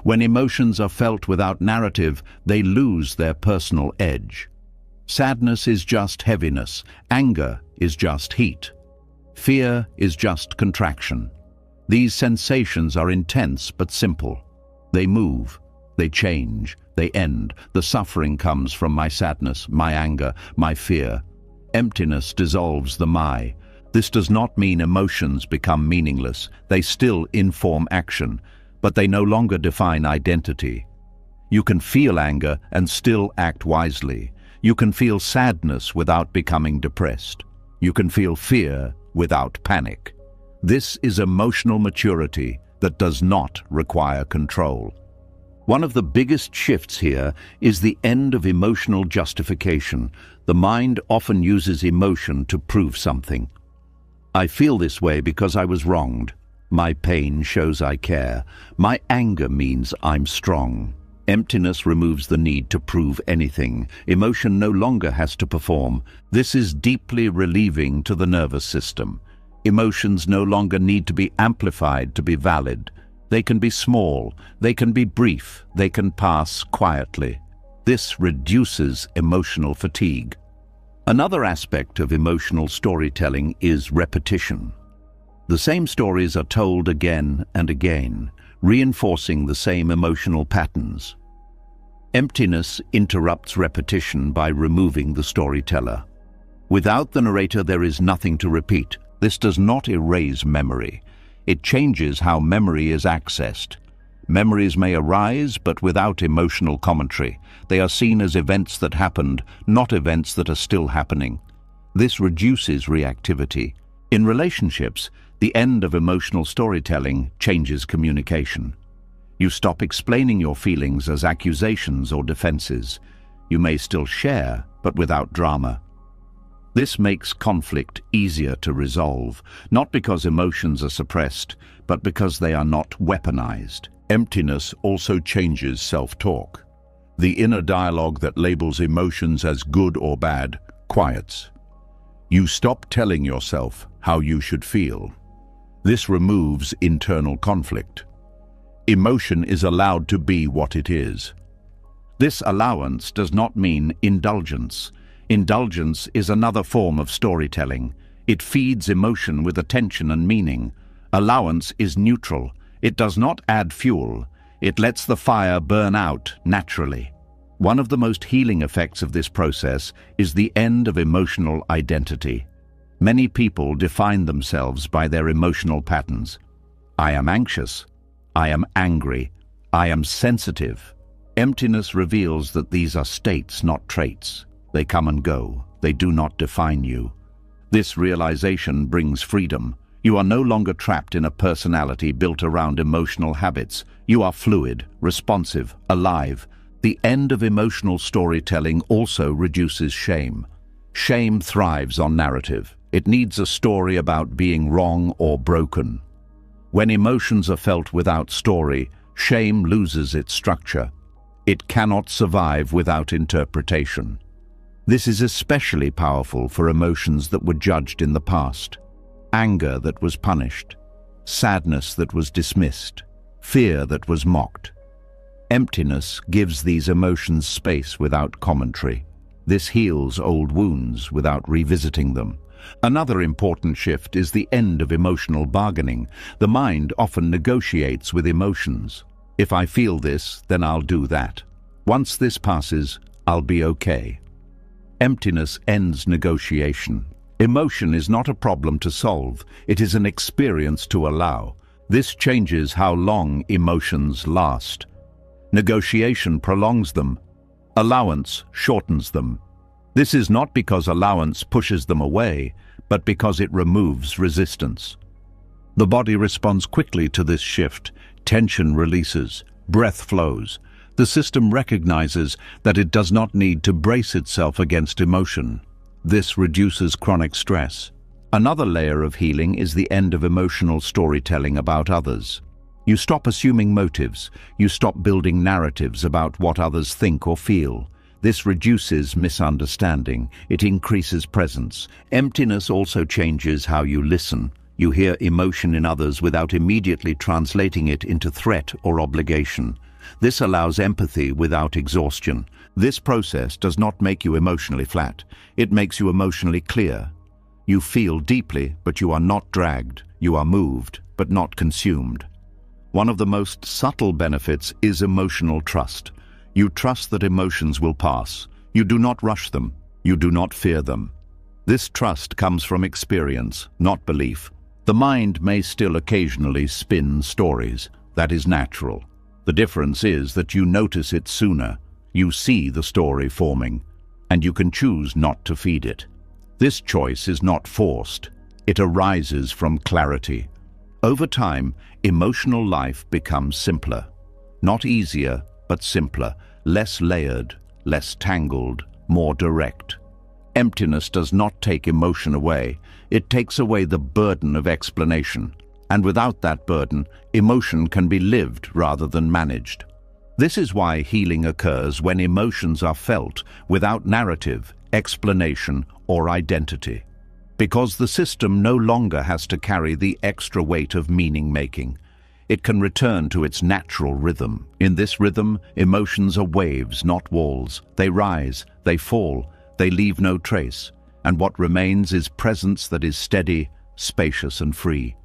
When emotions are felt without narrative, they lose their personal edge. Sadness is just heaviness. Anger is just heat. Fear is just contraction. These sensations are intense but simple. They move, they change, they end. The suffering comes from my sadness, my anger, my fear. Emptiness dissolves the "my." This does not mean emotions become meaningless. They still inform action, but they no longer define identity. You can feel anger and still act wisely. You can feel sadness without becoming depressed. You can feel fear without panic. This is emotional maturity that does not require control. One of the biggest shifts here is the end of emotional justification. The mind often uses emotion to prove something. I feel this way because I was wronged. My pain shows I care. My anger means I'm strong. Emptiness removes the need to prove anything. Emotion no longer has to perform. This is deeply relieving to the nervous system. Emotions no longer need to be amplified to be valid. They can be small, they can be brief, they can pass quietly. This reduces emotional fatigue. Another aspect of emotional storytelling is repetition. The same stories are told again and again, reinforcing the same emotional patterns. Emptiness interrupts repetition by removing the storyteller. Without the narrator, there is nothing to repeat. This does not erase memory. It changes how memory is accessed. Memories may arise, but without emotional commentary. They are seen as events that happened, not events that are still happening. This reduces reactivity. In relationships, the end of emotional storytelling changes communication. You stop explaining your feelings as accusations or defenses. You may still share, but without drama. This makes conflict easier to resolve, not because emotions are suppressed, but because they are not weaponized. Emptiness also changes self-talk. The inner dialogue that labels emotions as good or bad quiets. You stop telling yourself how you should feel. This removes internal conflict. Emotion is allowed to be what it is. This allowance does not mean indulgence. Indulgence is another form of storytelling. It feeds emotion with attention and meaning. Allowance is neutral. It does not add fuel. It lets the fire burn out naturally. One of the most healing effects of this process is the end of emotional identity. Many people define themselves by their emotional patterns. I am anxious. I am angry. I am sensitive. Emptiness reveals that these are states, not traits. They come and go. They do not define you. This realization brings freedom. You are no longer trapped in a personality built around emotional habits. You are fluid, responsive, alive. The end of emotional storytelling also reduces shame. Shame thrives on narrative. It needs a story about being wrong or broken. When emotions are felt without story, shame loses its structure. It cannot survive without interpretation. This is especially powerful for emotions that were judged in the past. Anger that was punished, sadness that was dismissed, fear that was mocked. Emptiness gives these emotions space without commentary. This heals old wounds without revisiting them. Another important shift is the end of emotional bargaining. The mind often negotiates with emotions. If I feel this, then I'll do that. Once this passes, I'll be okay. Emptiness ends negotiation. Emotion is not a problem to solve. It is an experience to allow. This changes how long emotions last. Negotiation prolongs them. Allowance shortens them. This is not because allowance pushes them away, but because it removes resistance. The body responds quickly to this shift. Tension releases. Breath flows. The system recognizes that it does not need to brace itself against emotion. This reduces chronic stress. Another layer of healing is the end of emotional storytelling about others. You stop assuming motives. You stop building narratives about what others think or feel. This reduces misunderstanding. It increases presence. Emptiness also changes how you listen. You hear emotion in others without immediately translating it into threat or obligation. This allows empathy without exhaustion. This process does not make you emotionally flat. It makes you emotionally clear. You feel deeply, but you are not dragged. You are moved, but not consumed. One of the most subtle benefits is emotional trust. You trust that emotions will pass. You do not rush them. You do not fear them. This trust comes from experience, not belief. The mind may still occasionally spin stories. That is natural. The difference is that you notice it sooner. You see the story forming, and you can choose not to feed it. This choice is not forced. It arises from clarity. Over time, emotional life becomes simpler. Not easier, but simpler, less layered, less tangled, more direct. Emptiness does not take emotion away. It takes away the burden of explanation. And without that burden, emotion can be lived rather than managed. This is why healing occurs when emotions are felt without narrative, explanation, or identity. Because the system no longer has to carry the extra weight of meaning-making. It can return to its natural rhythm. In this rhythm, emotions are waves, not walls. They rise, they fall, they leave no trace. And what remains is presence that is steady, spacious, and free.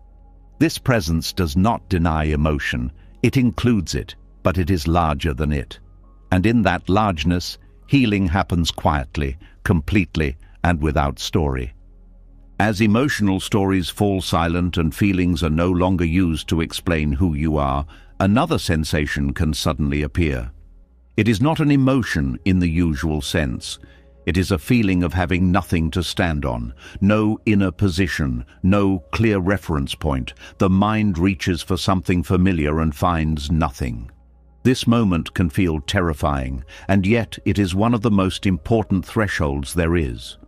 This presence does not deny emotion. It includes it, but it is larger than it. And in that largeness, healing happens quietly, completely, and without story. As emotional stories fall silent and feelings are no longer used to explain who you are, another sensation can suddenly appear. It is not an emotion in the usual sense. It is a feeling of having nothing to stand on, no inner position, no clear reference point. The mind reaches for something familiar and finds nothing. This moment can feel terrifying, and yet it is one of the most important thresholds there is.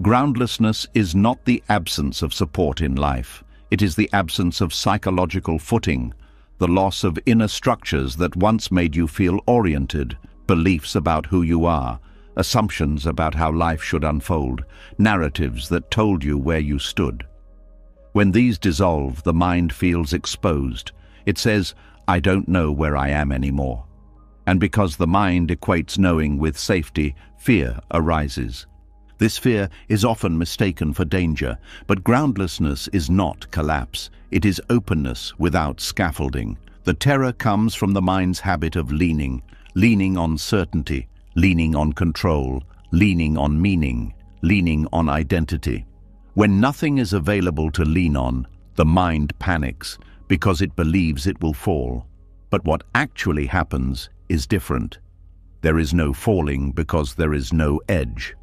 Groundlessness is not the absence of support in life. It is the absence of psychological footing, the loss of inner structures that once made you feel oriented, beliefs about who you are, assumptions about how life should unfold, narratives that told you where you stood. When these dissolve, the mind feels exposed. It says, "I don't know where I am anymore." And because the mind equates knowing with safety, fear arises. This fear is often mistaken for danger, but groundlessness is not collapse. It is openness without scaffolding. The terror comes from the mind's habit of leaning on certainty, leaning on control, leaning on meaning, leaning on identity. When nothing is available to lean on, the mind panics because it believes it will fall. But what actually happens is different. There is no falling because there is no edge.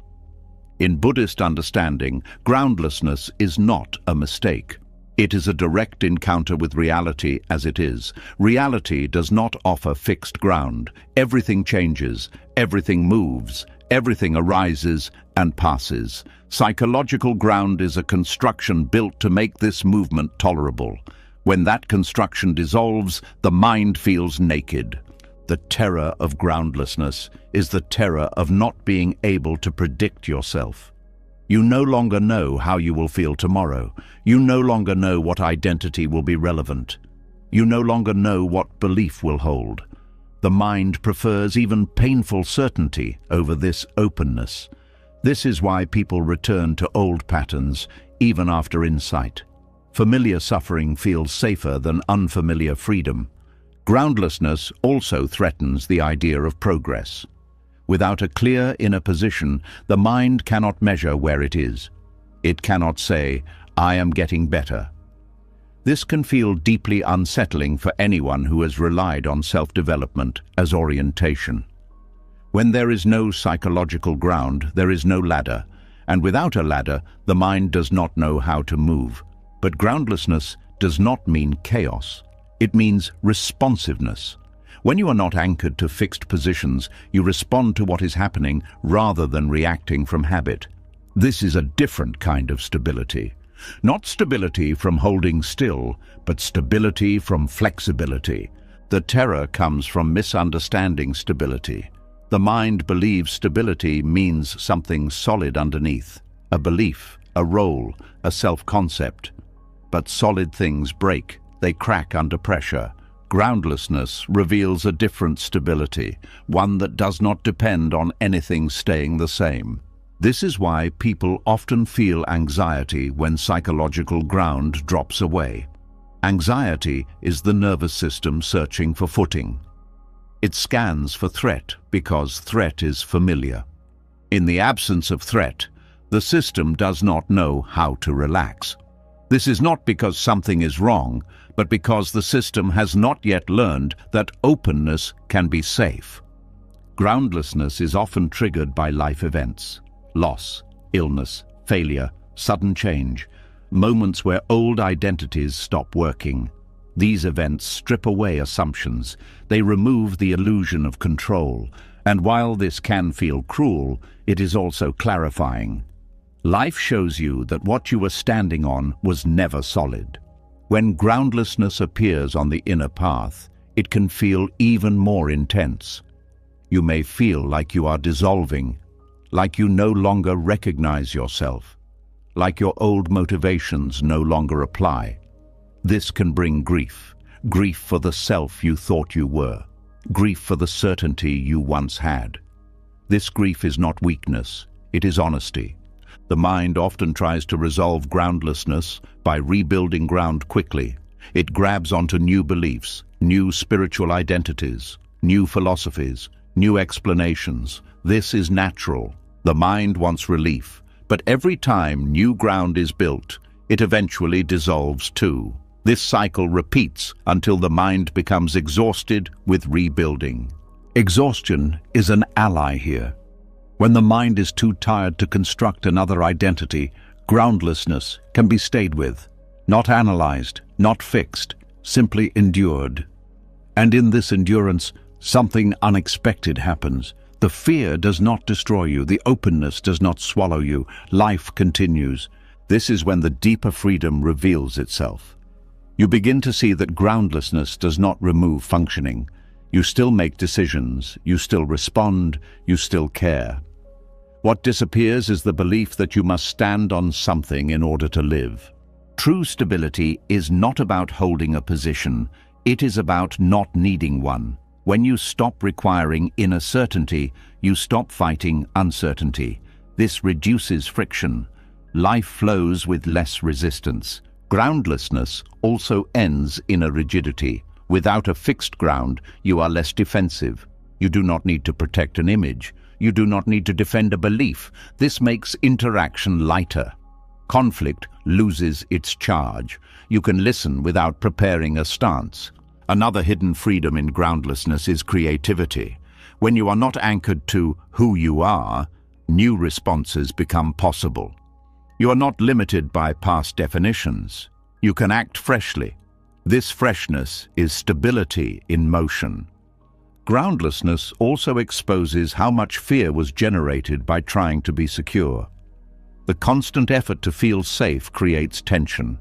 In Buddhist understanding, groundlessness is not a mistake. It is a direct encounter with reality as it is. Reality does not offer fixed ground. Everything changes, everything moves, everything arises and passes. Psychological ground is a construction built to make this movement tolerable. When that construction dissolves, the mind feels naked. The terror of groundlessness is the terror of not being able to predict yourself. You no longer know how you will feel tomorrow. You no longer know what identity will be relevant. You no longer know what belief will hold. The mind prefers even painful certainty over this openness. This is why people return to old patterns, even after insight. Familiar suffering feels safer than unfamiliar freedom. Groundlessness also threatens the idea of progress. Without a clear inner position, the mind cannot measure where it is. It cannot say, "I am getting better." This can feel deeply unsettling for anyone who has relied on self-development as orientation. When there is no psychological ground, there is no ladder, and without a ladder, the mind does not know how to move. But groundlessness does not mean chaos. It means responsiveness. When you are not anchored to fixed positions, you respond to what is happening rather than reacting from habit. This is a different kind of stability. Not stability from holding still, but stability from flexibility. The terror comes from misunderstanding stability. The mind believes stability means something solid underneath, a belief, a role, a self-concept. But solid things break. They crack under pressure. Groundlessness reveals a different stability, one that does not depend on anything staying the same. This is why people often feel anxiety when psychological ground drops away. Anxiety is the nervous system searching for footing. It scans for threat because threat is familiar. In the absence of threat, the system does not know how to relax. This is not because something is wrong, but because the system has not yet learned that openness can be safe. Groundlessness is often triggered by life events: loss, illness, failure, sudden change, moments where old identities stop working. These events strip away assumptions. They remove the illusion of control. And while this can feel cruel, it is also clarifying. Life shows you that what you were standing on was never solid. When groundlessness appears on the inner path, it can feel even more intense. You may feel like you are dissolving, like you no longer recognize yourself, like your old motivations no longer apply. This can bring grief, grief for the self you thought you were, grief for the certainty you once had. This grief is not weakness, it is honesty. The mind often tries to resolve groundlessness by rebuilding ground quickly. It grabs onto new beliefs, new spiritual identities, new philosophies, new explanations. This is natural. The mind wants relief, but every time new ground is built, it eventually dissolves too. This cycle repeats until the mind becomes exhausted with rebuilding. Exhaustion is an ally here. When the mind is too tired to construct another identity, groundlessness can be stayed with, not analyzed, not fixed, simply endured. And in this endurance, something unexpected happens. The fear does not destroy you, the openness does not swallow you, life continues. This is when the deeper freedom reveals itself. You begin to see that groundlessness does not remove functioning. You still make decisions, you still respond, you still care. What disappears is the belief that you must stand on something in order to live. True stability is not about holding a position, it is about not needing one. When you stop requiring inner certainty, you stop fighting uncertainty. This reduces friction. Life flows with less resistance. Groundlessness also ends in a rigidity. Without a fixed ground, you are less defensive. You do not need to protect an image. You do not need to defend a belief. This makes interaction lighter. Conflict loses its charge. You can listen without preparing a stance. Another hidden freedom in groundlessness is creativity. When you are not anchored to who you are, new responses become possible. You are not limited by past definitions. You can act freshly. This freshness is stability in motion. Groundlessness also exposes how much fear was generated by trying to be secure. The constant effort to feel safe creates tension.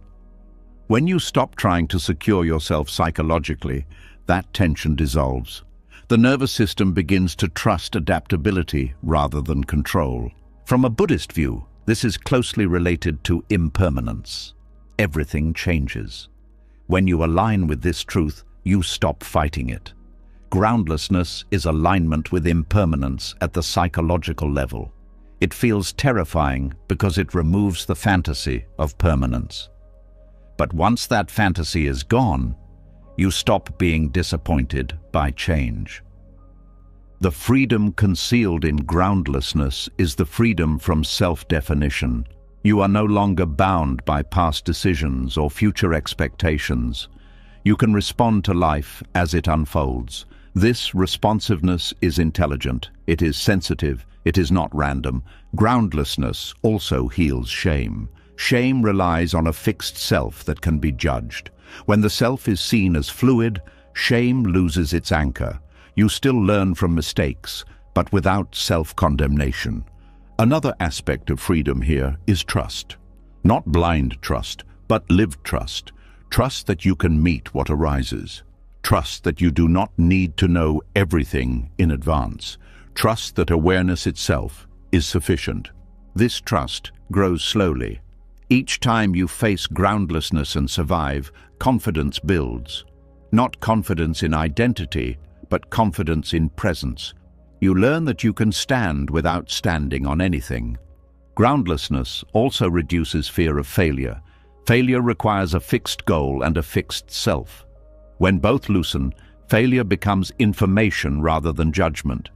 When you stop trying to secure yourself psychologically, that tension dissolves. The nervous system begins to trust adaptability rather than control. From a Buddhist view, this is closely related to impermanence. Everything changes. When you align with this truth, you stop fighting it. Groundlessness is alignment with impermanence at the psychological level. It feels terrifying because it removes the fantasy of permanence. But once that fantasy is gone, you stop being disappointed by change. The freedom concealed in groundlessness is the freedom from self-definition. You are no longer bound by past decisions or future expectations. You can respond to life as it unfolds. This responsiveness is intelligent, it is sensitive, it is not random. Groundlessness also heals shame. Shame relies on a fixed self that can be judged. When the self is seen as fluid, shame loses its anchor. You still learn from mistakes, but without self-condemnation. Another aspect of freedom here is trust. Not blind trust, but lived trust. Trust that you can meet what arises. Trust that you do not need to know everything in advance. Trust that awareness itself is sufficient. This trust grows slowly. Each time you face groundlessness and survive, confidence builds. Not confidence in identity, but confidence in presence. You learn that you can stand without standing on anything. Groundlessness also reduces fear of failure. Failure requires a fixed goal and a fixed self. When both loosen, failure becomes information rather than judgment.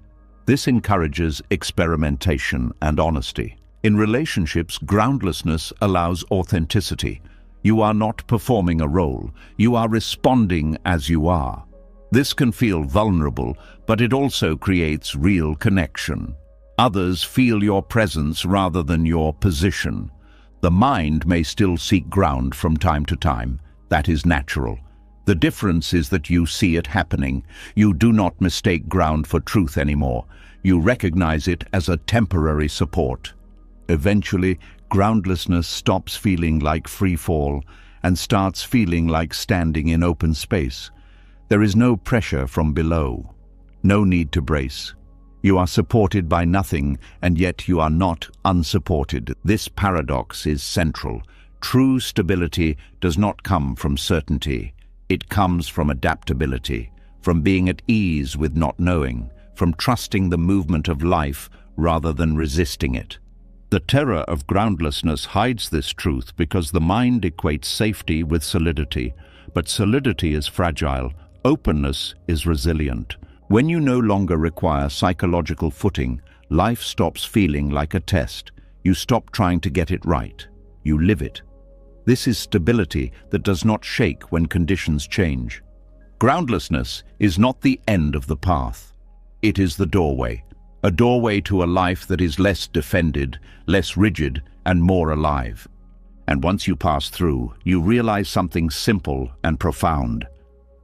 This encourages experimentation and honesty. In relationships, groundlessness allows authenticity. You are not performing a role. You are responding as you are. This can feel vulnerable, but it also creates real connection. Others feel your presence rather than your position. The mind may still seek ground from time to time. That is natural. The difference is that you see it happening. You do not mistake ground for truth anymore. You recognize it as a temporary support. Eventually, groundlessness stops feeling like free fall and starts feeling like standing in open space. There is no pressure from below, no need to brace. You are supported by nothing, and yet you are not unsupported. This paradox is central. True stability does not come from certainty. It comes from adaptability, from being at ease with not knowing, from trusting the movement of life rather than resisting it. The terror of groundlessness hides this truth because the mind equates safety with solidity, but solidity is fragile, openness is resilient. When you no longer require psychological footing, life stops feeling like a test. You stop trying to get it right. You live it. This is stability that does not shake when conditions change. Groundlessness is not the end of the path. It is the doorway. a doorway to a life that is less defended, less rigid, and more alive. And once you pass through, you realize something simple and profound.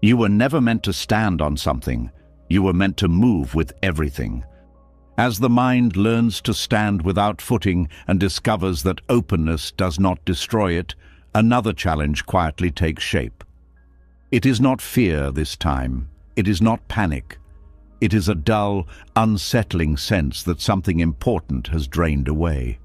You were never meant to stand on something. You were meant to move with everything. As the mind learns to stand without footing and discovers that openness does not destroy it, another challenge quietly takes shape. It is not fear this time. It is not panic. It is a dull, unsettling sense that something important has drained away.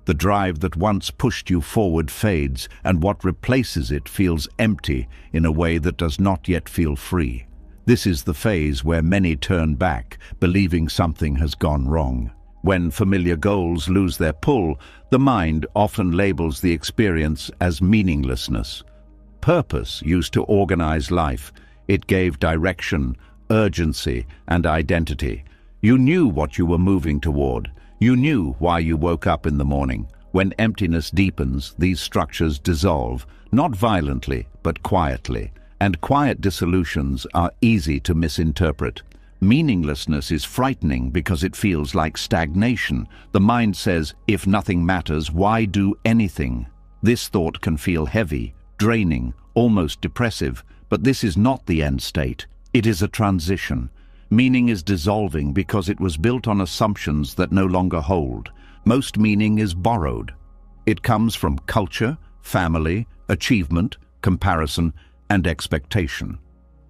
The drive that once pushed you forward fades, and what replaces it feels empty in a way that does not yet feel free. This is the phase where many turn back, believing something has gone wrong. When familiar goals lose their pull, the mind often labels the experience as meaninglessness. Purpose used to organize life. It gave direction, urgency, and identity. You knew what you were moving toward. You knew why you woke up in the morning. When emptiness deepens, these structures dissolve, not violently, but quietly. And quiet dissolutions are easy to misinterpret. Meaninglessness is frightening because it feels like stagnation. The mind says, if nothing matters, why do anything? This thought can feel heavy, draining, almost depressive, but this is not the end state. It is a transition. Meaning is dissolving because it was built on assumptions that no longer hold. Most meaning is borrowed. It comes from culture, family, achievement, comparison, and expectation.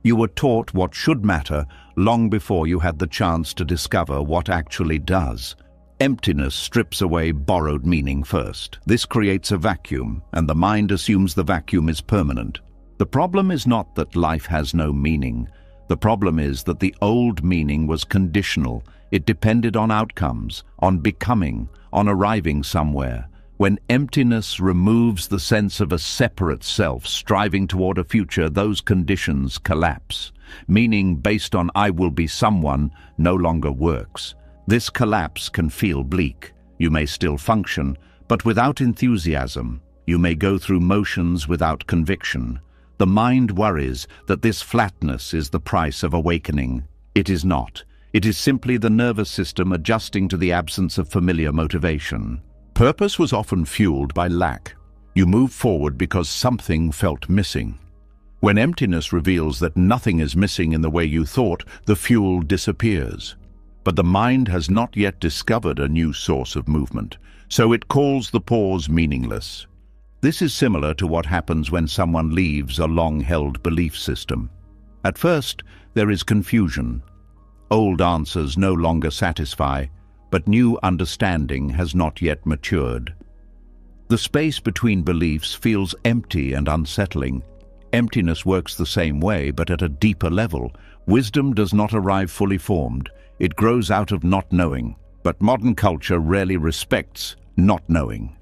You were taught what should matter long before you had the chance to discover what actually does. Emptiness strips away borrowed meaning first. This creates a vacuum, and the mind assumes the vacuum is permanent. The problem is not that life has no meaning. The problem is that the old meaning was conditional. It depended on outcomes, on becoming, on arriving somewhere. When emptiness removes the sense of a separate self striving toward a future, those conditions collapse. Meaning based on I will be someone no longer works. This collapse can feel bleak. You may still function, but without enthusiasm. You may go through motions without conviction. The mind worries that this flatness is the price of awakening. It is not. It is simply the nervous system adjusting to the absence of familiar motivation. Purpose was often fueled by lack. You move forward because something felt missing. When emptiness reveals that nothing is missing in the way you thought, the fuel disappears. But the mind has not yet discovered a new source of movement, so it calls the pause meaningless. This is similar to what happens when someone leaves a long-held belief system. At first, there is confusion. Old answers no longer satisfy, but new understanding has not yet matured. The space between beliefs feels empty and unsettling. Emptiness works the same way, but at a deeper level. Wisdom does not arrive fully formed. It grows out of not knowing. But modern culture rarely respects not knowing.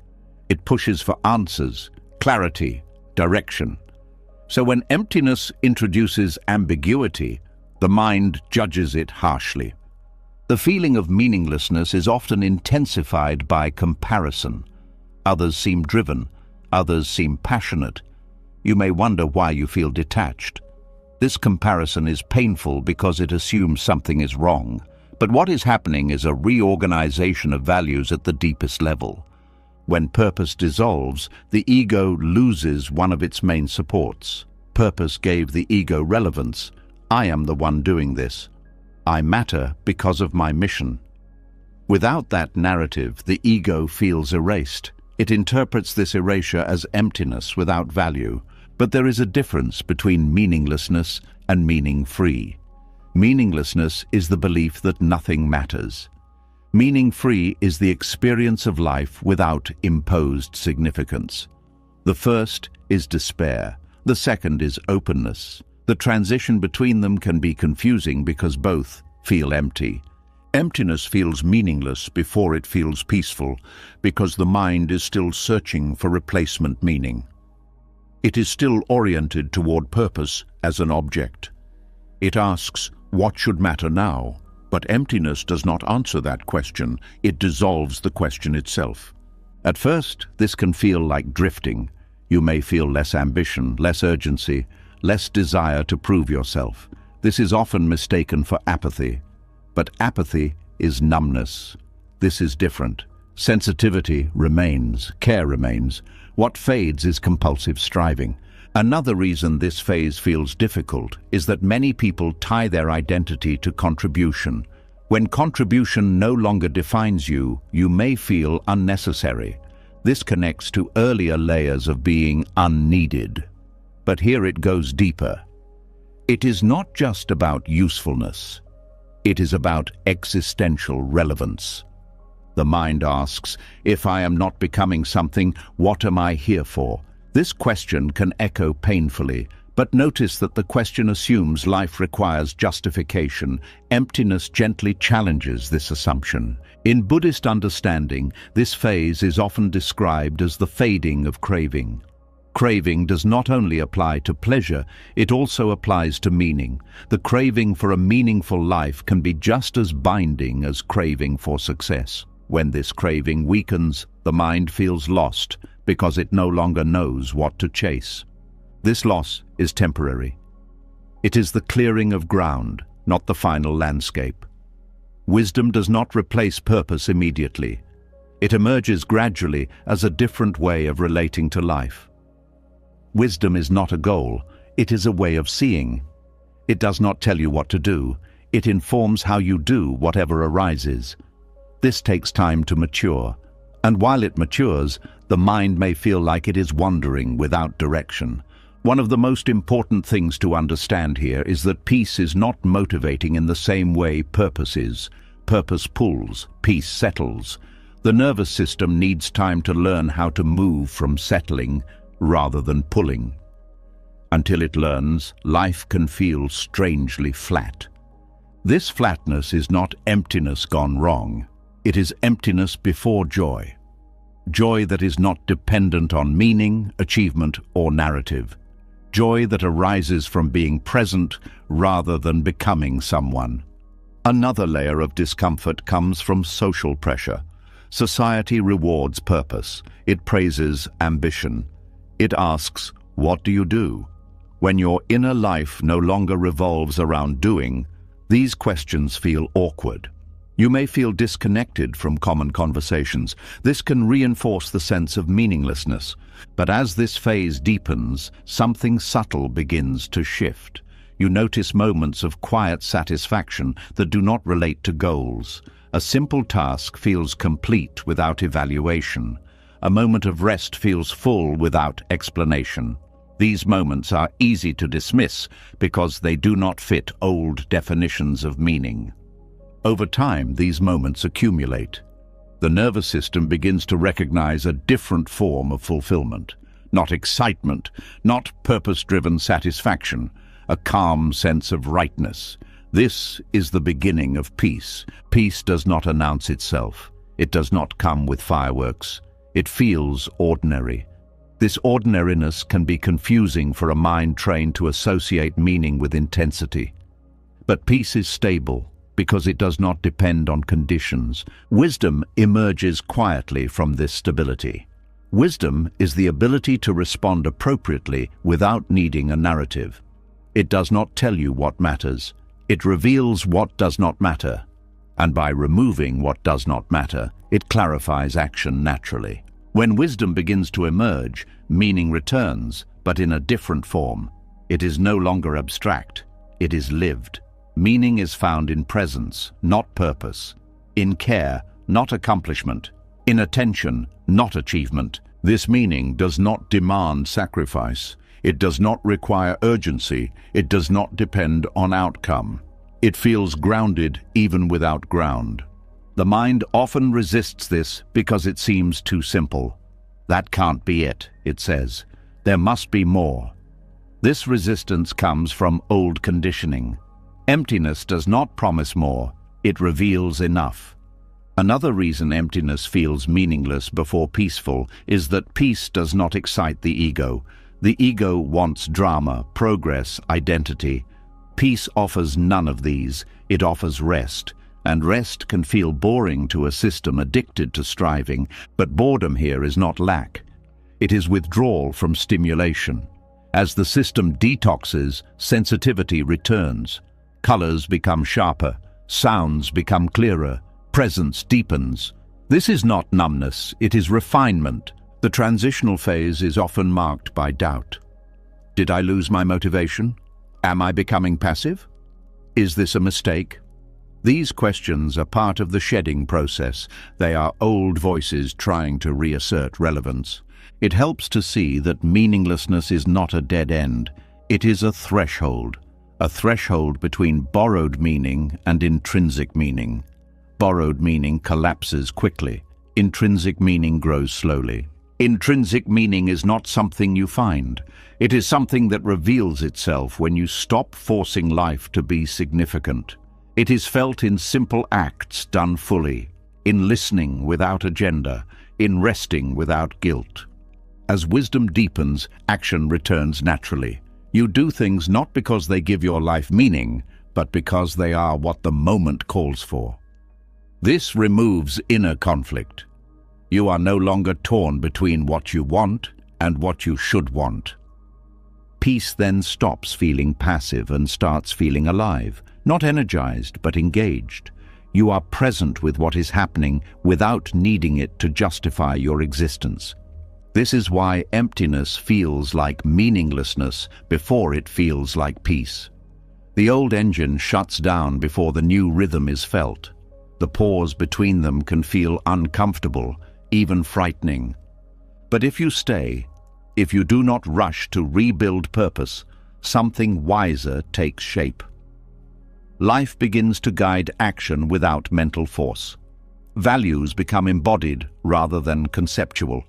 It pushes for answers, clarity, direction. So when emptiness introduces ambiguity, the mind judges it harshly. The feeling of meaninglessness is often intensified by comparison. Others seem driven, others seem passionate. You may wonder why you feel detached. This comparison is painful because it assumes something is wrong. But what is happening is a reorganization of values at the deepest level. When purpose dissolves, the ego loses one of its main supports. Purpose gave the ego relevance. I am the one doing this. I matter because of my mission. Without that narrative, the ego feels erased. It interprets this erasure as emptiness without value. But there is a difference between meaninglessness and meaning-free. Meaninglessness is the belief that nothing matters. Meaning-free is the experience of life without imposed significance. The first is despair. The second is openness. The transition between them can be confusing because both feel empty. Emptiness feels meaningless before it feels peaceful, because the mind is still searching for replacement meaning. It is still oriented toward purpose as an object. It asks, what should matter now? But emptiness does not answer that question. It dissolves the question itself. At first, this can feel like drifting. You may feel less ambition, less urgency, less desire to prove yourself. This is often mistaken for apathy. But apathy is numbness. This is different. Sensitivity remains, care remains. What fades is compulsive striving. Another reason this phase feels difficult is that many people tie their identity to contribution. When contribution no longer defines you, you may feel unnecessary. This connects to earlier layers of being unneeded. But here it goes deeper. It is not just about usefulness. It is about existential relevance. The mind asks, if I am not becoming something, what am I here for? This question can echo painfully, but notice that the question assumes life requires justification. Emptiness gently challenges this assumption. In Buddhist understanding, this phase is often described as the fading of craving. Craving does not only apply to pleasure, it also applies to meaning. The craving for a meaningful life can be just as binding as craving for success. When this craving weakens, the mind feels lost because it no longer knows what to chase. This loss is temporary. It is the clearing of ground, not the final landscape. Wisdom does not replace purpose immediately. It emerges gradually as a different way of relating to life. Wisdom is not a goal, it is a way of seeing. It does not tell you what to do, it informs how you do whatever arises. This takes time to mature, and while it matures, the mind may feel like it is wandering without direction. One of the most important things to understand here is that peace is not motivating in the same way purpose is. Purpose pulls, peace settles. The nervous system needs time to learn how to move from settling rather than pulling. Until it learns, life can feel strangely flat. This flatness is not emptiness gone wrong. It is emptiness before joy. Joy that is not dependent on meaning, achievement, or narrative. Joy that arises from being present rather than becoming someone. Another layer of discomfort comes from social pressure. Society rewards purpose. It praises ambition. It asks, what do you do? When your inner life no longer revolves around doing, these questions feel awkward. You may feel disconnected from common conversations. This can reinforce the sense of meaninglessness. But as this phase deepens, something subtle begins to shift. You notice moments of quiet satisfaction that do not relate to goals. A simple task feels complete without evaluation. A moment of rest feels full without explanation. These moments are easy to dismiss because they do not fit old definitions of meaning. Over time, these moments accumulate. The nervous system begins to recognize a different form of fulfillment. Not excitement, not purpose-driven satisfaction, a calm sense of rightness. This is the beginning of peace. Peace does not announce itself. It does not come with fireworks. It feels ordinary. This ordinariness can be confusing for a mind trained to associate meaning with intensity. But peace is stable because it does not depend on conditions. Wisdom emerges quietly from this stability. Wisdom is the ability to respond appropriately without needing a narrative. It does not tell you what matters. It reveals what does not matter. And by removing what does not matter, it clarifies action naturally. When wisdom begins to emerge, meaning returns, but in a different form. It is no longer abstract. It is lived. Meaning is found in presence, not purpose. In care, not accomplishment. In attention, not achievement. This meaning does not demand sacrifice. It does not require urgency. It does not depend on outcome. It feels grounded even without ground. The mind often resists this because it seems too simple. That can't be it, it says. There must be more. This resistance comes from old conditioning. Emptiness does not promise more, it reveals enough. Another reason emptiness feels meaningless before peaceful is that peace does not excite the ego. The ego wants drama, progress, identity. Peace offers none of these. It offers rest. And rest can feel boring to a system addicted to striving, but boredom here is not lack. It is withdrawal from stimulation. As the system detoxes, sensitivity returns. Colors become sharper, sounds become clearer, Presence deepens. This is not numbness, it is refinement. The transitional phase is often marked by doubt. Did I lose my motivation? Am I becoming passive? Is this a mistake? These questions are part of the shedding process. They are old voices trying to reassert relevance. It helps to see that meaninglessness is not a dead end. It is a threshold between borrowed meaning and intrinsic meaning. Borrowed meaning collapses quickly. Intrinsic meaning grows slowly. Intrinsic meaning is not something you find. It is something that reveals itself when you stop forcing life to be significant. It is felt in simple acts done fully, in listening without agenda, in resting without guilt. As wisdom deepens, action returns naturally. You do things not because they give your life meaning, but because they are what the moment calls for. This removes inner conflict. You are no longer torn between what you want and what you should want. Peace then stops feeling passive and starts feeling alive, not energized but engaged. You are present with what is happening without needing it to justify your existence. This is why emptiness feels like meaninglessness before it feels like peace. The old engine shuts down before the new rhythm is felt. The pause between them can feel uncomfortable, even frightening. But if you stay, if you do not rush to rebuild purpose, something wiser takes shape. Life begins to guide action without mental force. Values become embodied rather than conceptual.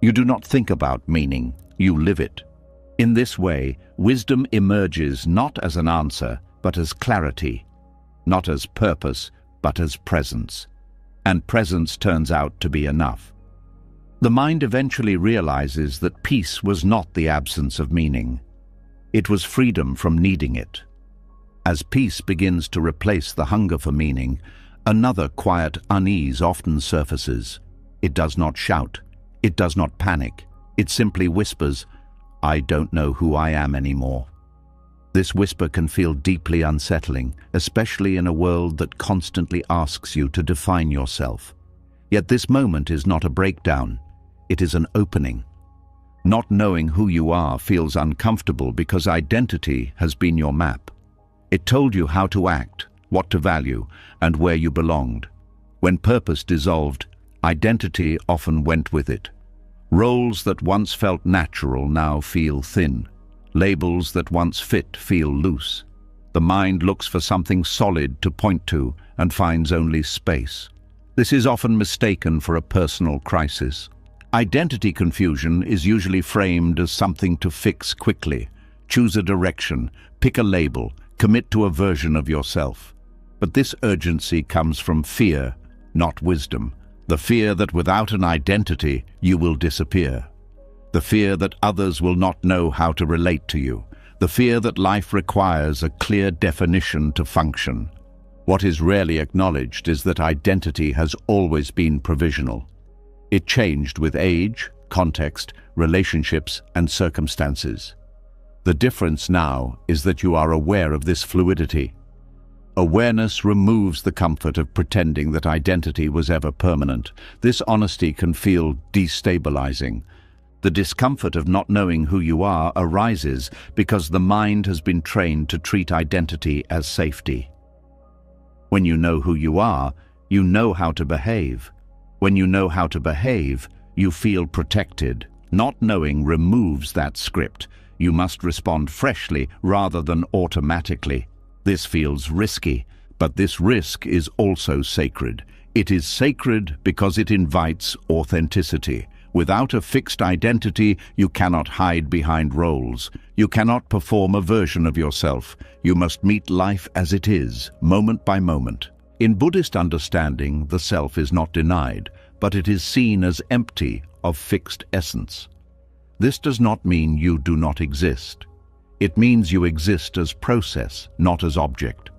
You do not think about meaning, you live it. In this way, wisdom emerges not as an answer, but as clarity, not as purpose, but as presence. And presence turns out to be enough. The mind eventually realizes that peace was not the absence of meaning. It was freedom from needing it. As peace begins to replace the hunger for meaning, another quiet unease often surfaces. It does not shout. It does not panic. It simply whispers, "I don't know who I am anymore." This whisper can feel deeply unsettling, especially in a world that constantly asks you to define yourself. Yet this moment is not a breakdown. It is an opening. Not knowing who you are feels uncomfortable because identity has been your map. It told you how to act, what to value, and where you belonged. When purpose dissolved, identity often went with it. Roles that once felt natural now feel thin. Labels that once fit feel loose. The mind looks for something solid to point to and finds only space. This is often mistaken for a personal crisis. Identity confusion is usually framed as something to fix quickly. Choose a direction, pick a label, commit to a version of yourself. But this urgency comes from fear, not wisdom. The fear that without an identity, you will disappear. The fear that others will not know how to relate to you. The fear that life requires a clear definition to function. What is rarely acknowledged is that identity has always been provisional. It changed with age, context, relationships, and circumstances. The difference now is that you are aware of this fluidity. Awareness removes the comfort of pretending that identity was ever permanent. This honesty can feel destabilizing. The discomfort of not knowing who you are arises because the mind has been trained to treat identity as safety. When you know who you are, you know how to behave. When you know how to behave, you feel protected. Not knowing removes that script. You must respond freshly rather than automatically. This feels risky, but this risk is also sacred. It is sacred because it invites authenticity. Without a fixed identity, you cannot hide behind roles. You cannot perform a version of yourself. You must meet life as it is, moment by moment. In Buddhist understanding, the self is not denied, but it is seen as empty of fixed essence. This does not mean you do not exist. It means you exist as process, not as object.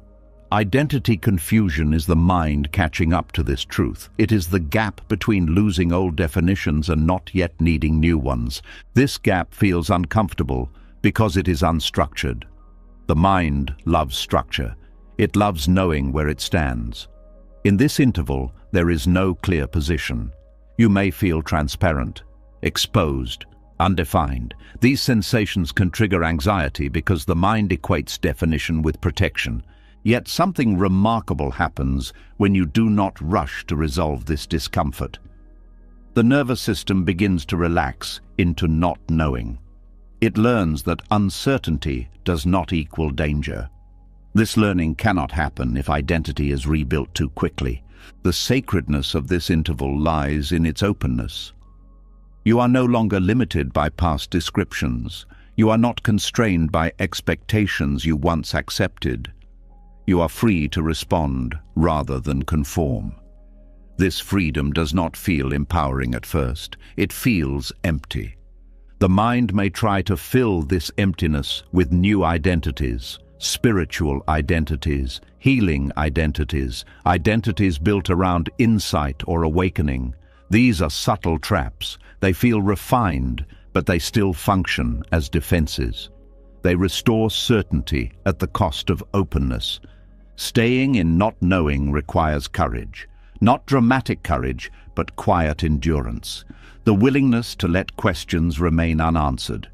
Identity confusion is the mind catching up to this truth. It is the gap between losing old definitions and not yet needing new ones. This gap feels uncomfortable because it is unstructured. The mind loves structure. It loves knowing where it stands. In this interval, there is no clear position. You may feel transparent, exposed, undefined. These sensations can trigger anxiety because the mind equates definition with protection. Yet something remarkable happens when you do not rush to resolve this discomfort. The nervous system begins to relax into not knowing. It learns that uncertainty does not equal danger. This learning cannot happen if identity is rebuilt too quickly. The sacredness of this interval lies in its openness. You are no longer limited by past descriptions. You are not constrained by expectations you once accepted. You are free to respond rather than conform. This freedom does not feel empowering at first. It feels empty. The mind may try to fill this emptiness with new identities, spiritual identities, healing identities, identities built around insight or awakening. These are subtle traps. They feel refined, but they still function as defenses. They restore certainty at the cost of openness. Staying in not knowing requires courage. Not dramatic courage, but quiet endurance. The willingness to let questions remain unanswered.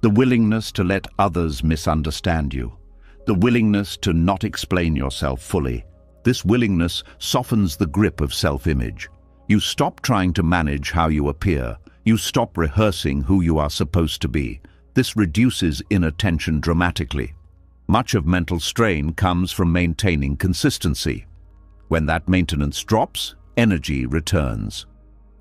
The willingness to let others misunderstand you. The willingness to not explain yourself fully. This willingness softens the grip of self-image. You stop trying to manage how you appear. You stop rehearsing who you are supposed to be. This reduces inner tension dramatically. Much of mental strain comes from maintaining consistency. When that maintenance drops, energy returns.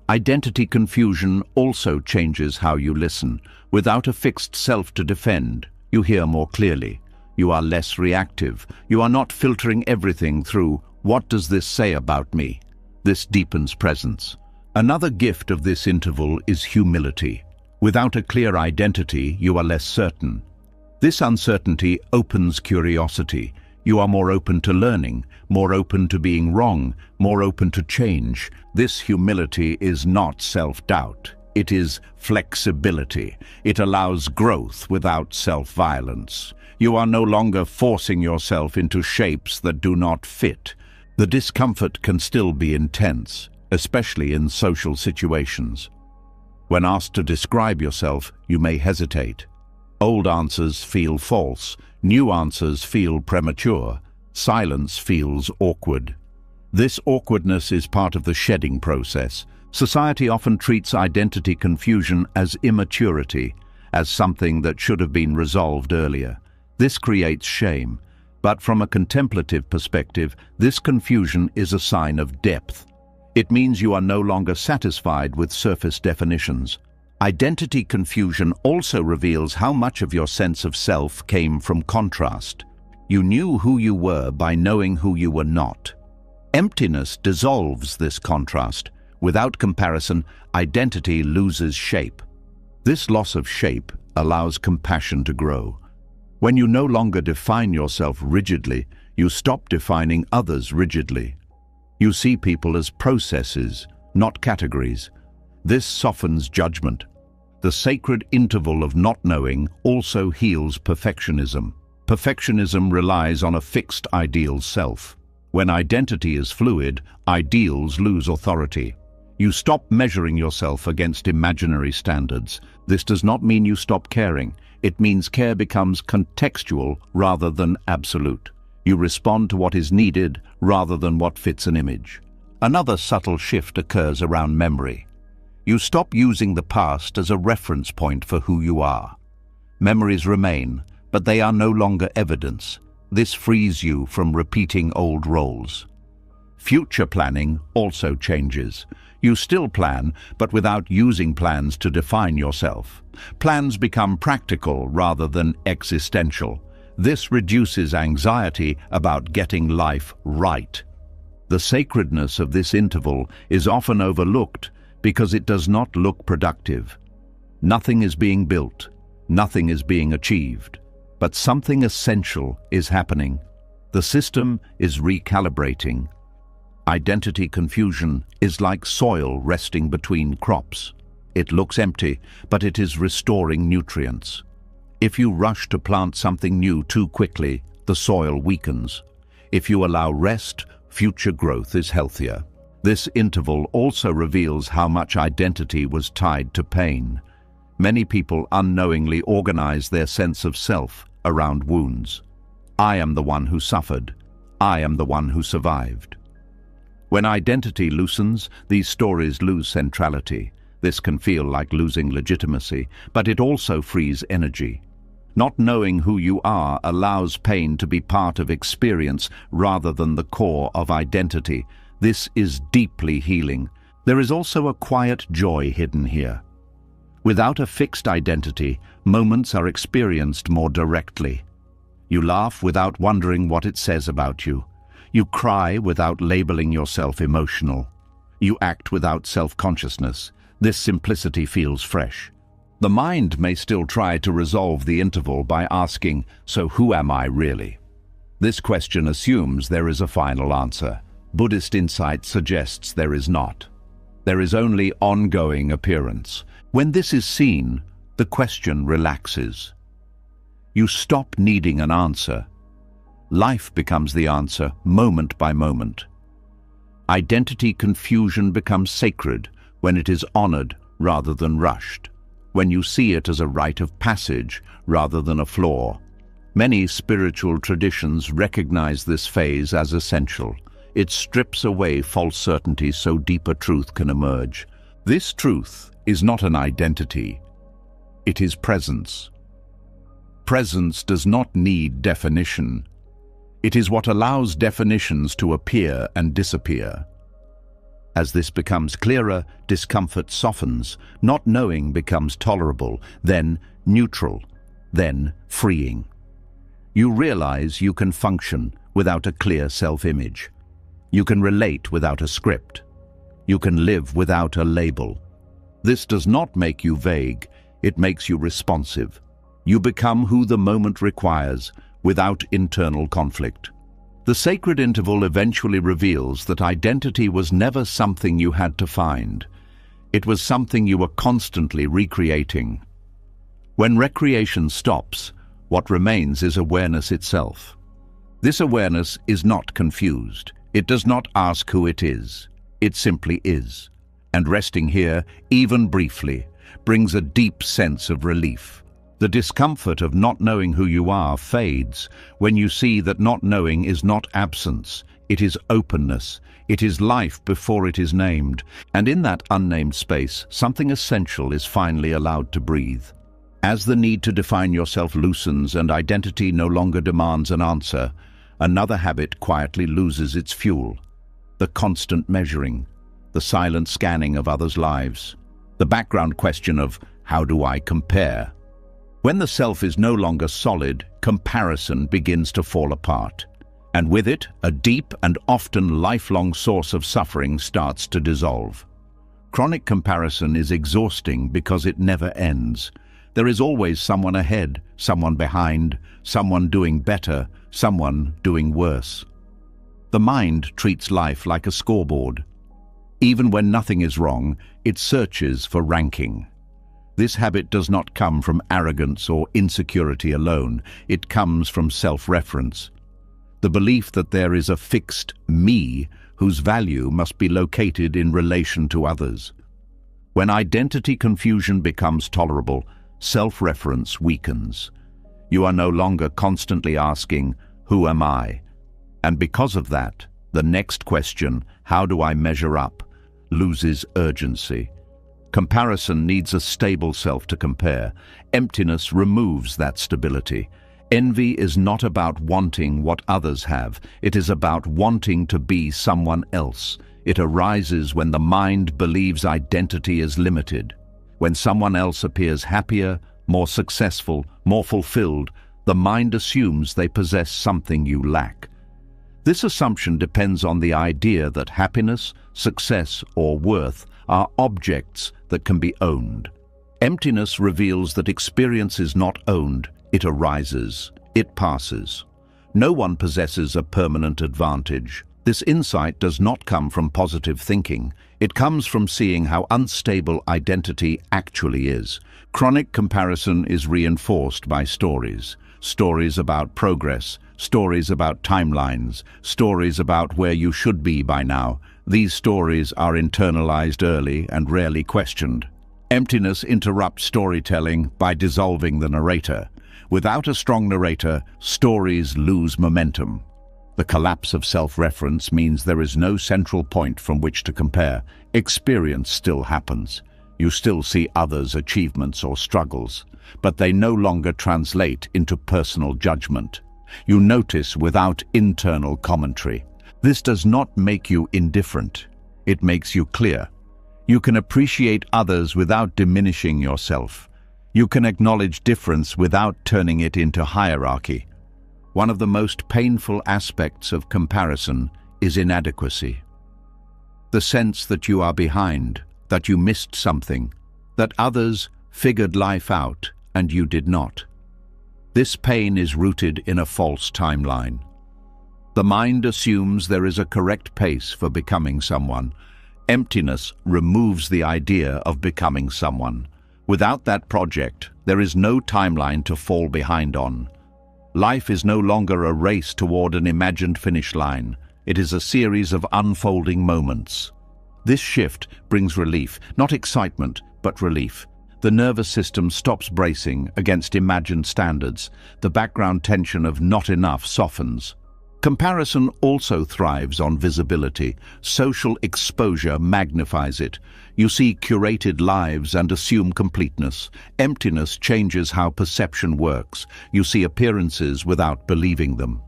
Identity confusion also changes how you listen. Without a fixed self to defend, you hear more clearly. You are less reactive. You are not filtering everything through, "What does this say about me?" This deepens presence. Another gift of this interval is humility. Without a clear identity, you are less certain. This uncertainty opens curiosity. You are more open to learning, more open to being wrong, more open to change. This humility is not self-doubt. It is flexibility. It allows growth without self-violence. You are no longer forcing yourself into shapes that do not fit. The discomfort can still be intense, especially in social situations. When asked to describe yourself, you may hesitate. Old answers feel false. New answers feel premature. Silence feels awkward. This awkwardness is part of the shedding process. Society often treats identity confusion as immaturity, as something that should have been resolved earlier. This creates shame. But from a contemplative perspective, this confusion is a sign of depth. It means you are no longer satisfied with surface definitions. Identity confusion also reveals how much of your sense of self came from contrast. You knew who you were by knowing who you were not. Emptiness dissolves this contrast. Without comparison, identity loses shape. This loss of shape allows compassion to grow. When you no longer define yourself rigidly, you stop defining others rigidly. You see people as processes, not categories. This softens judgment. The sacred interval of not knowing also heals perfectionism. Perfectionism relies on a fixed ideal self. When identity is fluid, ideals lose authority. You stop measuring yourself against imaginary standards. This does not mean you stop caring. It means care becomes contextual rather than absolute. You respond to what is needed rather than what fits an image. Another subtle shift occurs around memory. You stop using the past as a reference point for who you are. Memories remain, but they are no longer evidence. This frees you from repeating old roles. Future planning also changes. You still plan, but without using plans to define yourself. Plans become practical rather than existential. This reduces anxiety about getting life right. The sacredness of this interval is often overlooked because it does not look productive. Nothing is being built, nothing is being achieved, but something essential is happening. The system is recalibrating. Identity confusion is like soil resting between crops. It looks empty, but it is restoring nutrients. If you rush to plant something new too quickly, the soil weakens. If you allow rest, future growth is healthier. This interval also reveals how much identity was tied to pain. Many people unknowingly organize their sense of self around wounds. I am the one who suffered. I am the one who survived. When identity loosens, these stories lose centrality. This can feel like losing legitimacy, but it also frees energy. Not knowing who you are allows pain to be part of experience rather than the core of identity. This is deeply healing. There is also a quiet joy hidden here. Without a fixed identity, moments are experienced more directly. You laugh without wondering what it says about you. You cry without labeling yourself emotional. You act without self-consciousness. This simplicity feels fresh. The mind may still try to resolve the interval by asking, "So who am I really?" This question assumes there is a final answer. Buddhist insight suggests there is not. There is only ongoing appearance. When this is seen, the question relaxes. You stop needing an answer. Life becomes the answer, moment by moment. Identity confusion becomes sacred when it is honored rather than rushed, when you see it as a rite of passage rather than a flaw. Many spiritual traditions recognize this phase as essential. It strips away false certainty so deeper truth can emerge. This truth is not an identity. It is presence. Presence does not need definition. It is what allows definitions to appear and disappear. As this becomes clearer, discomfort softens. Not knowing becomes tolerable, then neutral, then freeing. You realize you can function without a clear self-image. You can relate without a script. You can live without a label. This does not make you vague, it makes you responsive. You become who the moment requires, without internal conflict. The sacred interval eventually reveals that identity was never something you had to find. It was something you were constantly recreating. When recreation stops, what remains is awareness itself. This awareness is not confused. It does not ask who it is. It simply is. And resting here, even briefly, brings a deep sense of relief. The discomfort of not knowing who you are fades when you see that not knowing is not absence. It is openness. It is life before it is named. And in that unnamed space, something essential is finally allowed to breathe. As the need to define yourself loosens and identity no longer demands an answer, another habit quietly loses its fuel. The constant measuring, the silent scanning of others' lives, the background question of, how do I compare? When the self is no longer solid, comparison begins to fall apart. And with it, a deep and often lifelong source of suffering starts to dissolve. Chronic comparison is exhausting because it never ends. There is always someone ahead, someone behind, someone doing better, someone doing worse. The mind treats life like a scoreboard. Even when nothing is wrong, it searches for ranking. This habit does not come from arrogance or insecurity alone. It comes from self-reference. The belief that there is a fixed me whose value must be located in relation to others. When identity confusion becomes tolerable, self-reference weakens. You are no longer constantly asking, who am I? And because of that, the next question, how do I measure up, loses urgency. Comparison needs a stable self to compare. Emptiness removes that stability. Envy is not about wanting what others have. It is about wanting to be someone else. It arises when the mind believes identity is limited. When someone else appears happier, more successful, more fulfilled, the mind assumes they possess something you lack. This assumption depends on the idea that happiness, success, or worth are objects that can be owned. Emptiness reveals that experience is not owned, it arises, it passes. No one possesses a permanent advantage. This insight does not come from positive thinking. It comes from seeing how unstable identity actually is. Chronic comparison is reinforced by stories. stories about progress, stories about timelines, stories about where you should be by now. These stories are internalized early and rarely questioned. Emptiness interrupts storytelling by dissolving the narrator. Without a strong narrator, stories lose momentum. The collapse of self-reference means there is no central point from which to compare. Experience still happens. You still see others' achievements or struggles, but they no longer translate into personal judgment. You notice without internal commentary. This does not make you indifferent. It makes you clear. You can appreciate others without diminishing yourself. You can acknowledge difference without turning it into hierarchy. One of the most painful aspects of comparison is inadequacy. The sense that you are behind, that you missed something, that others figured life out and you did not. This pain is rooted in a false timeline. The mind assumes there is a correct pace for becoming someone. Emptiness removes the idea of becoming someone. Without that project, there is no timeline to fall behind on. Life is no longer a race toward an imagined finish line. It is a series of unfolding moments. This shift brings relief, not excitement, but relief. The nervous system stops bracing against imagined standards. The background tension of not enough softens. Comparison also thrives on visibility. Social exposure magnifies it. You see curated lives and assume completeness. Emptiness changes how perception works. You see appearances without believing them.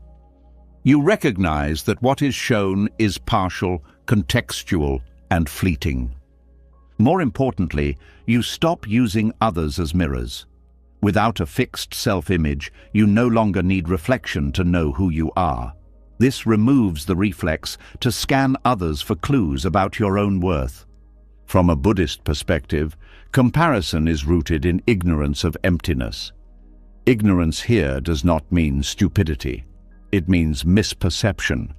You recognize that what is shown is partial, contextual, and fleeting. More importantly, you stop using others as mirrors. Without a fixed self-image, you no longer need reflection to know who you are. This removes the reflex to scan others for clues about your own worth. From a Buddhist perspective, comparison is rooted in ignorance of emptiness. Ignorance here does not mean stupidity. It means misperception.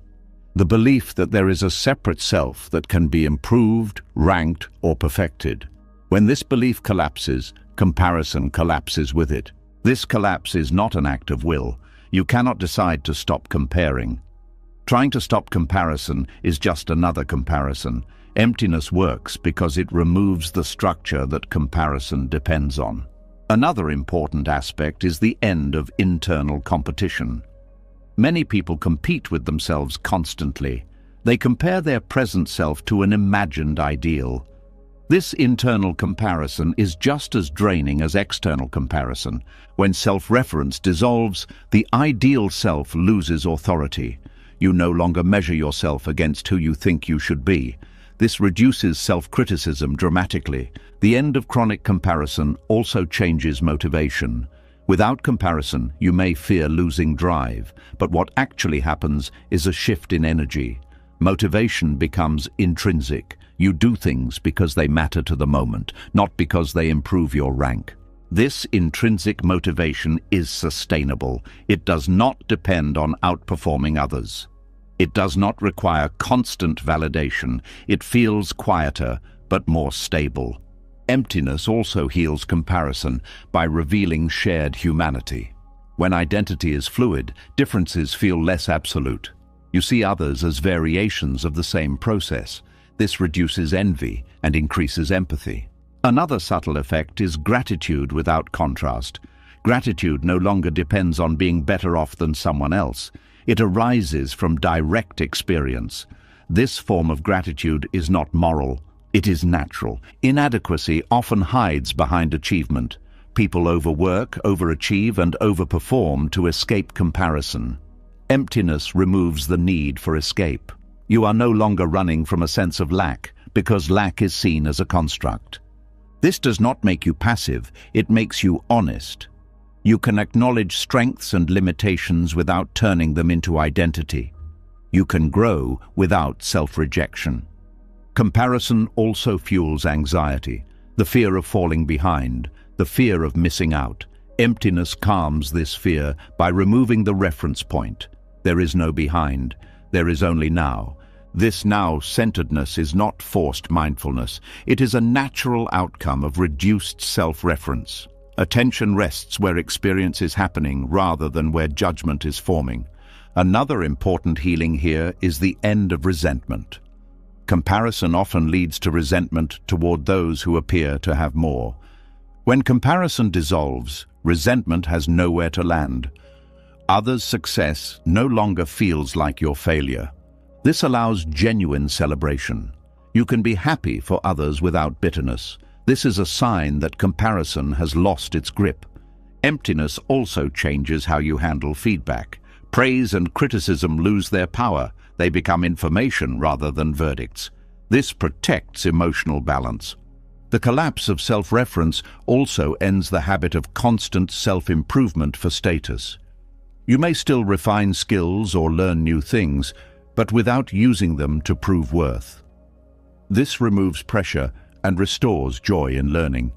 The belief that there is a separate self that can be improved, ranked, or perfected. When this belief collapses, comparison collapses with it. This collapse is not an act of will. You cannot decide to stop comparing. Trying to stop comparison is just another comparison. Emptiness works because it removes the structure that comparison depends on. Another important aspect is the end of internal competition. Many people compete with themselves constantly. They compare their present self to an imagined ideal. This internal comparison is just as draining as external comparison. When self-reference dissolves, the ideal self loses authority. You no longer measure yourself against who you think you should be. This reduces self-criticism dramatically. The end of chronic comparison also changes motivation. Without comparison, you may fear losing drive, but what actually happens is a shift in energy. Motivation becomes intrinsic. You do things because they matter to the moment, not because they improve your rank. This intrinsic motivation is sustainable. It does not depend on outperforming others. It does not require constant validation. It feels quieter, but more stable. Emptiness also heals comparison by revealing shared humanity. When identity is fluid, differences feel less absolute. You see others as variations of the same process. This reduces envy and increases empathy. Another subtle effect is gratitude without contrast. Gratitude no longer depends on being better off than someone else. It arises from direct experience. This form of gratitude is not moral. It is natural. Inadequacy often hides behind achievement. People overwork, overachieve, and overperform to escape comparison. Emptiness removes the need for escape. You are no longer running from a sense of lack, because lack is seen as a construct. This does not make you passive, it makes you honest. You can acknowledge strengths and limitations without turning them into identity. You can grow without self-rejection. Comparison also fuels anxiety, the fear of falling behind, the fear of missing out. Emptiness calms this fear by removing the reference point. There is no behind, there is only now. This now-centeredness is not forced mindfulness. It is a natural outcome of reduced self-reference. Attention rests where experience is happening rather than where judgment is forming. Another important healing here is the end of resentment. Comparison often leads to resentment toward those who appear to have more. When comparison dissolves, resentment has nowhere to land. Others' success no longer feels like your failure. This allows genuine celebration. You can be happy for others without bitterness. This is a sign that comparison has lost its grip. Emptiness also changes how you handle feedback. Praise and criticism lose their power. They become information rather than verdicts. This protects emotional balance. The collapse of self-reference also ends the habit of constant self-improvement for status. You may still refine skills or learn new things, but without using them to prove worth. This removes pressure and restores joy in learning.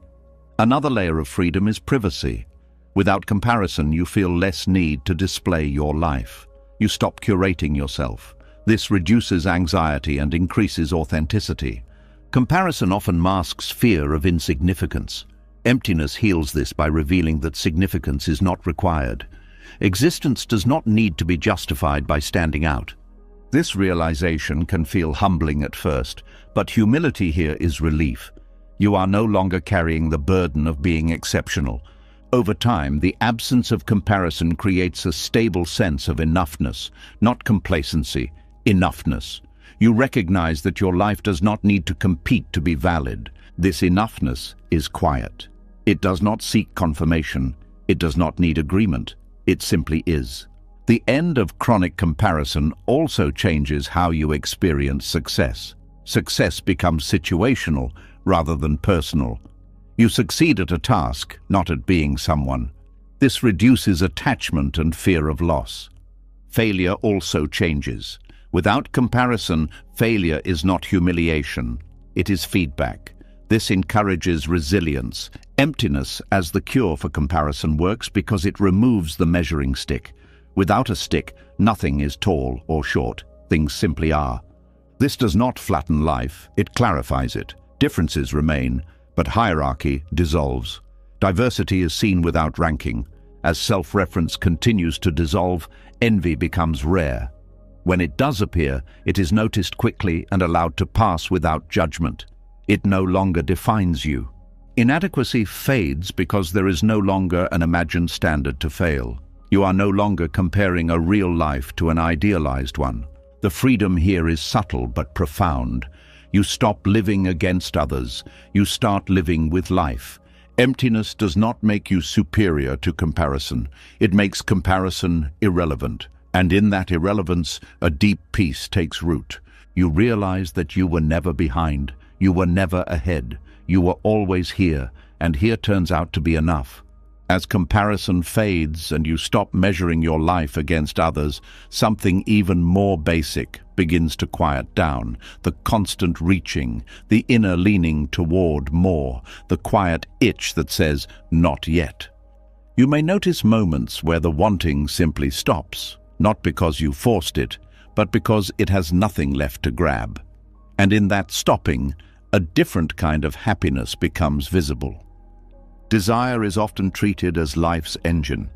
Another layer of freedom is privacy. Without comparison, you feel less need to display your life. You stop curating yourself. This reduces anxiety and increases authenticity. Comparison often masks fear of insignificance. Emptiness heals this by revealing that significance is not required. Existence does not need to be justified by standing out. This realization can feel humbling at first, but humility here is relief. You are no longer carrying the burden of being exceptional. Over time, the absence of comparison creates a stable sense of enoughness, not complacency, enoughness. You recognize that your life does not need to compete to be valid. This enoughness is quiet. It does not seek confirmation. It does not need agreement. It simply is. The end of chronic comparison also changes how you experience success. Success becomes situational rather than personal. You succeed at a task, not at being someone. This reduces attachment and fear of loss. Failure also changes. Without comparison, failure is not humiliation. It is feedback. This encourages resilience. Emptiness as the cure for comparison works because it removes the measuring stick. Without a stick, nothing is tall or short. Things simply are. This does not flatten life, it clarifies it. Differences remain, but hierarchy dissolves. Diversity is seen without ranking. As self-reference continues to dissolve, envy becomes rare. When it does appear, it is noticed quickly and allowed to pass without judgment. It no longer defines you. Inadequacy fades because there is no longer an imagined standard to fail. You are no longer comparing a real life to an idealized one. The freedom here is subtle but profound. You stop living against others. You start living with life. Emptiness does not make you superior to comparison. It makes comparison irrelevant. And in that irrelevance, a deep peace takes root. You realize that you were never behind. You were never ahead. You were always here, and here turns out to be enough. As comparison fades and you stop measuring your life against others, something even more basic begins to quiet down. The constant reaching, the inner leaning toward more, the quiet itch that says, "Not yet." You may notice moments where the wanting simply stops, not because you forced it, but because it has nothing left to grab. And in that stopping, a different kind of happiness becomes visible. Desire is often treated as life's engine.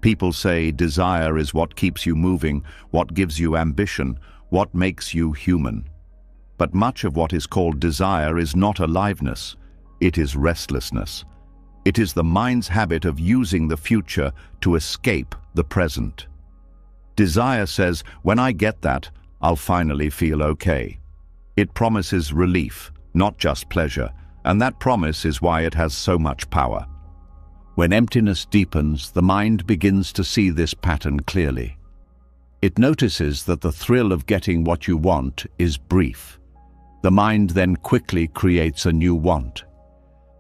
People say desire is what keeps you moving, what gives you ambition, what makes you human. But much of what is called desire is not aliveness, it is restlessness. It is the mind's habit of using the future to escape the present. Desire says, when I get that, I'll finally feel okay. It promises relief, not just pleasure, and that promise is why it has so much power. When emptiness deepens, the mind begins to see this pattern clearly. It notices that the thrill of getting what you want is brief. The mind then quickly creates a new want.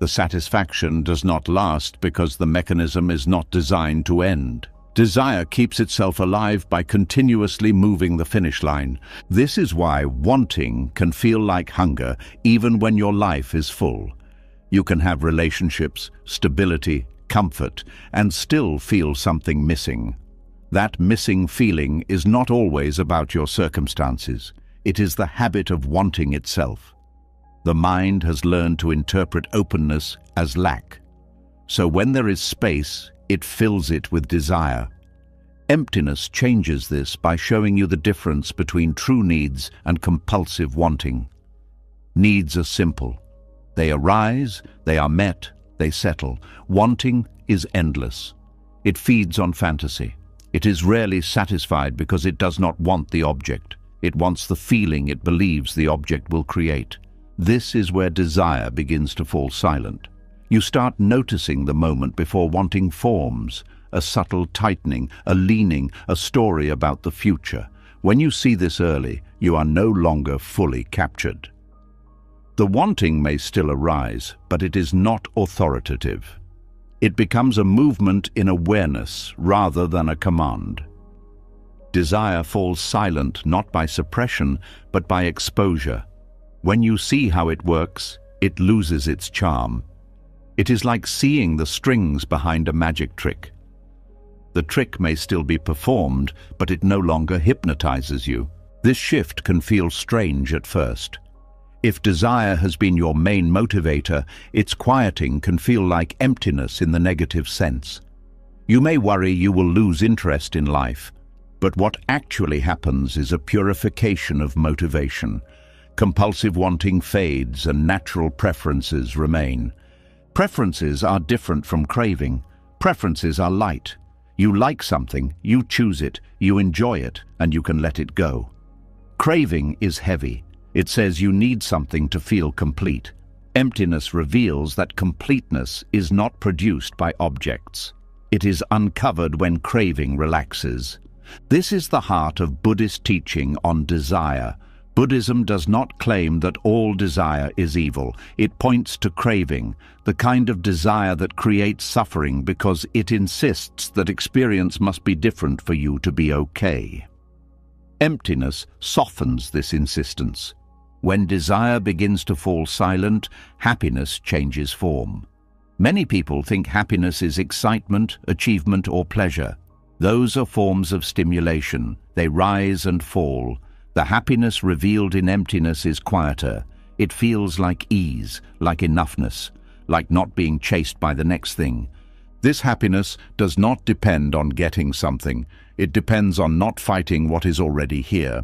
The satisfaction does not last because the mechanism is not designed to end. Desire keeps itself alive by continuously moving the finish line. This is why wanting can feel like hunger even when your life is full. You can have relationships, stability, comfort, and still feel something missing. That missing feeling is not always about your circumstances. It is the habit of wanting itself. The mind has learned to interpret openness as lack. So when there is space, it fills it with desire. Emptiness changes this by showing you the difference between true needs and compulsive wanting. Needs are simple. They arise, they are met, they settle. Wanting is endless. It feeds on fantasy. It is rarely satisfied because it does not want the object. It wants the feeling it believes the object will create. This is where desire begins to fall silent. You start noticing the moment before wanting forms, a subtle tightening, a leaning, a story about the future. When you see this early, you are no longer fully captured. The wanting may still arise, but it is not authoritative. It becomes a movement in awareness rather than a command. Desire falls silent not by suppression, but by exposure. When you see how it works, it loses its charm. It is like seeing the strings behind a magic trick. The trick may still be performed, but it no longer hypnotizes you. This shift can feel strange at first. If desire has been your main motivator, its quieting can feel like emptiness in the negative sense. You may worry you will lose interest in life, but what actually happens is a purification of motivation. Compulsive wanting fades and natural preferences remain. Preferences are different from craving. Preferences are light. You like something, you choose it, you enjoy it, and you can let it go. Craving is heavy. It says you need something to feel complete. Emptiness reveals that completeness is not produced by objects. It is uncovered when craving relaxes. This is the heart of Buddhist teaching on desire. Buddhism does not claim that all desire is evil. It points to craving, the kind of desire that creates suffering because it insists that experience must be different for you to be okay. Emptiness softens this insistence. When desire begins to fall silent, happiness changes form. Many people think happiness is excitement, achievement, or pleasure. Those are forms of stimulation. They rise and fall. The happiness revealed in emptiness is quieter. It feels like ease, like enoughness, like not being chased by the next thing. This happiness does not depend on getting something. It depends on not fighting what is already here.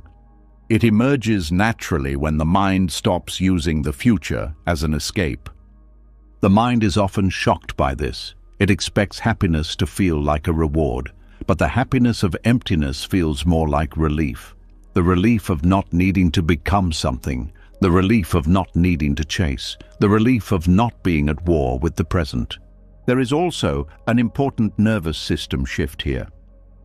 It emerges naturally when the mind stops using the future as an escape. The mind is often shocked by this. It expects happiness to feel like a reward, but the happiness of emptiness feels more like relief. The relief of not needing to become something, the relief of not needing to chase, the relief of not being at war with the present. There is also an important nervous system shift here.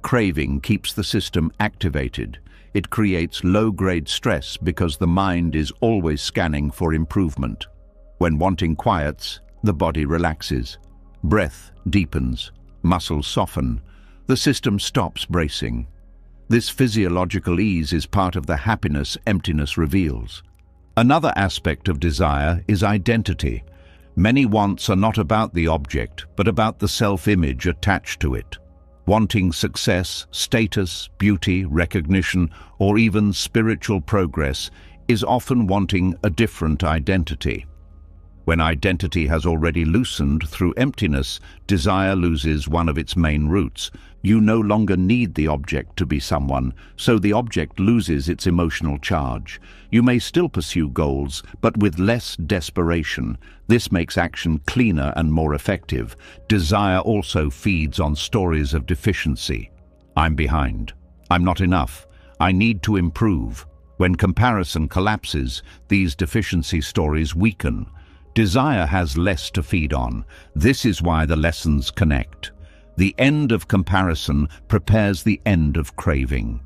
Craving keeps the system activated. It creates low-grade stress because the mind is always scanning for improvement. When wanting quiets, the body relaxes. Breath deepens, muscles soften. The system stops bracing. This physiological ease is part of the happiness emptiness reveals. Another aspect of desire is identity. Many wants are not about the object, but about the self-image attached to it. Wanting success, status, beauty, recognition, or even spiritual progress is often wanting a different identity. When identity has already loosened through emptiness, desire loses one of its main roots. You no longer need the object to be someone, so the object loses its emotional charge. You may still pursue goals, but with less desperation. This makes action cleaner and more effective. Desire also feeds on stories of deficiency. I'm behind. I'm not enough. I need to improve. When comparison collapses, these deficiency stories weaken. Desire has less to feed on. This is why the lessons connect. The end of comparison prepares the end of craving.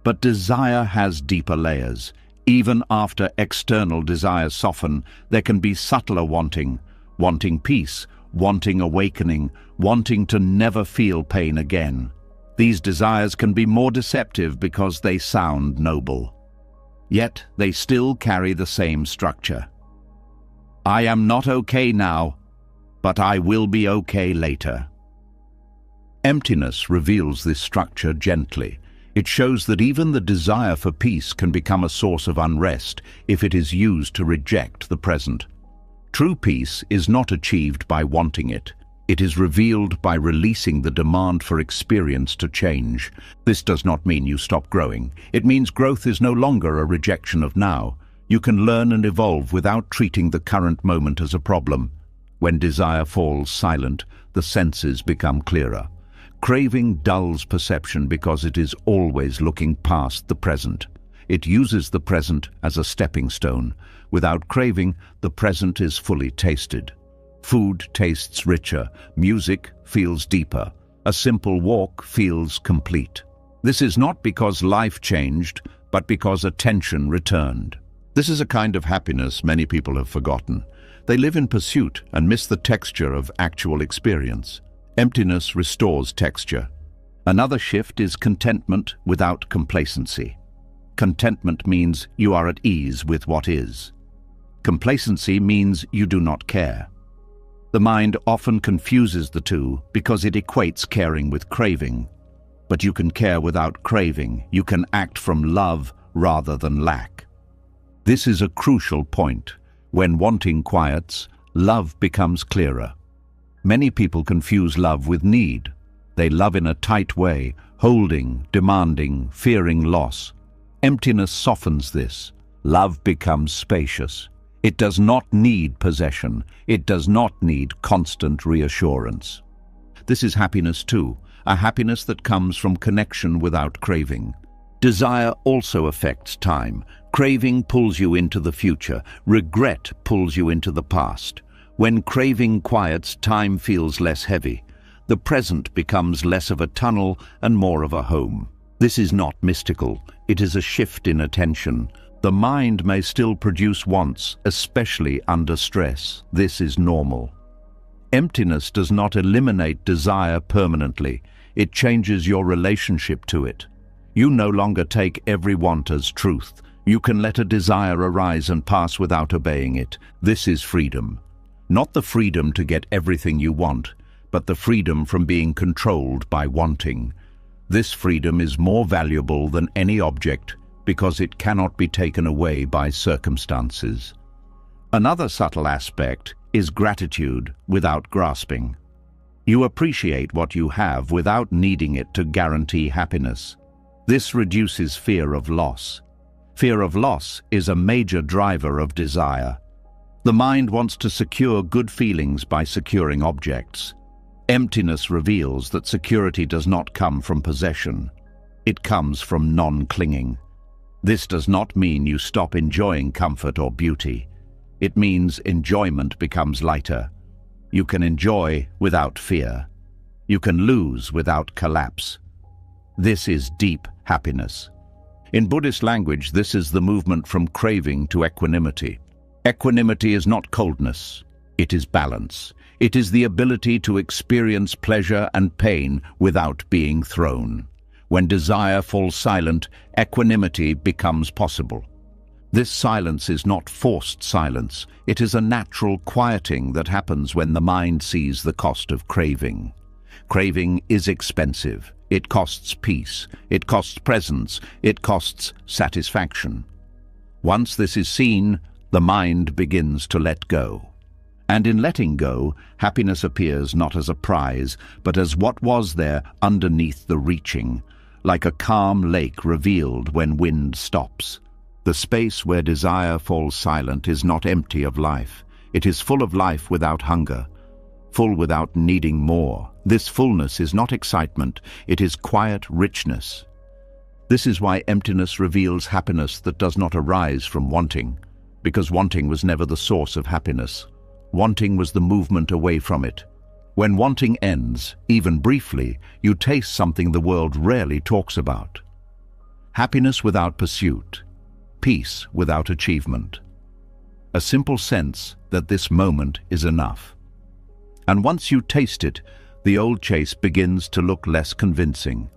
But desire has deeper layers. Even after external desires soften, there can be subtler wanting. Wanting peace, wanting awakening, wanting to never feel pain again. These desires can be more deceptive because they sound noble. Yet they still carry the same structure. I am not okay now, but I will be okay later. Emptiness reveals this structure gently. It shows that even the desire for peace can become a source of unrest if it is used to reject the present. True peace is not achieved by wanting it. It is revealed by releasing the demand for experience to change. This does not mean you stop growing. It means growth is no longer a rejection of now. You can learn and evolve without treating the current moment as a problem. When desire falls silent, the senses become clearer. Craving dulls perception because it is always looking past the present. It uses the present as a stepping stone. Without craving, the present is fully tasted. Food tastes richer, music feels deeper, a simple walk feels complete. This is not because life changed, but because attention returned. This is a kind of happiness many people have forgotten. They live in pursuit and miss the texture of actual experience. Emptiness restores texture. Another shift is contentment without complacency. Contentment means you are at ease with what is. Complacency means you do not care. The mind often confuses the two because it equates caring with craving. But you can care without craving. You can act from love rather than lack. This is a crucial point. When wanting quiets, love becomes clearer. Many people confuse love with need. They love in a tight way, holding, demanding, fearing loss. Emptiness softens this. Love becomes spacious. It does not need possession. It does not need constant reassurance. This is happiness too, a happiness that comes from connection without craving. Desire also affects time. Craving pulls you into the future. Regret pulls you into the past. When craving quiets, time feels less heavy. The present becomes less of a tunnel and more of a home. This is not mystical. It is a shift in attention. The mind may still produce wants, especially under stress. This is normal. Emptiness does not eliminate desire permanently. It changes your relationship to it. You no longer take every want as truth. You can let a desire arise and pass without obeying it. This is freedom. Not the freedom to get everything you want, but the freedom from being controlled by wanting. This freedom is more valuable than any object because it cannot be taken away by circumstances. Another subtle aspect is gratitude without grasping. You appreciate what you have without needing it to guarantee happiness. This reduces fear of loss. Fear of loss is a major driver of desire. The mind wants to secure good feelings by securing objects. Emptiness reveals that security does not come from possession. It comes from non-clinging. This does not mean you stop enjoying comfort or beauty. It means enjoyment becomes lighter. You can enjoy without fear. You can lose without collapse. This is deep happiness. In Buddhist language, this is the movement from craving to equanimity. Equanimity is not coldness. It is balance. It is the ability to experience pleasure and pain without being thrown. When desire falls silent, equanimity becomes possible. This silence is not forced silence. It is a natural quieting that happens when the mind sees the cost of craving. Craving is expensive. It costs peace. It costs presence. It costs satisfaction. Once this is seen, the mind begins to let go. And in letting go, happiness appears not as a prize, but as what was there underneath the reaching, like a calm lake revealed when wind stops. The space where desire falls silent is not empty of life. It is full of life without hunger, full without needing more. This fullness is not excitement, it is quiet richness. This is why emptiness reveals happiness that does not arise from wanting, because wanting was never the source of happiness. Wanting was the movement away from it. When wanting ends, even briefly, you taste something the world rarely talks about. Happiness without pursuit, peace without achievement. A simple sense that this moment is enough. And once you taste it, the old chase begins to look less convincing.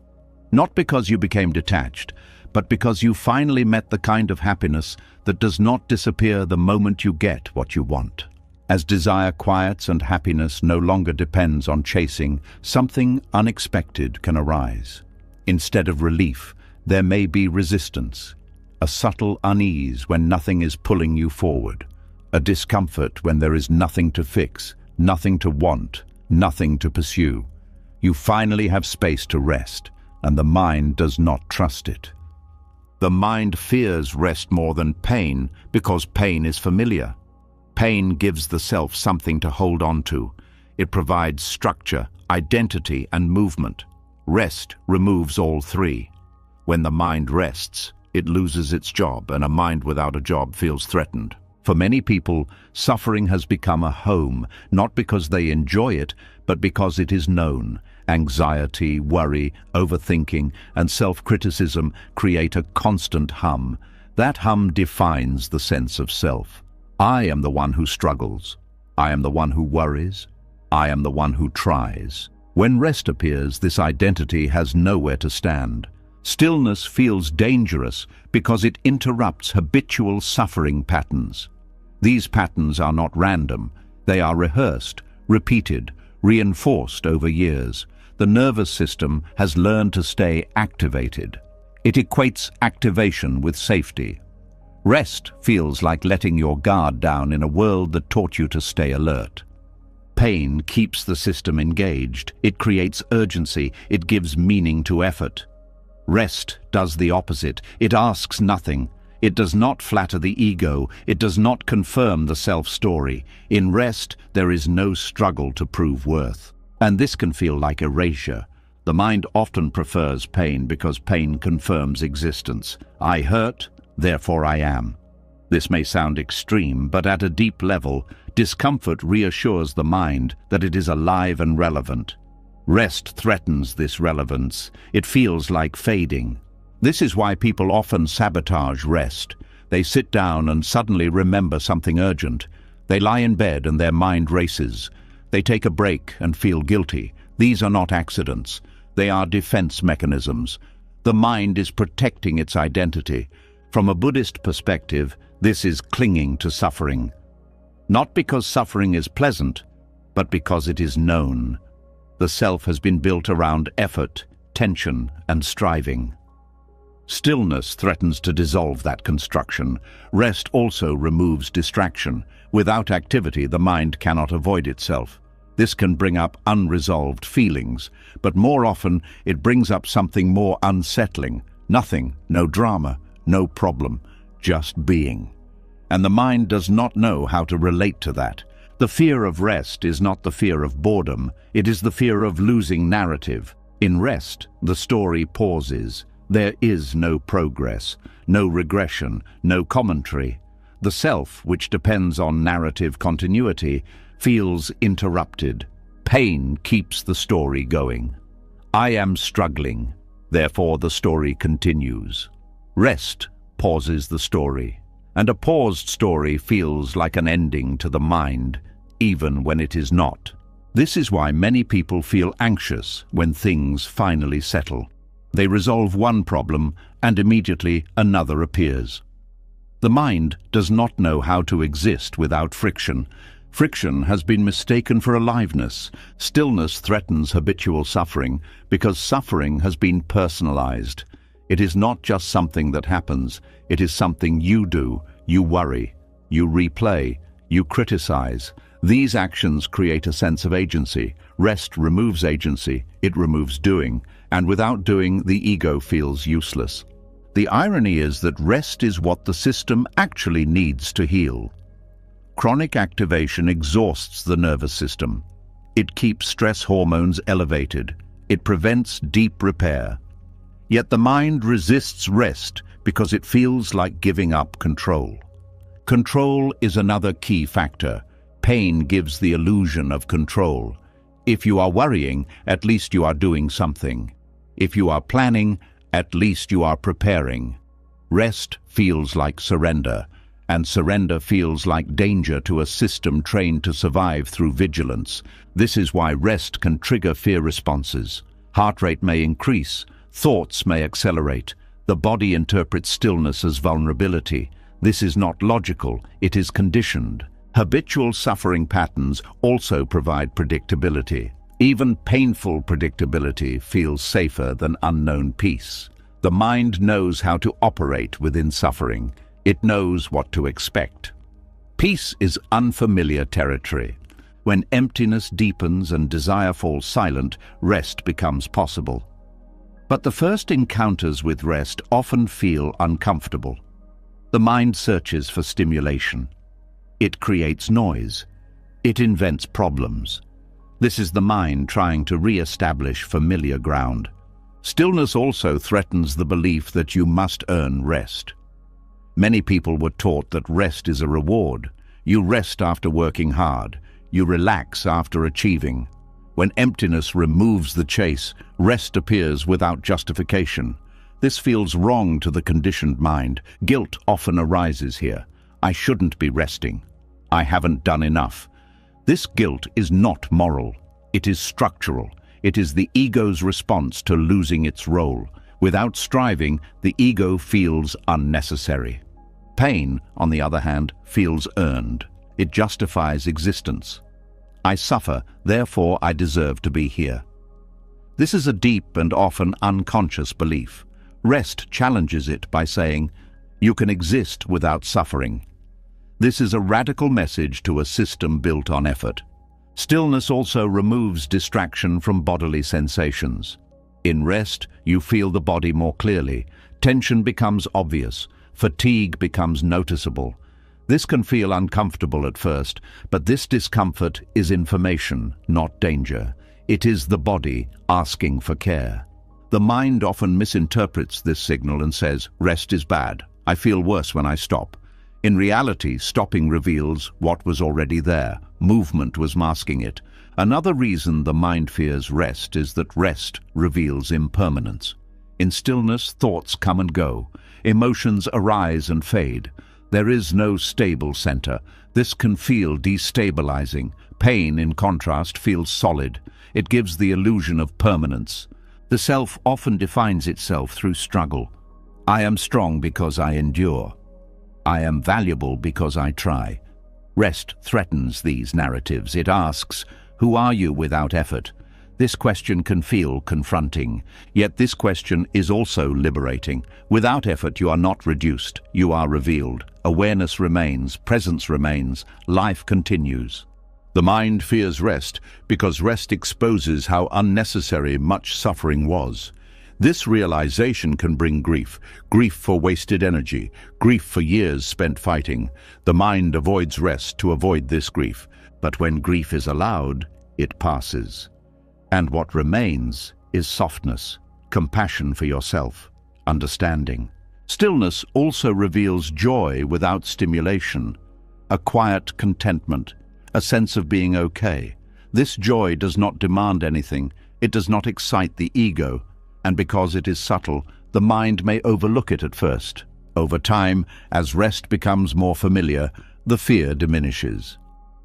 Not because you became detached, but because you finally met the kind of happiness that does not disappear the moment you get what you want. As desire quiets and happiness no longer depends on chasing, something unexpected can arise. Instead of relief, there may be resistance, a subtle unease when nothing is pulling you forward, a discomfort when there is nothing to fix, nothing to want, nothing to pursue. You finally have space to rest, and the mind does not trust it. The mind fears rest more than pain because pain is familiar. Pain gives the self something to hold on to. It provides structure, identity, and movement. Rest removes all three. When the mind rests, it loses its job, and a mind without a job feels threatened. For many people, suffering has become a home, not because they enjoy it, but because it is known. Anxiety, worry, overthinking, and self-criticism create a constant hum. That hum defines the sense of self. I am the one who struggles. I am the one who worries. I am the one who tries. When rest appears, this identity has nowhere to stand. Stillness feels dangerous because it interrupts habitual suffering patterns. These patterns are not random. They are rehearsed, repeated, reinforced over years. The nervous system has learned to stay activated. It equates activation with safety. Rest feels like letting your guard down in a world that taught you to stay alert. Pain keeps the system engaged. It creates urgency. It gives meaning to effort. Rest does the opposite. It asks nothing. It does not flatter the ego. It does not confirm the self-story. In rest, there is no struggle to prove worth. And this can feel like erasure. The mind often prefers pain because pain confirms existence. I hurt, therefore I am. This may sound extreme, but at a deep level, discomfort reassures the mind that it is alive and relevant. Rest threatens this relevance. It feels like fading. This is why people often sabotage rest. They sit down and suddenly remember something urgent. They lie in bed and their mind races. They take a break and feel guilty. These are not accidents. They are defense mechanisms. The mind is protecting its identity. From a Buddhist perspective, this is clinging to suffering. Not because suffering is pleasant, but because it is known. The self has been built around effort, tension, and striving. Stillness threatens to dissolve that construction. Rest also removes distraction. Without activity, the mind cannot avoid itself. This can bring up unresolved feelings, but more often it brings up something more unsettling. Nothing, no drama, no problem, just being. And the mind does not know how to relate to that. The fear of rest is not the fear of boredom, it is the fear of losing narrative. In rest, the story pauses. There is no progress, no regression, no commentary. The self, which depends on narrative continuity, feels interrupted. Pain keeps the story going. I am struggling, therefore the story continues. Rest pauses the story, and a paused story feels like an ending to the mind, even when it is not. This is why many people feel anxious when things finally settle. They resolve one problem, and immediately another appears. The mind does not know how to exist without friction. Friction has been mistaken for aliveness. Stillness threatens habitual suffering because suffering has been personalized. It is not just something that happens, it is something you do. You worry, you replay, you criticize. These actions create a sense of agency. Rest removes agency, it removes doing, and without doing, the ego feels useless. The irony is that rest is what the system actually needs to heal. Chronic activation exhausts the nervous system. It keeps stress hormones elevated. It prevents deep repair. Yet the mind resists rest because it feels like giving up control. Control is another key factor. Pain gives the illusion of control. If you are worrying, at least you are doing something. If you are planning, at least you are preparing. Rest feels like surrender, and surrender feels like danger to a system trained to survive through vigilance. This is why rest can trigger fear responses. Heart rate may increase, thoughts may accelerate. The body interprets stillness as vulnerability. This is not logical, it is conditioned. Habitual suffering patterns also provide predictability. Even painful predictability feels safer than unknown peace. The mind knows how to operate within suffering. It knows what to expect. Peace is unfamiliar territory. When emptiness deepens and desire falls silent, rest becomes possible. But the first encounters with rest often feel uncomfortable. The mind searches for stimulation. It creates noise. It invents problems. This is the mind trying to re-establish familiar ground. Stillness also threatens the belief that you must earn rest. Many people were taught that rest is a reward. You rest after working hard. You relax after achieving. When emptiness removes the chase, rest appears without justification. This feels wrong to the conditioned mind. Guilt often arises here. I shouldn't be resting. I haven't done enough. This guilt is not moral. It is structural. It is the ego's response to losing its role. Without striving, the ego feels unnecessary. Pain, on the other hand, feels earned. It justifies existence. I suffer, therefore I deserve to be here. This is a deep and often unconscious belief. Rest challenges it by saying, you can exist without suffering. This is a radical message to a system built on effort. Stillness also removes distraction from bodily sensations. In rest, you feel the body more clearly. Tension becomes obvious. Fatigue becomes noticeable. This can feel uncomfortable at first, but this discomfort is information, not danger. It is the body asking for care. The mind often misinterprets this signal and says, rest is bad. I feel worse when I stop. In reality, stopping reveals what was already there. Movement was masking it. Another reason the mind fears rest is that rest reveals impermanence. In stillness, thoughts come and go. Emotions arise and fade. There is no stable center. This can feel destabilizing. Pain, in contrast, feels solid. It gives the illusion of permanence. The self often defines itself through struggle. I am strong because I endure. I am valuable because I try. Rest threatens these narratives. It asks, who are you without effort? This question can feel confronting, yet this question is also liberating. Without effort, you are not reduced, you are revealed. Awareness remains, presence remains, life continues. The mind fears rest because rest exposes how unnecessary much suffering was. This realization can bring grief, grief for wasted energy, grief for years spent fighting. The mind avoids rest to avoid this grief, but when grief is allowed, it passes. And what remains is softness, compassion for yourself, understanding. Stillness also reveals joy without stimulation, a quiet contentment, a sense of being okay. This joy does not demand anything, it does not excite the ego, and because it is subtle, the mind may overlook it at first. Over time, as rest becomes more familiar, the fear diminishes.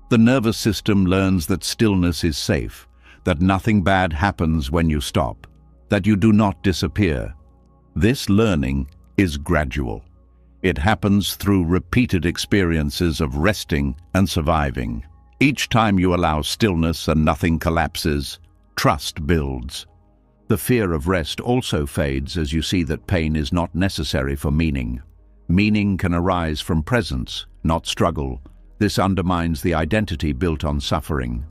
The nervous system learns that stillness is safe, that nothing bad happens when you stop, that you do not disappear. This learning is gradual. It happens through repeated experiences of resting and surviving. Each time you allow stillness and nothing collapses, trust builds. The fear of rest also fades as you see that pain is not necessary for meaning. Meaning can arise from presence, not struggle. This undermines the identity built on suffering.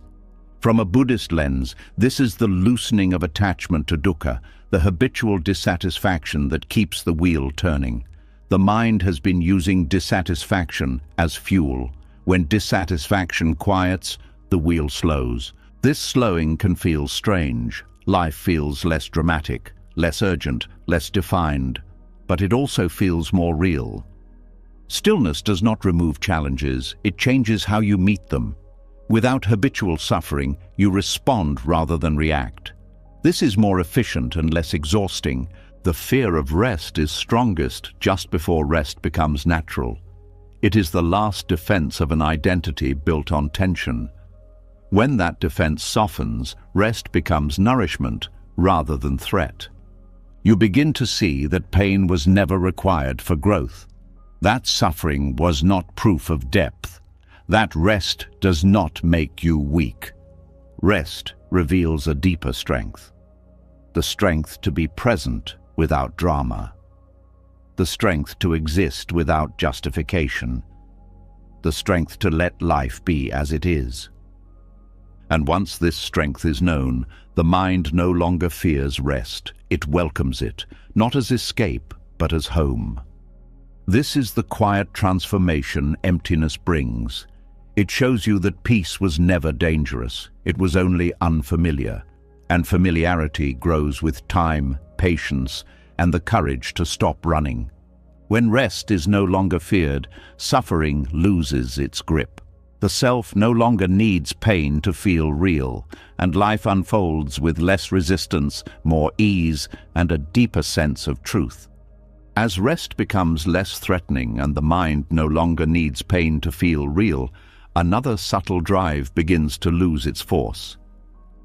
From a Buddhist lens, this is the loosening of attachment to dukkha, the habitual dissatisfaction that keeps the wheel turning. The mind has been using dissatisfaction as fuel. When dissatisfaction quiets, the wheel slows. This slowing can feel strange. Life feels less dramatic, less urgent, less defined, but it also feels more real. Stillness does not remove challenges, it changes how you meet them. Without habitual suffering, you respond rather than react. This is more efficient and less exhausting. The fear of rest is strongest just before rest becomes natural. It is the last defense of an identity built on tension. When that defense softens, rest becomes nourishment rather than threat. You begin to see that pain was never required for growth. That suffering was not proof of depth. That rest does not make you weak. Rest reveals a deeper strength. The strength to be present without drama. The strength to exist without justification. The strength to let life be as it is. And once this strength is known, the mind no longer fears rest. It welcomes it, not as escape, but as home. This is the quiet transformation emptiness brings. It shows you that peace was never dangerous. It was only unfamiliar. And familiarity grows with time, patience, and the courage to stop running. When rest is no longer feared, suffering loses its grip. The self no longer needs pain to feel real, and life unfolds with less resistance, more ease, and a deeper sense of truth. As rest becomes less threatening and the mind no longer needs pain to feel real, another subtle drive begins to lose its force.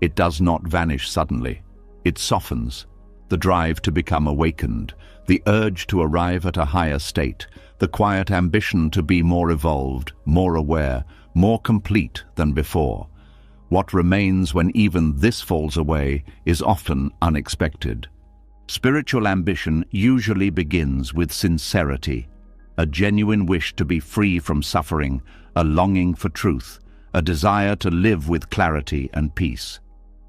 It does not vanish suddenly. It softens. The drive to become awakened, the urge to arrive at a higher state, the quiet ambition to be more evolved, more aware, more complete than before. What remains when even this falls away is often unexpected. Spiritual ambition usually begins with sincerity, a genuine wish to be free from suffering, a longing for truth, a desire to live with clarity and peace.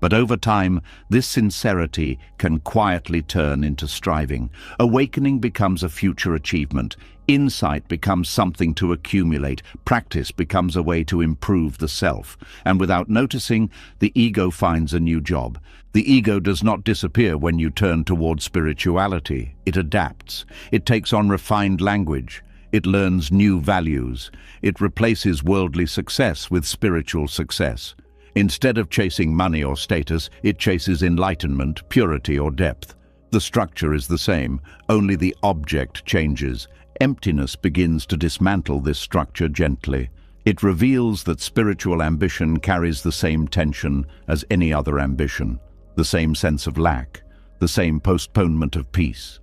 But over time, this sincerity can quietly turn into striving. Awakening becomes a future achievement. Insight becomes something to accumulate. Practice becomes a way to improve the self. And without noticing, the ego finds a new job. The ego does not disappear when you turn toward spirituality. It adapts. It takes on refined language. It learns new values. It replaces worldly success with spiritual success. Instead of chasing money or status, it chases enlightenment, purity, or depth. The structure is the same, only the object changes. Emptiness begins to dismantle this structure gently. It reveals that spiritual ambition carries the same tension as any other ambition, the same sense of lack, the same postponement of peace.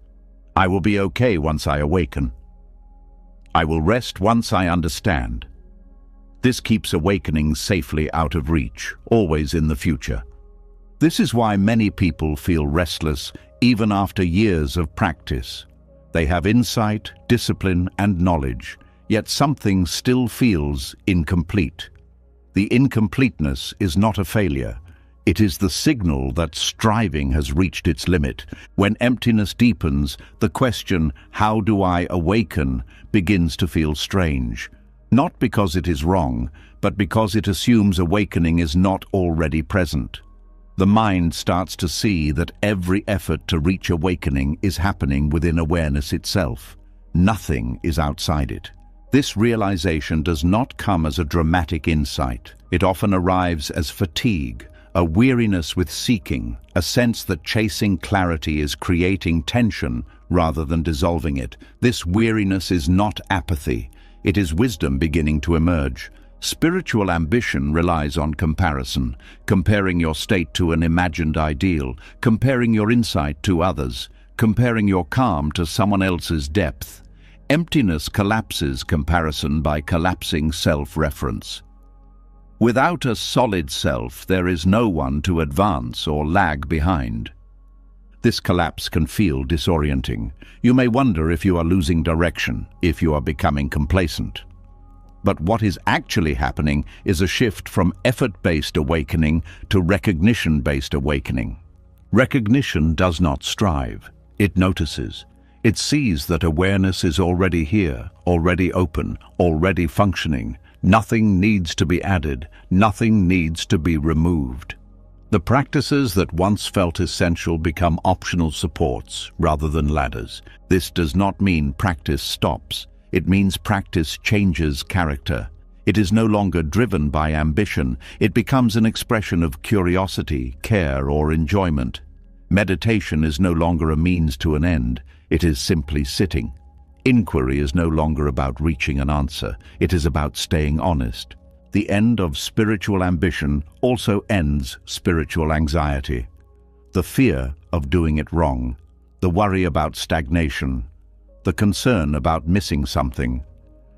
I will be okay once I awaken. I will rest once I understand. This keeps awakening safely out of reach, always in the future. This is why many people feel restless even after years of practice. They have insight, discipline, and knowledge, yet something still feels incomplete. The incompleteness is not a failure. It is the signal that striving has reached its limit. When emptiness deepens, the question, "How do I awaken?" begins to feel strange. Not because it is wrong, but because it assumes awakening is not already present. The mind starts to see that every effort to reach awakening is happening within awareness itself. Nothing is outside it. This realization does not come as a dramatic insight. It often arrives as fatigue, a weariness with seeking, a sense that chasing clarity is creating tension rather than dissolving it. This weariness is not apathy. It is wisdom beginning to emerge. Spiritual ambition relies on comparison, comparing your state to an imagined ideal, comparing your insight to others, comparing your calm to someone else's depth. Emptiness collapses comparison by collapsing self-reference. Without a solid self, there is no one to advance or lag behind. This collapse can feel disorienting. You may wonder if you are losing direction, if you are becoming complacent. But what is actually happening is a shift from effort-based awakening to recognition-based awakening. Recognition does not strive. It notices. It sees that awareness is already here, already open, already functioning. Nothing needs to be added. Nothing needs to be removed. The practices that once felt essential become optional supports rather than ladders. This does not mean practice stops. It means practice changes character. It is no longer driven by ambition. It becomes an expression of curiosity, care, or enjoyment. Meditation is no longer a means to an end. It is simply sitting. Inquiry is no longer about reaching an answer. It is about staying honest. The end of spiritual ambition also ends spiritual anxiety. The fear of doing it wrong, the worry about stagnation, the concern about missing something.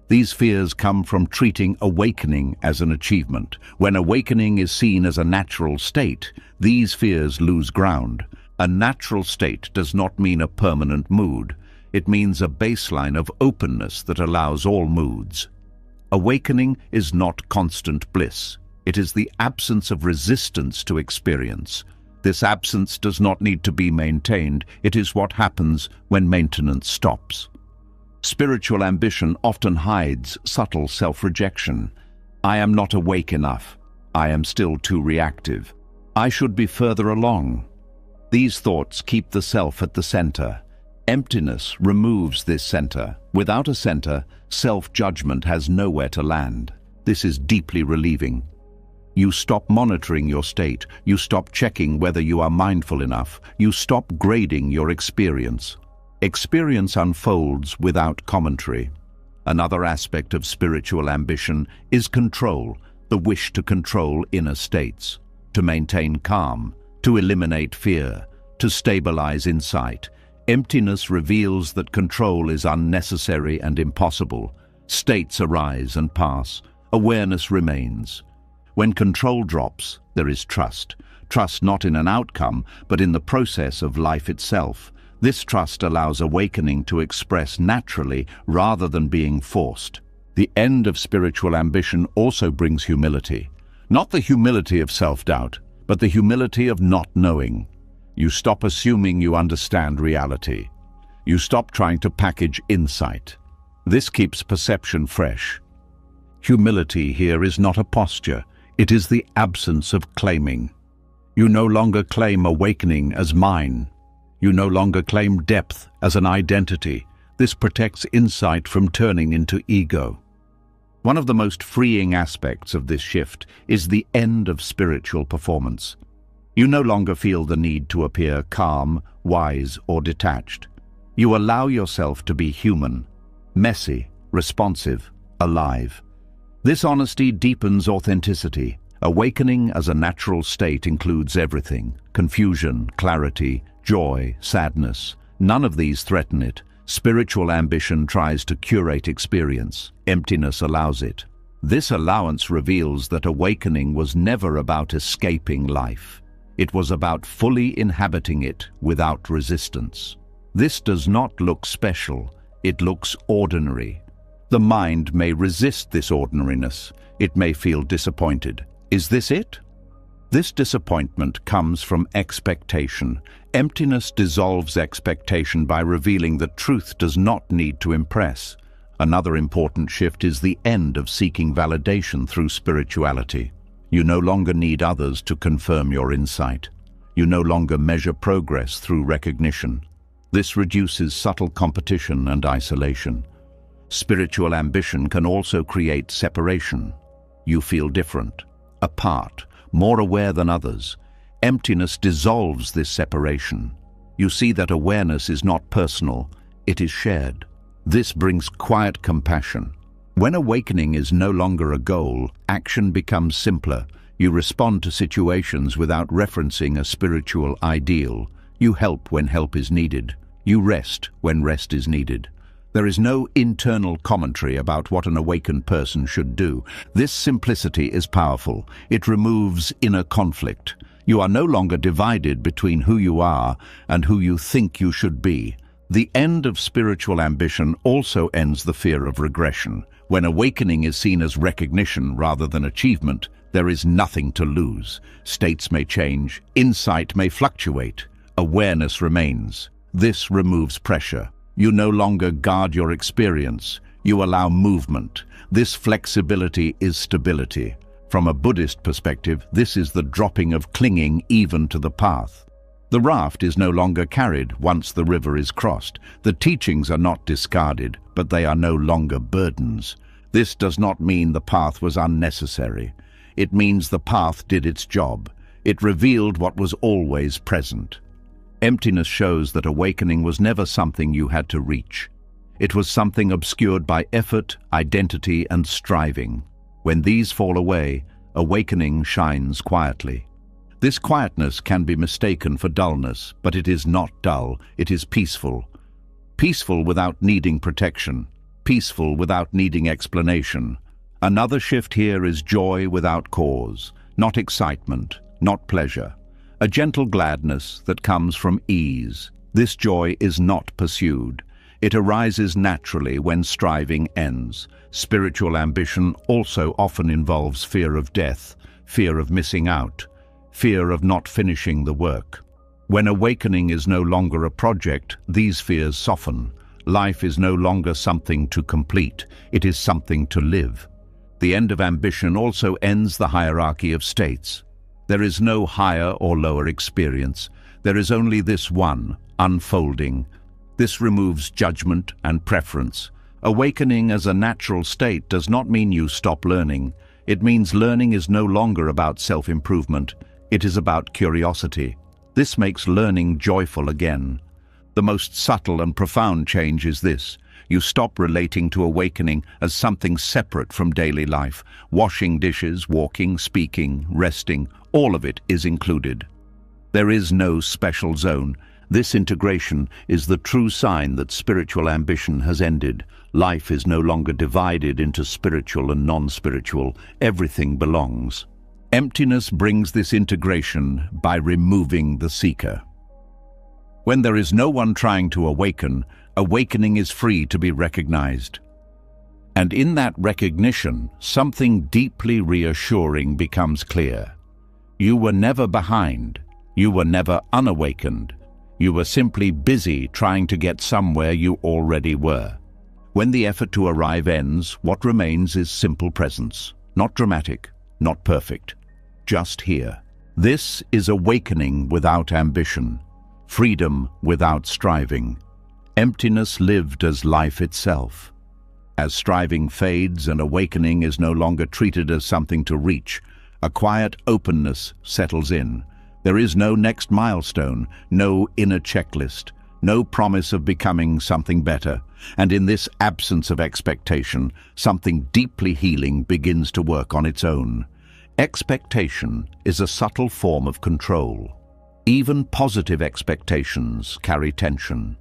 These fears come from treating awakening as an achievement. When awakening is seen as a natural state, these fears lose ground. A natural state does not mean a permanent mood. It means a baseline of openness that allows all moods. Awakening is not constant bliss. It is the absence of resistance to experience. This absence does not need to be maintained. It is what happens when maintenance stops. Spiritual ambition often hides subtle self-rejection. I am not awake enough. I am still too reactive. I should be further along. These thoughts keep the self at the center. Emptiness removes this center. Without a center, self-judgment has nowhere to land. This is deeply relieving. You stop monitoring your state. You stop checking whether you are mindful enough. You stop grading your experience. Experience unfolds without commentary. Another aspect of spiritual ambition is control, the wish to control inner states, to maintain calm, to eliminate fear, to stabilize insight. Emptiness reveals that control is unnecessary and impossible. States arise and pass. Awareness remains. When control drops, there is trust. Trust not in an outcome, but in the process of life itself. This trust allows awakening to express naturally rather than being forced. The end of spiritual ambition also brings humility. Not the humility of self-doubt, but the humility of not knowing. You stop assuming you understand reality. You stop trying to package insight. This keeps perception fresh. Humility here is not a posture. It is the absence of claiming. You no longer claim awakening as mine. You no longer claim depth as an identity. This protects insight from turning into ego. One of the most freeing aspects of this shift is the end of spiritual performance. You no longer feel the need to appear calm, wise, or detached. You allow yourself to be human, messy, responsive, alive. This honesty deepens authenticity. Awakening as a natural state includes everything: confusion, clarity, joy, sadness. None of these threaten it. Spiritual ambition tries to curate experience. Emptiness allows it. This allowance reveals that awakening was never about escaping life. It was about fully inhabiting it without resistance. This does not look special. It looks ordinary. The mind may resist this ordinariness. It may feel disappointed. Is this it? This disappointment comes from expectation. Emptiness dissolves expectation by revealing that truth does not need to impress. Another important shift is the end of seeking validation through spirituality. You no longer need others to confirm your insight. You no longer measure progress through recognition. This reduces subtle competition and isolation. Spiritual ambition can also create separation. You feel different, apart, more aware than others. Emptiness dissolves this separation. You see that awareness is not personal, it is shared. This brings quiet compassion. When awakening is no longer a goal, action becomes simpler. You respond to situations without referencing a spiritual ideal. You help when help is needed. You rest when rest is needed. There is no internal commentary about what an awakened person should do. This simplicity is powerful. It removes inner conflict. You are no longer divided between who you are and who you think you should be. The end of spiritual ambition also ends the fear of regression. When awakening is seen as recognition rather than achievement, there is nothing to lose. States may change, insight may fluctuate, awareness remains. This removes pressure. You no longer guard your experience. You allow movement. This flexibility is stability. From a Buddhist perspective, this is the dropping of clinging even to the path. The raft is no longer carried once the river is crossed. The teachings are not discarded, but they are no longer burdens. This does not mean the path was unnecessary. It means the path did its job. It revealed what was always present. Emptiness shows that awakening was never something you had to reach. It was something obscured by effort, identity, and striving. When these fall away, awakening shines quietly. This quietness can be mistaken for dullness, but it is not dull, it is peaceful. Peaceful without needing protection. Peaceful without needing explanation. Another shift here is joy without cause, not excitement, not pleasure. A gentle gladness that comes from ease. This joy is not pursued. It arises naturally when striving ends. Spiritual ambition also often involves fear of death, fear of missing out, fear of not finishing the work. When awakening is no longer a project, these fears soften. Life is no longer something to complete, it is something to live. The end of ambition also ends the hierarchy of states. There is no higher or lower experience. There is only this one, unfolding. This removes judgment and preference. Awakening as a natural state does not mean you stop learning. It means learning is no longer about self-improvement. It is about curiosity. This makes learning joyful again. The most subtle and profound change is this. You stop relating to awakening as something separate from daily life. Washing dishes, walking, speaking, resting, all of it is included. There is no special zone. This integration is the true sign that spiritual ambition has ended. Life is no longer divided into spiritual and non-spiritual. Everything belongs. Emptiness brings this integration by removing the seeker. When there is no one trying to awaken, awakening is free to be recognized. And in that recognition, something deeply reassuring becomes clear. You were never behind. You were never unawakened. You were simply busy trying to get somewhere you already were. When the effort to arrive ends, what remains is simple presence. Not dramatic, not perfect. Just here. This is awakening without ambition. Freedom without striving. Emptiness lived as life itself. As striving fades and awakening is no longer treated as something to reach, a quiet openness settles in. There is no next milestone, no inner checklist, no promise of becoming something better. And in this absence of expectation, something deeply healing begins to work on its own. Expectation is a subtle form of control. Even positive expectations carry tension.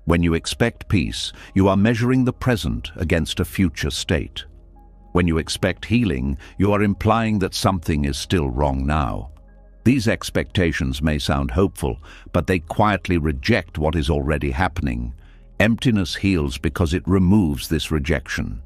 When you expect peace, you are measuring the present against a future state. When you expect healing, you are implying that something is still wrong now. These expectations may sound hopeful, but they quietly reject what is already happening. Emptiness heals because it removes this rejection.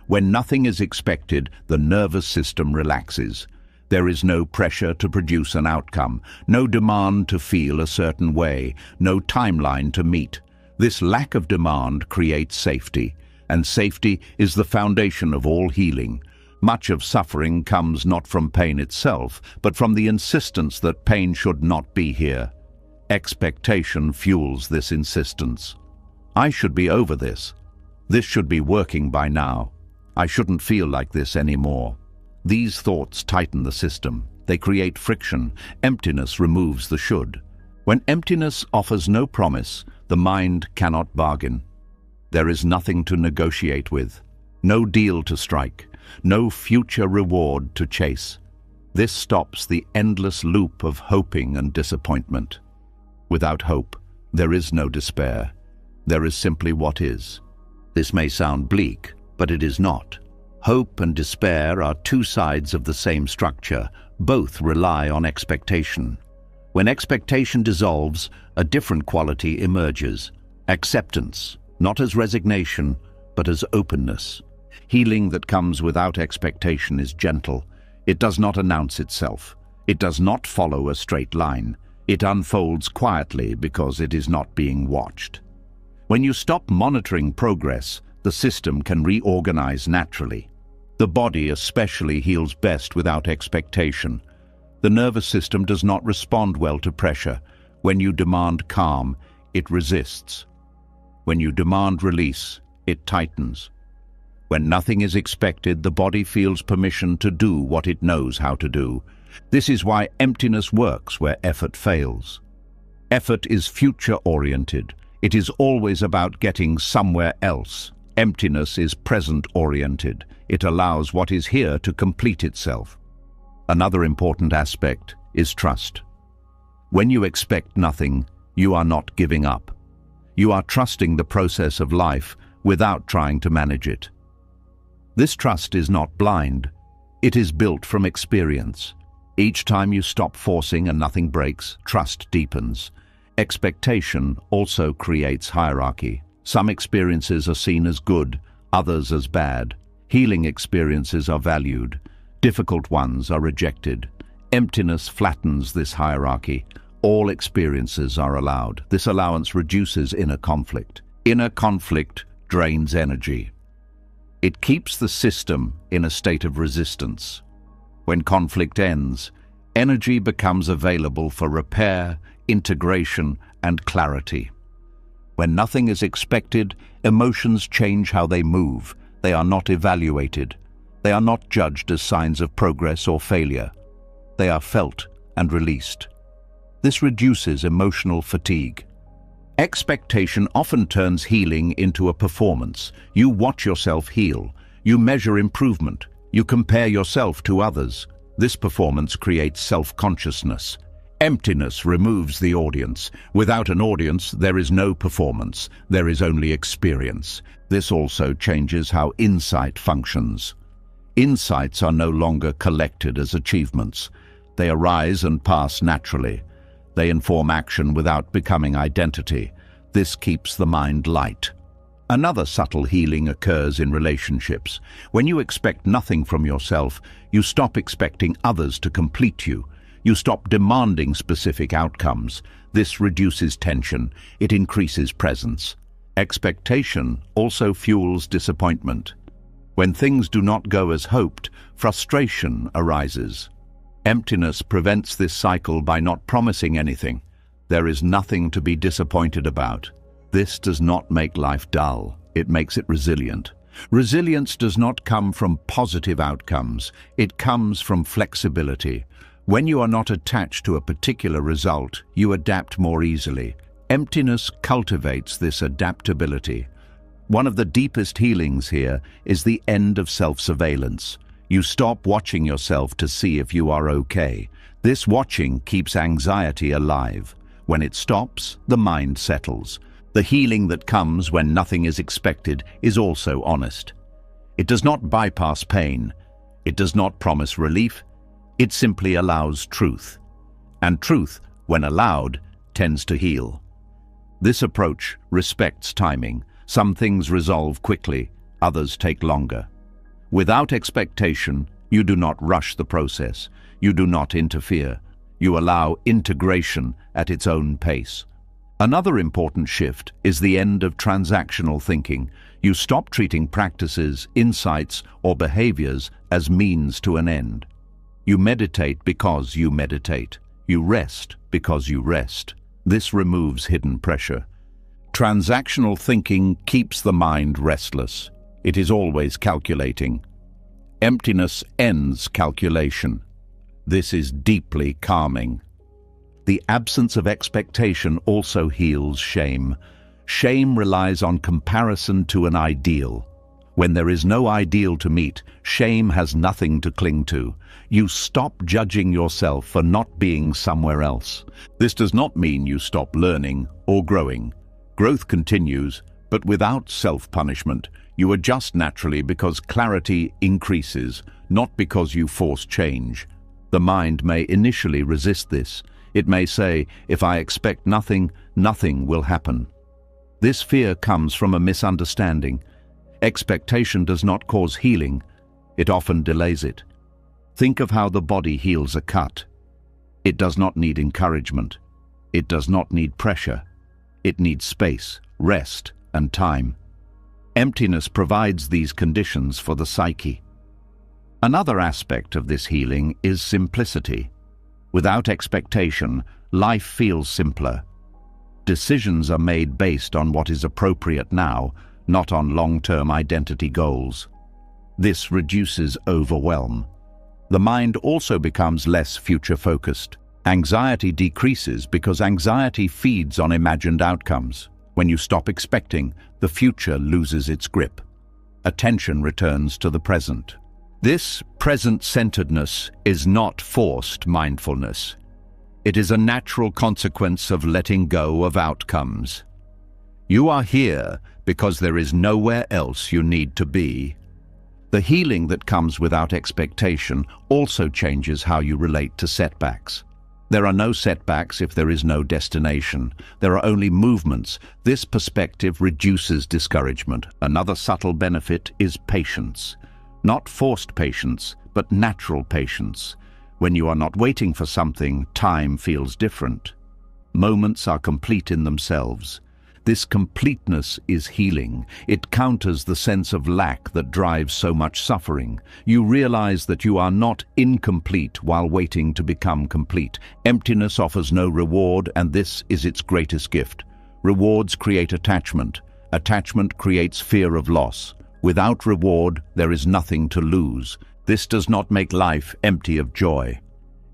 When nothing is expected, the nervous system relaxes. There is no pressure to produce an outcome, no demand to feel a certain way, no timeline to meet. This lack of demand creates safety, and safety is the foundation of all healing. Much of suffering comes not from pain itself, but from the insistence that pain should not be here. Expectation fuels this insistence. I should be over this. This should be working by now. I shouldn't feel like this anymore. These thoughts tighten the system. They create friction. Emptiness removes the should. When emptiness offers no promise, the mind cannot bargain. There is nothing to negotiate with, no deal to strike, no future reward to chase. This stops the endless loop of hoping and disappointment. Without hope, there is no despair. There is simply what is. This may sound bleak, but it is not. Hope and despair are two sides of the same structure. Both rely on expectation. When expectation dissolves, a different quality emerges. Acceptance, not as resignation, but as openness. Healing that comes without expectation is gentle. It does not announce itself. It does not follow a straight line. It unfolds quietly because it is not being watched. When you stop monitoring progress, the system can reorganize naturally. The body especially heals best without expectation. The nervous system does not respond well to pressure. When you demand calm, it resists. When you demand release, it tightens. When nothing is expected, the body feels permission to do what it knows how to do. This is why emptiness works where effort fails. Effort is future-oriented. It is always about getting somewhere else. Emptiness is present-oriented. It allows what is here to complete itself. Another important aspect is trust. When you expect nothing, you are not giving up. You are trusting the process of life without trying to manage it. This trust is not blind. It is built from experience. Each time you stop forcing and nothing breaks, trust deepens. Expectation also creates hierarchy. Some experiences are seen as good, others as bad. Healing experiences are valued. Difficult ones are rejected. Emptiness flattens this hierarchy. All experiences are allowed. This allowance reduces inner conflict. Inner conflict drains energy. It keeps the system in a state of resistance. When conflict ends, energy becomes available for repair, integration, and clarity. When nothing is expected, emotions change how they move. They are not evaluated. They are not judged as signs of progress or failure. They are felt and released. This reduces emotional fatigue. Expectation often turns healing into a performance. You watch yourself heal. You measure improvement. You compare yourself to others. This performance creates self-consciousness. Emptiness removes the audience. Without an audience, there is no performance. There is only experience. This also changes how insight functions. Insights are no longer collected as achievements. They arise and pass naturally. They inform action without becoming identity. This keeps the mind light. Another subtle healing occurs in relationships. When you expect nothing from yourself, you stop expecting others to complete you. You stop demanding specific outcomes. This reduces tension. It increases presence. Expectation also fuels disappointment. When things do not go as hoped, frustration arises. Emptiness prevents this cycle by not promising anything. There is nothing to be disappointed about. This does not make life dull. It makes it resilient. Resilience does not come from positive outcomes. It comes from flexibility. When you are not attached to a particular result, you adapt more easily. Emptiness cultivates this adaptability. One of the deepest healings here is the end of self-surveillance. You stop watching yourself to see if you are okay. This watching keeps anxiety alive. When it stops, the mind settles. The healing that comes when nothing is expected is also honest. It does not bypass pain. It does not promise relief. It simply allows truth. And truth, when allowed, tends to heal. This approach respects timing. Some things resolve quickly, others take longer. Without expectation, you do not rush the process. You do not interfere. You allow integration at its own pace. Another important shift is the end of transactional thinking. You stop treating practices, insights, or behaviors as means to an end. You meditate because you meditate. You rest because you rest. This removes hidden pressure. Transactional thinking keeps the mind restless. It is always calculating. Emptiness ends calculation. This is deeply calming. The absence of expectation also heals shame. Shame relies on comparison to an ideal. When there is no ideal to meet, shame has nothing to cling to. You stop judging yourself for not being somewhere else. This does not mean you stop learning or growing. Growth continues, but without self-punishment. You adjust naturally because clarity increases, not because you force change. The mind may initially resist this. It may say, if I expect nothing, nothing will happen. This fear comes from a misunderstanding. Expectation does not cause healing. It often delays it. Think of how the body heals a cut. It does not need encouragement. It does not need pressure. It needs space, rest, and time. Emptiness provides these conditions for the psyche. Another aspect of this healing is simplicity. Without expectation, life feels simpler. Decisions are made based on what is appropriate now, not on long-term identity goals. This reduces overwhelm. The mind also becomes less future-focused. Anxiety decreases because anxiety feeds on imagined outcomes. When you stop expecting, the future loses its grip. Attention returns to the present. This present-centeredness is not forced mindfulness. It is a natural consequence of letting go of outcomes. You are here because there is nowhere else you need to be. The healing that comes without expectation also changes how you relate to setbacks. There are no setbacks if there is no destination. There are only movements. This perspective reduces discouragement. Another subtle benefit is patience. Not forced patience, but natural patience. When you are not waiting for something, time feels different. Moments are complete in themselves. This completeness is healing. It counters the sense of lack that drives so much suffering. You realize that you are not incomplete while waiting to become complete. Emptiness offers no reward, and this is its greatest gift. Rewards create attachment. Attachment creates fear of loss. Without reward, there is nothing to lose. This does not make life empty of joy.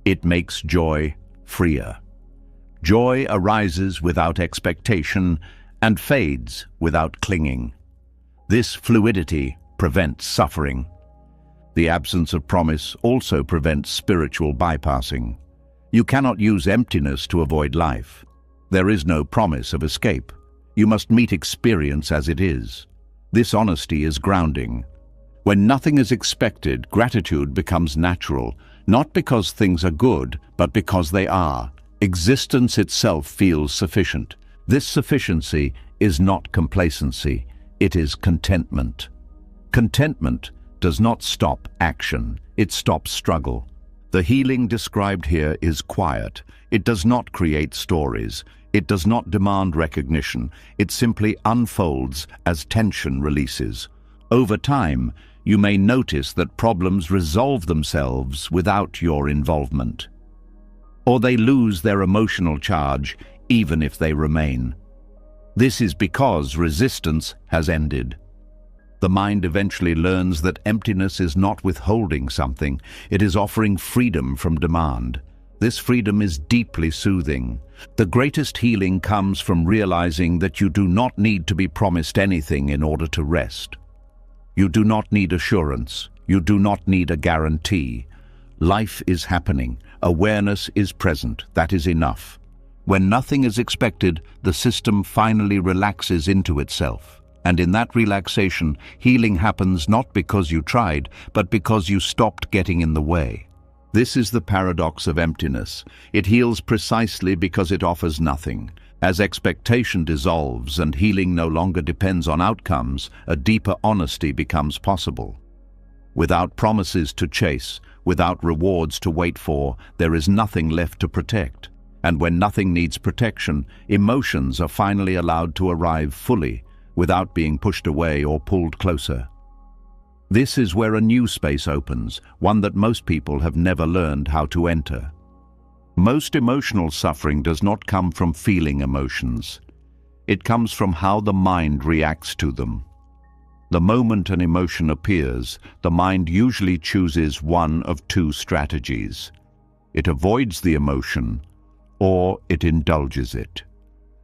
It makes joy freer. Joy arises without expectation and fades without clinging. This fluidity prevents suffering. The absence of promise also prevents spiritual bypassing. You cannot use emptiness to avoid life. There is no promise of escape. You must meet experience as it is. This honesty is grounding. When nothing is expected, gratitude becomes natural, not because things are good, but because they are. Existence itself feels sufficient. This sufficiency is not complacency, it is contentment. Contentment does not stop action, it stops struggle. The healing described here is quiet. It does not create stories. It does not demand recognition. It simply unfolds as tension releases. Over time, you may notice that problems resolve themselves without your involvement. Or they lose their emotional charge, even if they remain. This is because resistance has ended. The mind eventually learns that emptiness is not withholding something, it is offering freedom from demand. This freedom is deeply soothing. The greatest healing comes from realizing that you do not need to be promised anything in order to rest. You do not need assurance. You do not need a guarantee. Life is happening. Awareness is present. That is enough. When nothing is expected, the system finally relaxes into itself. And in that relaxation, healing happens not because you tried, but because you stopped getting in the way. This is the paradox of emptiness. It heals precisely because it offers nothing. As expectation dissolves and healing no longer depends on outcomes, a deeper honesty becomes possible. Without promises to chase, without rewards to wait for, there is nothing left to protect. And when nothing needs protection, emotions are finally allowed to arrive fully, without being pushed away or pulled closer. This is where a new space opens, one that most people have never learned how to enter. Most emotional suffering does not come from feeling emotions. It comes from how the mind reacts to them. The moment an emotion appears, the mind usually chooses one of two strategies. It avoids the emotion, or it indulges it.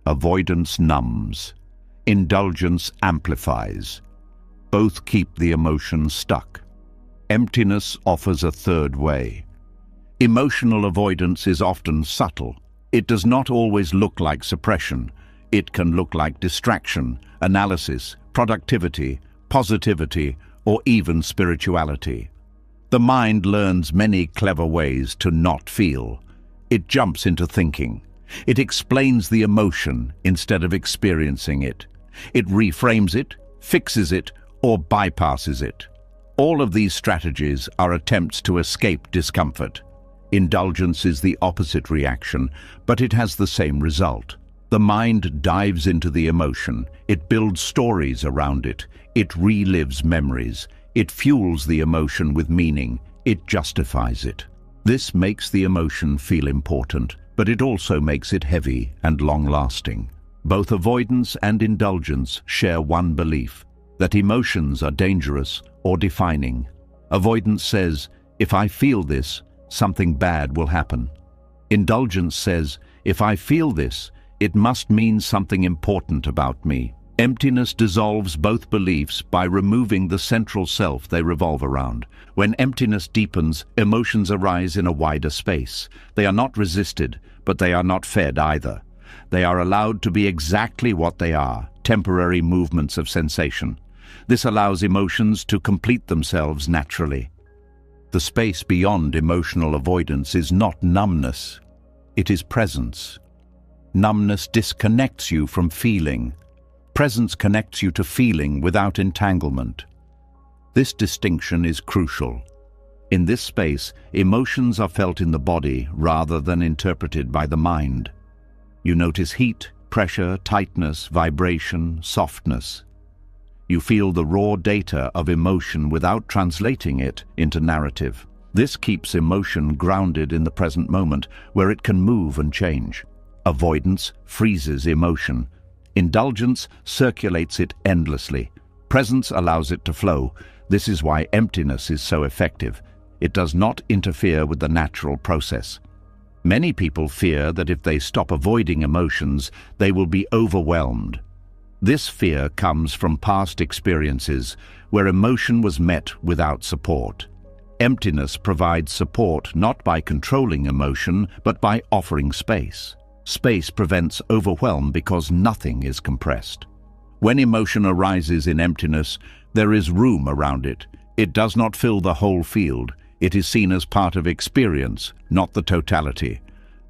Avoidance numbs. Indulgence amplifies. Both keep the emotion stuck. Emptiness offers a third way. Emotional avoidance is often subtle. It does not always look like suppression. It can look like distraction, analysis, productivity, positivity, or even spirituality. The mind learns many clever ways to not feel. It jumps into thinking. It explains the emotion instead of experiencing it. It reframes it, fixes it, or bypasses it. All of these strategies are attempts to escape discomfort. Indulgence is the opposite reaction, but it has the same result. The mind dives into the emotion. It builds stories around it. It relives memories. It fuels the emotion with meaning. It justifies it. This makes the emotion feel important, but it also makes it heavy and long-lasting. Both avoidance and indulgence share one belief, that emotions are dangerous or defining. Avoidance says, if I feel this, something bad will happen. Indulgence says, if I feel this, it must mean something important about me. Emptiness dissolves both beliefs by removing the central self they revolve around. When emptiness deepens, emotions arise in a wider space. They are not resisted, but they are not fed either. They are allowed to be exactly what they are, temporary movements of sensation. This allows emotions to complete themselves naturally. The space beyond emotional avoidance is not numbness. It is presence. Numbness disconnects you from feeling. Presence connects you to feeling without entanglement. This distinction is crucial. In this space, emotions are felt in the body rather than interpreted by the mind. You notice heat, pressure, tightness, vibration, softness. You feel the raw data of emotion without translating it into narrative. This keeps emotion grounded in the present moment, where it can move and change. Avoidance freezes emotion. Indulgence circulates it endlessly. Presence allows it to flow. This is why emptiness is so effective. It does not interfere with the natural process. Many people fear that if they stop avoiding emotions, they will be overwhelmed. This fear comes from past experiences where emotion was met without support. Emptiness provides support not by controlling emotion, but by offering space. Space prevents overwhelm because nothing is compressed. When emotion arises in emptiness, there is room around it. It does not fill the whole field. It is seen as part of experience, not the totality.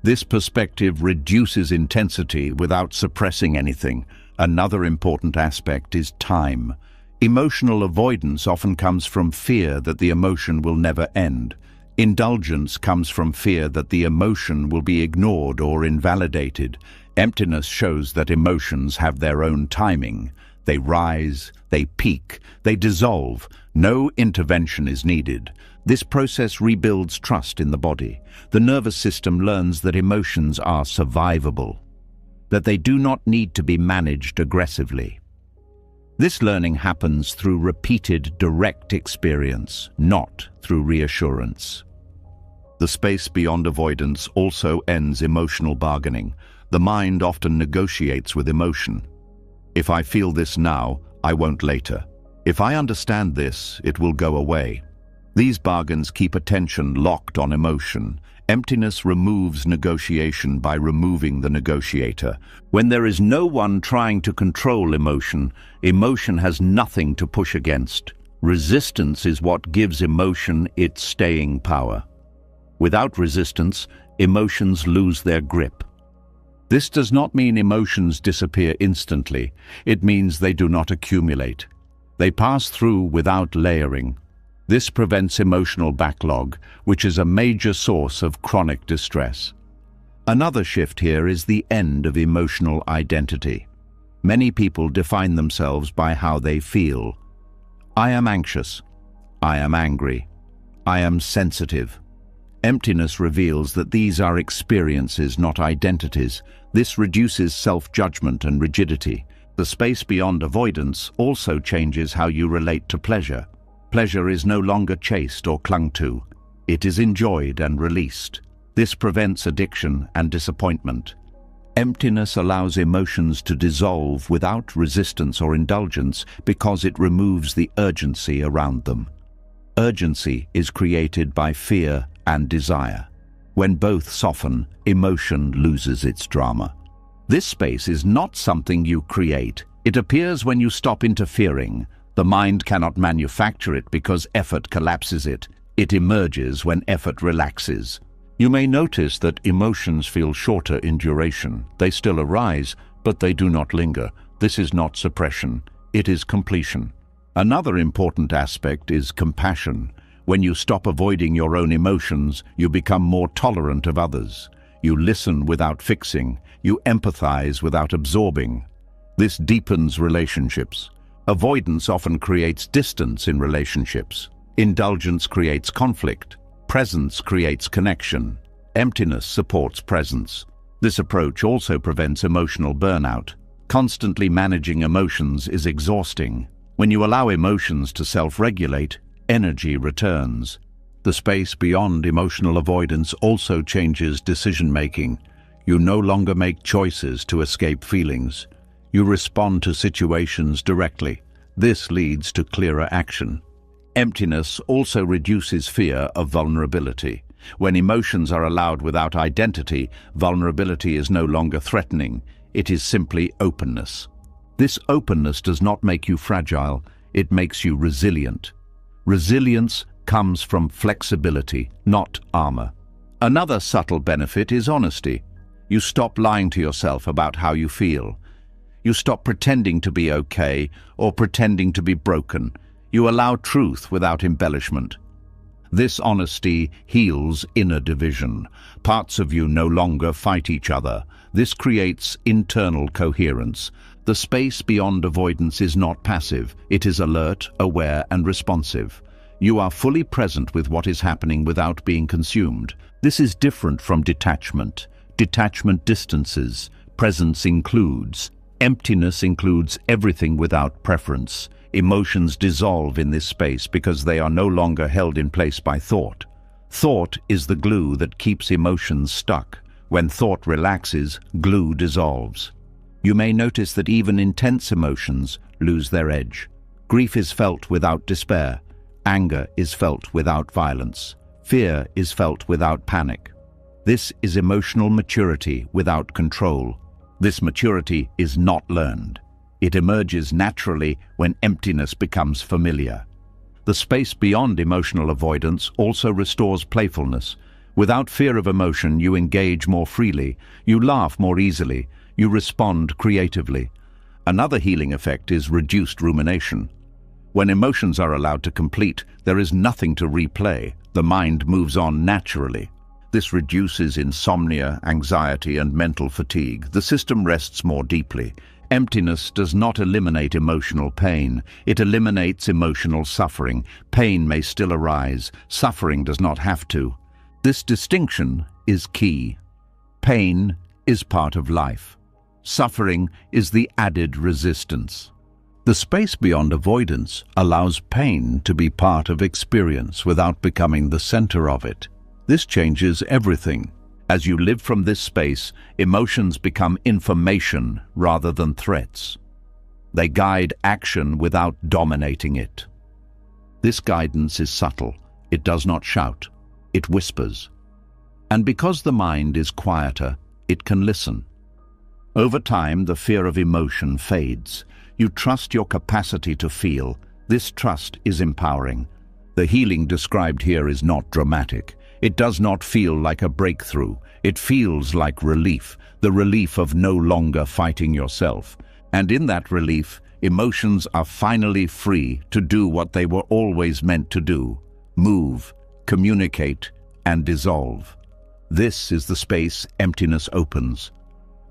This perspective reduces intensity without suppressing anything. Another important aspect is time. Emotional avoidance often comes from fear that the emotion will never end. Indulgence comes from fear that the emotion will be ignored or invalidated. Emptiness shows that emotions have their own timing. They rise, they peak, they dissolve. No intervention is needed. This process rebuilds trust in the body. The nervous system learns that emotions are survivable, that they do not need to be managed aggressively. This learning happens through repeated direct experience, not through reassurance. The space beyond avoidance also ends emotional bargaining. The mind often negotiates with emotion. If I feel this now, I won't later. If I understand this, it will go away. These bargains keep attention locked on emotion. Emptiness removes negotiation by removing the negotiator. When there is no one trying to control emotion, emotion has nothing to push against. Resistance is what gives emotion its staying power. Without resistance, emotions lose their grip. This does not mean emotions disappear instantly. It means they do not accumulate. They pass through without layering. This prevents emotional backlog, which is a major source of chronic distress. Another shift here is the end of emotional identity. Many people define themselves by how they feel. I am anxious. I am angry. I am sensitive. Emptiness reveals that these are experiences, not identities. This reduces self-judgment and rigidity. The space beyond avoidance also changes how you relate to pleasure. Pleasure is no longer chased or clung to. It is enjoyed and released. This prevents addiction and disappointment. Emptiness allows emotions to dissolve without resistance or indulgence because it removes the urgency around them. Urgency is created by fear and desire. When both soften, emotion loses its drama. This space is not something you create. It appears when you stop interfering. The mind cannot manufacture it because effort collapses it. It emerges when effort relaxes. You may notice that emotions feel shorter in duration. They still arise, but they do not linger. This is not suppression. It is completion. Another important aspect is compassion. When you stop avoiding your own emotions, you become more tolerant of others. You listen without fixing. You empathize without absorbing. This deepens relationships. Avoidance often creates distance in relationships. Indulgence creates conflict. Presence creates connection. Emptiness supports presence. This approach also prevents emotional burnout. Constantly managing emotions is exhausting. When you allow emotions to self-regulate, energy returns. The space beyond emotional avoidance also changes decision-making. You no longer make choices to escape feelings. You respond to situations directly. This leads to clearer action. Emptiness also reduces fear of vulnerability. When emotions are allowed without identity, vulnerability is no longer threatening. It is simply openness. This openness does not make you fragile. It makes you resilient. Resilience comes from flexibility, not armor. Another subtle benefit is honesty. You stop lying to yourself about how you feel. You stop pretending to be okay or pretending to be broken. You allow truth without embellishment. This honesty heals inner division. Parts of you no longer fight each other. This creates internal coherence. The space beyond avoidance is not passive. It is alert, aware, and responsive. You are fully present with what is happening without being consumed. This is different from detachment. Detachment distances. Presence includes. Emptiness includes everything without preference. Emotions dissolve in this space because they are no longer held in place by thought. Thought is the glue that keeps emotions stuck. When thought relaxes, glue dissolves. You may notice that even intense emotions lose their edge. Grief is felt without despair. Anger is felt without violence. Fear is felt without panic. This is emotional maturity without control. This maturity is not learned. It emerges naturally when emptiness becomes familiar. The space beyond emotional avoidance also restores playfulness. Without fear of emotion, you engage more freely, you laugh more easily, you respond creatively. Another healing effect is reduced rumination. When emotions are allowed to complete, there is nothing to replay. The mind moves on naturally. This reduces insomnia, anxiety, and mental fatigue. The system rests more deeply. Emptiness does not eliminate emotional pain. It eliminates emotional suffering. Pain may still arise. Suffering does not have to. This distinction is key. Pain is part of life. Suffering is the added resistance. The space beyond avoidance allows pain to be part of experience without becoming the center of it. This changes everything. As you live from this space, emotions become information rather than threats. They guide action without dominating it. This guidance is subtle. It does not shout. It whispers. And because the mind is quieter, it can listen. Over time, the fear of emotion fades. You trust your capacity to feel. This trust is empowering. The healing described here is not dramatic. It does not feel like a breakthrough. It feels like relief, the relief of no longer fighting yourself. And in that relief, emotions are finally free to do what they were always meant to do: move, communicate, and dissolve. This is the space emptiness opens.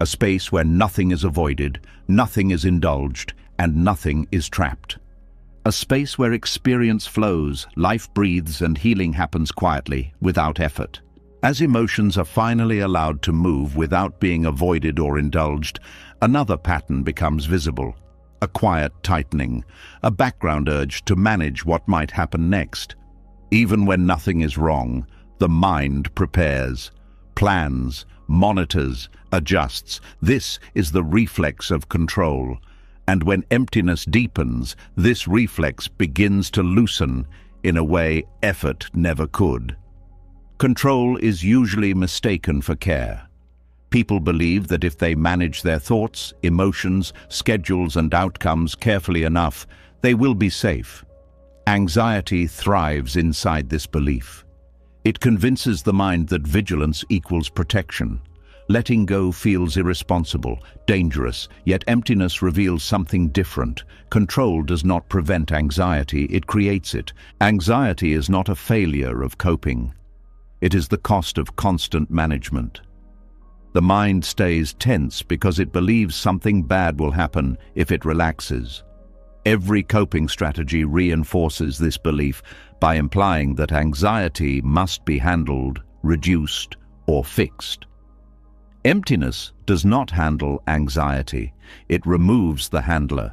A space where nothing is avoided, nothing is indulged, and nothing is trapped. A space where experience flows, life breathes, and healing happens quietly, without effort. As emotions are finally allowed to move without being avoided or indulged, another pattern becomes visible. A quiet tightening, a background urge to manage what might happen next. Even when nothing is wrong, the mind prepares, plans, monitors, adjusts. This is the reflex of control. And when emptiness deepens, this reflex begins to loosen in a way effort never could. Control is usually mistaken for care. People believe that if they manage their thoughts, emotions, schedules, and outcomes carefully enough, they will be safe. Anxiety thrives inside this belief. It convinces the mind that vigilance equals protection. Letting go feels irresponsible, dangerous, yet emptiness reveals something different. Control does not prevent anxiety, it creates it. Anxiety is not a failure of coping. It is the cost of constant management. The mind stays tense because it believes something bad will happen if it relaxes. Every coping strategy reinforces this belief by implying that anxiety must be handled, reduced, or fixed. Emptiness does not handle anxiety. It removes the handler.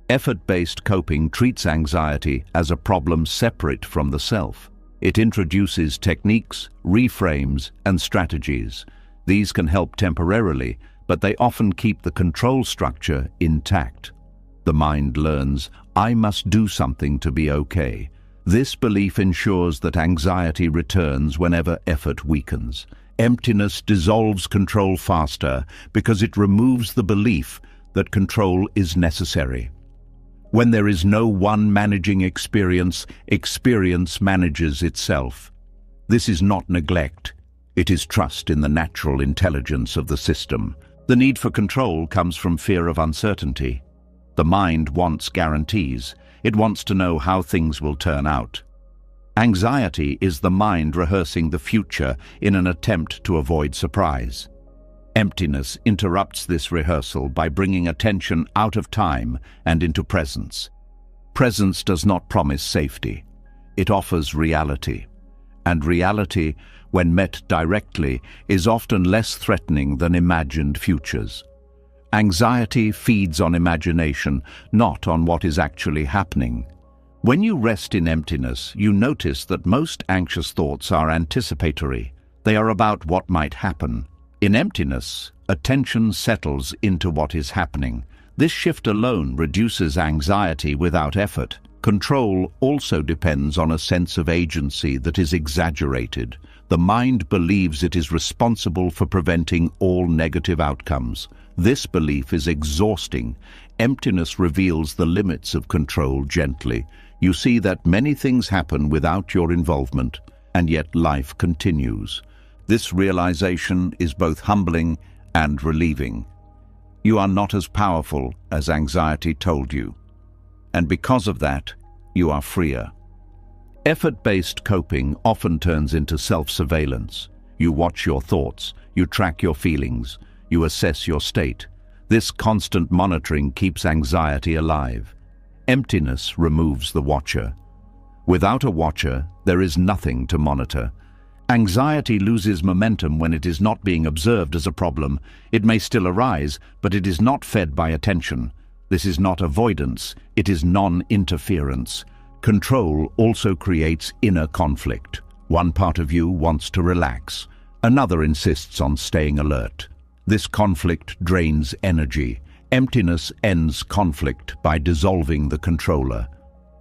Effort-based coping treats anxiety as a problem separate from the self. It introduces techniques, reframes, and strategies. These can help temporarily, but they often keep the control structure intact. The mind learns, I must do something to be okay. This belief ensures that anxiety returns whenever effort weakens. Emptiness dissolves control faster because it removes the belief that control is necessary. When there is no one managing experience, experience manages itself. This is not neglect. It is trust in the natural intelligence of the system. The need for control comes from fear of uncertainty. The mind wants guarantees. It wants to know how things will turn out. Anxiety is the mind rehearsing the future in an attempt to avoid surprise. Emptiness interrupts this rehearsal by bringing attention out of time and into presence. Presence does not promise safety. It offers reality. And reality, when met directly, is often less threatening than imagined futures. Anxiety feeds on imagination, not on what is actually happening. When you rest in emptiness, you notice that most anxious thoughts are anticipatory. They are about what might happen. In emptiness, attention settles into what is happening. This shift alone reduces anxiety without effort. Control also depends on a sense of agency that is exaggerated. The mind believes it is responsible for preventing all negative outcomes. This belief is exhausting. Emptiness reveals the limits of control gently. You see that many things happen without your involvement, and yet life continues. This realization is both humbling and relieving. You are not as powerful as anxiety told you, and because of that, you are freer. Effort-based coping often turns into self-surveillance. You watch your thoughts, you track your feelings, you assess your state. This constant monitoring keeps anxiety alive. Emptiness removes the watcher. Without a watcher, there is nothing to monitor. Anxiety loses momentum when it is not being observed as a problem. It may still arise, but it is not fed by attention. This is not avoidance, it is non-interference. Control also creates inner conflict. One part of you wants to relax. Another insists on staying alert. This conflict drains energy. Emptiness ends conflict by dissolving the controller.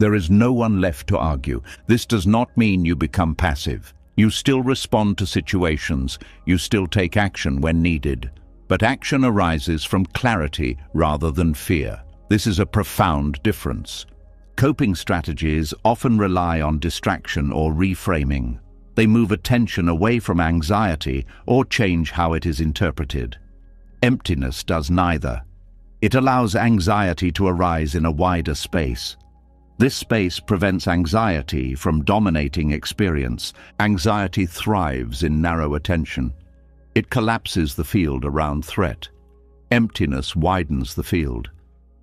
There is no one left to argue. This does not mean you become passive. You still respond to situations. You still take action when needed. But action arises from clarity rather than fear. This is a profound difference. Coping strategies often rely on distraction or reframing. They move attention away from anxiety or change how it is interpreted. Emptiness does neither. It allows anxiety to arise in a wider space. This space prevents anxiety from dominating experience. Anxiety thrives in narrow attention. It collapses the field around threat. Emptiness widens the field.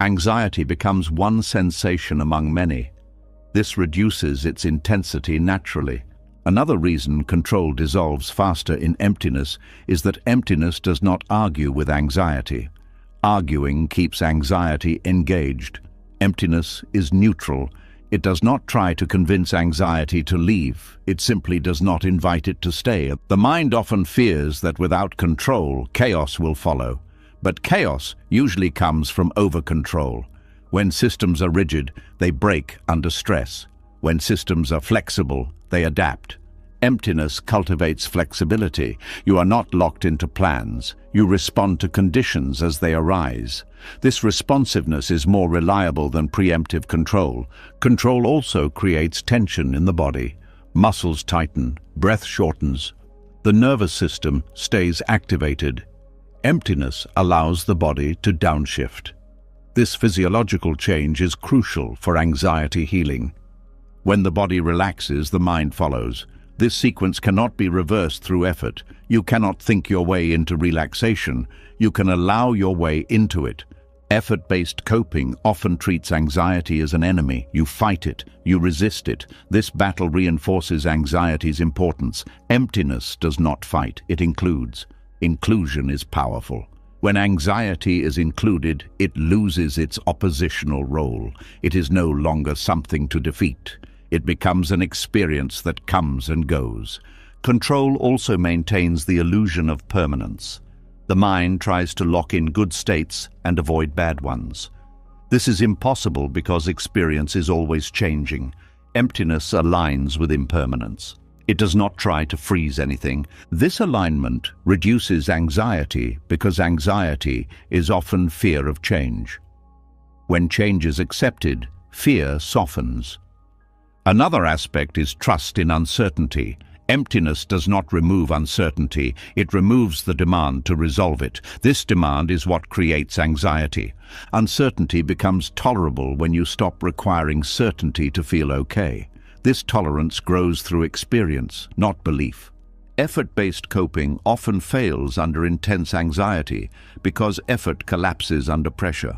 Anxiety becomes one sensation among many. This reduces its intensity naturally. Another reason control dissolves faster in emptiness is that emptiness does not argue with anxiety. Arguing keeps anxiety engaged. Emptiness is neutral. It does not try to convince anxiety to leave. It simply does not invite it to stay. The mind often fears that without control, chaos will follow. But chaos usually comes from over-control. When systems are rigid, they break under stress. When systems are flexible, they adapt. Emptiness cultivates flexibility. You are not locked into plans. You respond to conditions as they arise. This responsiveness is more reliable than preemptive control. Control also creates tension in the body. Muscles tighten, breath shortens. The nervous system stays activated. Emptiness allows the body to downshift. This physiological change is crucial for anxiety healing. When the body relaxes, the mind follows. This sequence cannot be reversed through effort. You cannot think your way into relaxation. You can allow your way into it. Effort-based coping often treats anxiety as an enemy. You fight it. You resist it. This battle reinforces anxiety's importance. Emptiness does not fight. It includes. Inclusion is powerful. When anxiety is included, it loses its oppositional role. It is no longer something to defeat. It becomes an experience that comes and goes. Control also maintains the illusion of permanence. The mind tries to lock in good states and avoid bad ones. This is impossible because experience is always changing. Emptiness aligns with impermanence. It does not try to freeze anything. This alignment reduces anxiety because anxiety is often fear of change. When change is accepted, fear softens. Another aspect is trust in uncertainty. Emptiness does not remove uncertainty, it removes the demand to resolve it. This demand is what creates anxiety. Uncertainty becomes tolerable when you stop requiring certainty to feel okay. This tolerance grows through experience, not belief. Effort-based coping often fails under intense anxiety because effort collapses under pressure.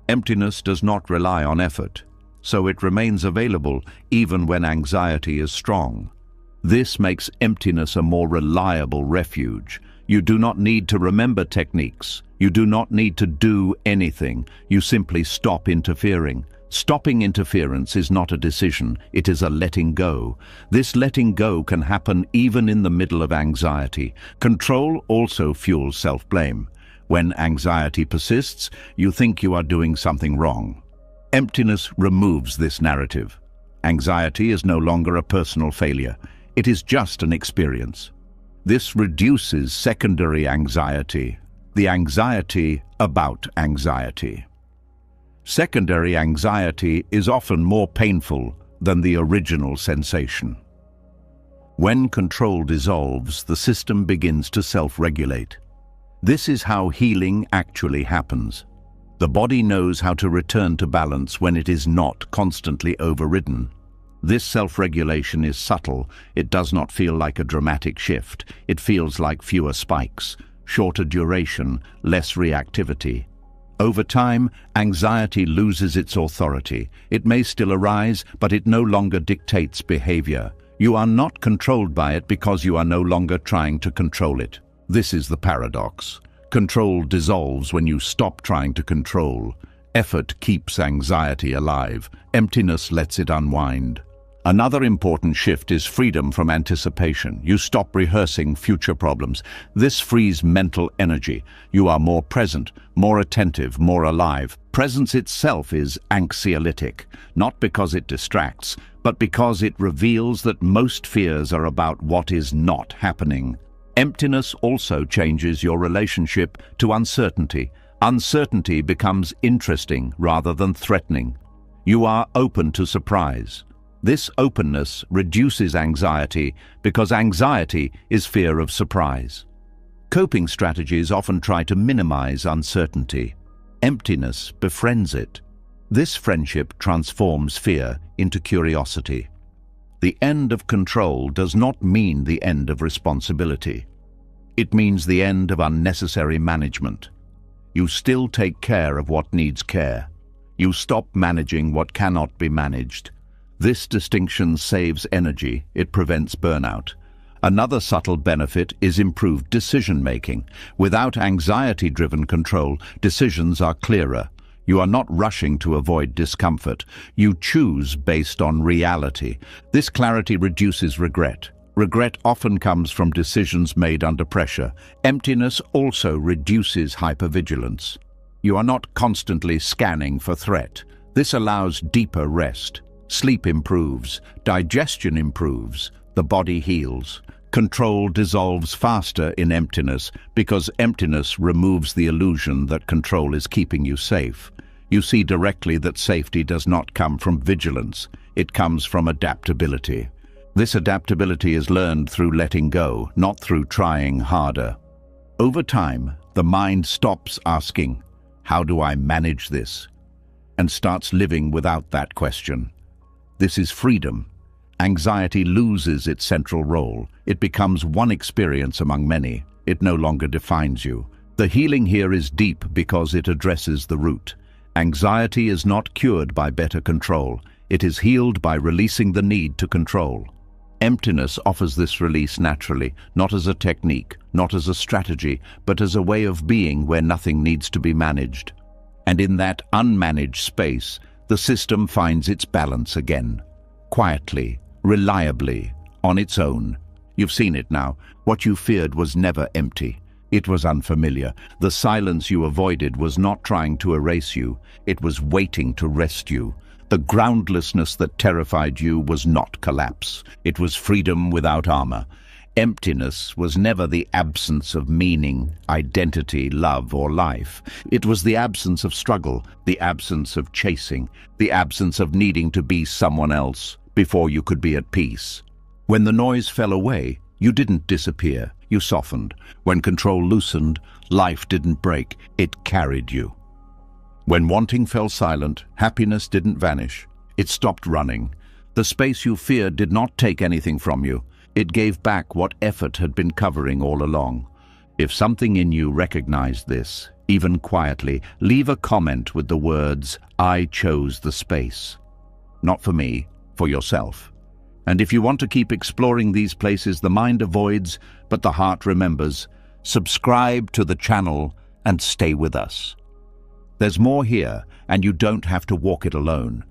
Emptiness does not rely on effort, so it remains available even when anxiety is strong. This makes emptiness a more reliable refuge. You do not need to remember techniques. You do not need to do anything. You simply stop interfering. Stopping interference is not a decision, it is a letting go. This letting go can happen even in the middle of anxiety. Control also fuels self-blame. When anxiety persists, you think you are doing something wrong. Emptiness removes this narrative. Anxiety is no longer a personal failure. It is just an experience. This reduces secondary anxiety, the anxiety about anxiety. Secondary anxiety is often more painful than the original sensation. When control dissolves, the system begins to self-regulate. This is how healing actually happens. The body knows how to return to balance when it is not constantly overridden. This self-regulation is subtle. It does not feel like a dramatic shift. It feels like fewer spikes, shorter duration, less reactivity. Over time, anxiety loses its authority. It may still arise, but it no longer dictates behavior. You are not controlled by it because you are no longer trying to control it. This is the paradox. Control dissolves when you stop trying to control. Effort keeps anxiety alive. Emptiness lets it unwind. Another important shift is freedom from anticipation. You stop rehearsing future problems. This frees mental energy. You are more present, more attentive, more alive. Presence itself is anxiolytic, not because it distracts, but because it reveals that most fears are about what is not happening. Emptiness also changes your relationship to uncertainty. Uncertainty becomes interesting rather than threatening. You are open to surprise. This openness reduces anxiety because anxiety is fear of surprise. Coping strategies often try to minimize uncertainty. Emptiness befriends it. This friendship transforms fear into curiosity. The end of control does not mean the end of responsibility. It means the end of unnecessary management. You still take care of what needs care. You stop managing what cannot be managed. This distinction saves energy, it prevents burnout. Another subtle benefit is improved decision-making. Without anxiety-driven control, decisions are clearer. You are not rushing to avoid discomfort. You choose based on reality. This clarity reduces regret. Regret often comes from decisions made under pressure. Emptiness also reduces hypervigilance. You are not constantly scanning for threat. This allows deeper rest. Sleep improves, digestion improves, the body heals. Control dissolves faster in emptiness because emptiness removes the illusion that control is keeping you safe. You see directly that safety does not come from vigilance, it comes from adaptability. This adaptability is learned through letting go, not through trying harder. Over time, the mind stops asking, "How do I manage this?" and starts living without that question. This is freedom. Anxiety loses its central role. It becomes one experience among many. It no longer defines you. The healing here is deep because it addresses the root. Anxiety is not cured by better control. It is healed by releasing the need to control. Emptiness offers this release naturally, not as a technique, not as a strategy, but as a way of being where nothing needs to be managed. And in that unmanaged space, the system finds its balance again. Quietly, reliably, on its own. You've seen it now. What you feared was never empty. It was unfamiliar. The silence you avoided was not trying to erase you. It was waiting to rest you. The groundlessness that terrified you was not collapse. It was freedom without armor. Emptiness was never the absence of meaning, identity, love, or life. It was the absence of struggle, the absence of chasing, the absence of needing to be someone else before you could be at peace. When the noise fell away, you didn't disappear, you softened. When control loosened, life didn't break, it carried you. When wanting fell silent, happiness didn't vanish, it stopped running. The space you feared did not take anything from you. It gave back what effort had been covering all along. If something in you recognized this, even quietly, leave a comment with the words, "I chose the space." Not for me, for yourself. And if you want to keep exploring these places the mind avoids, but the heart remembers, subscribe to the channel and stay with us. There's more here, and you don't have to walk it alone.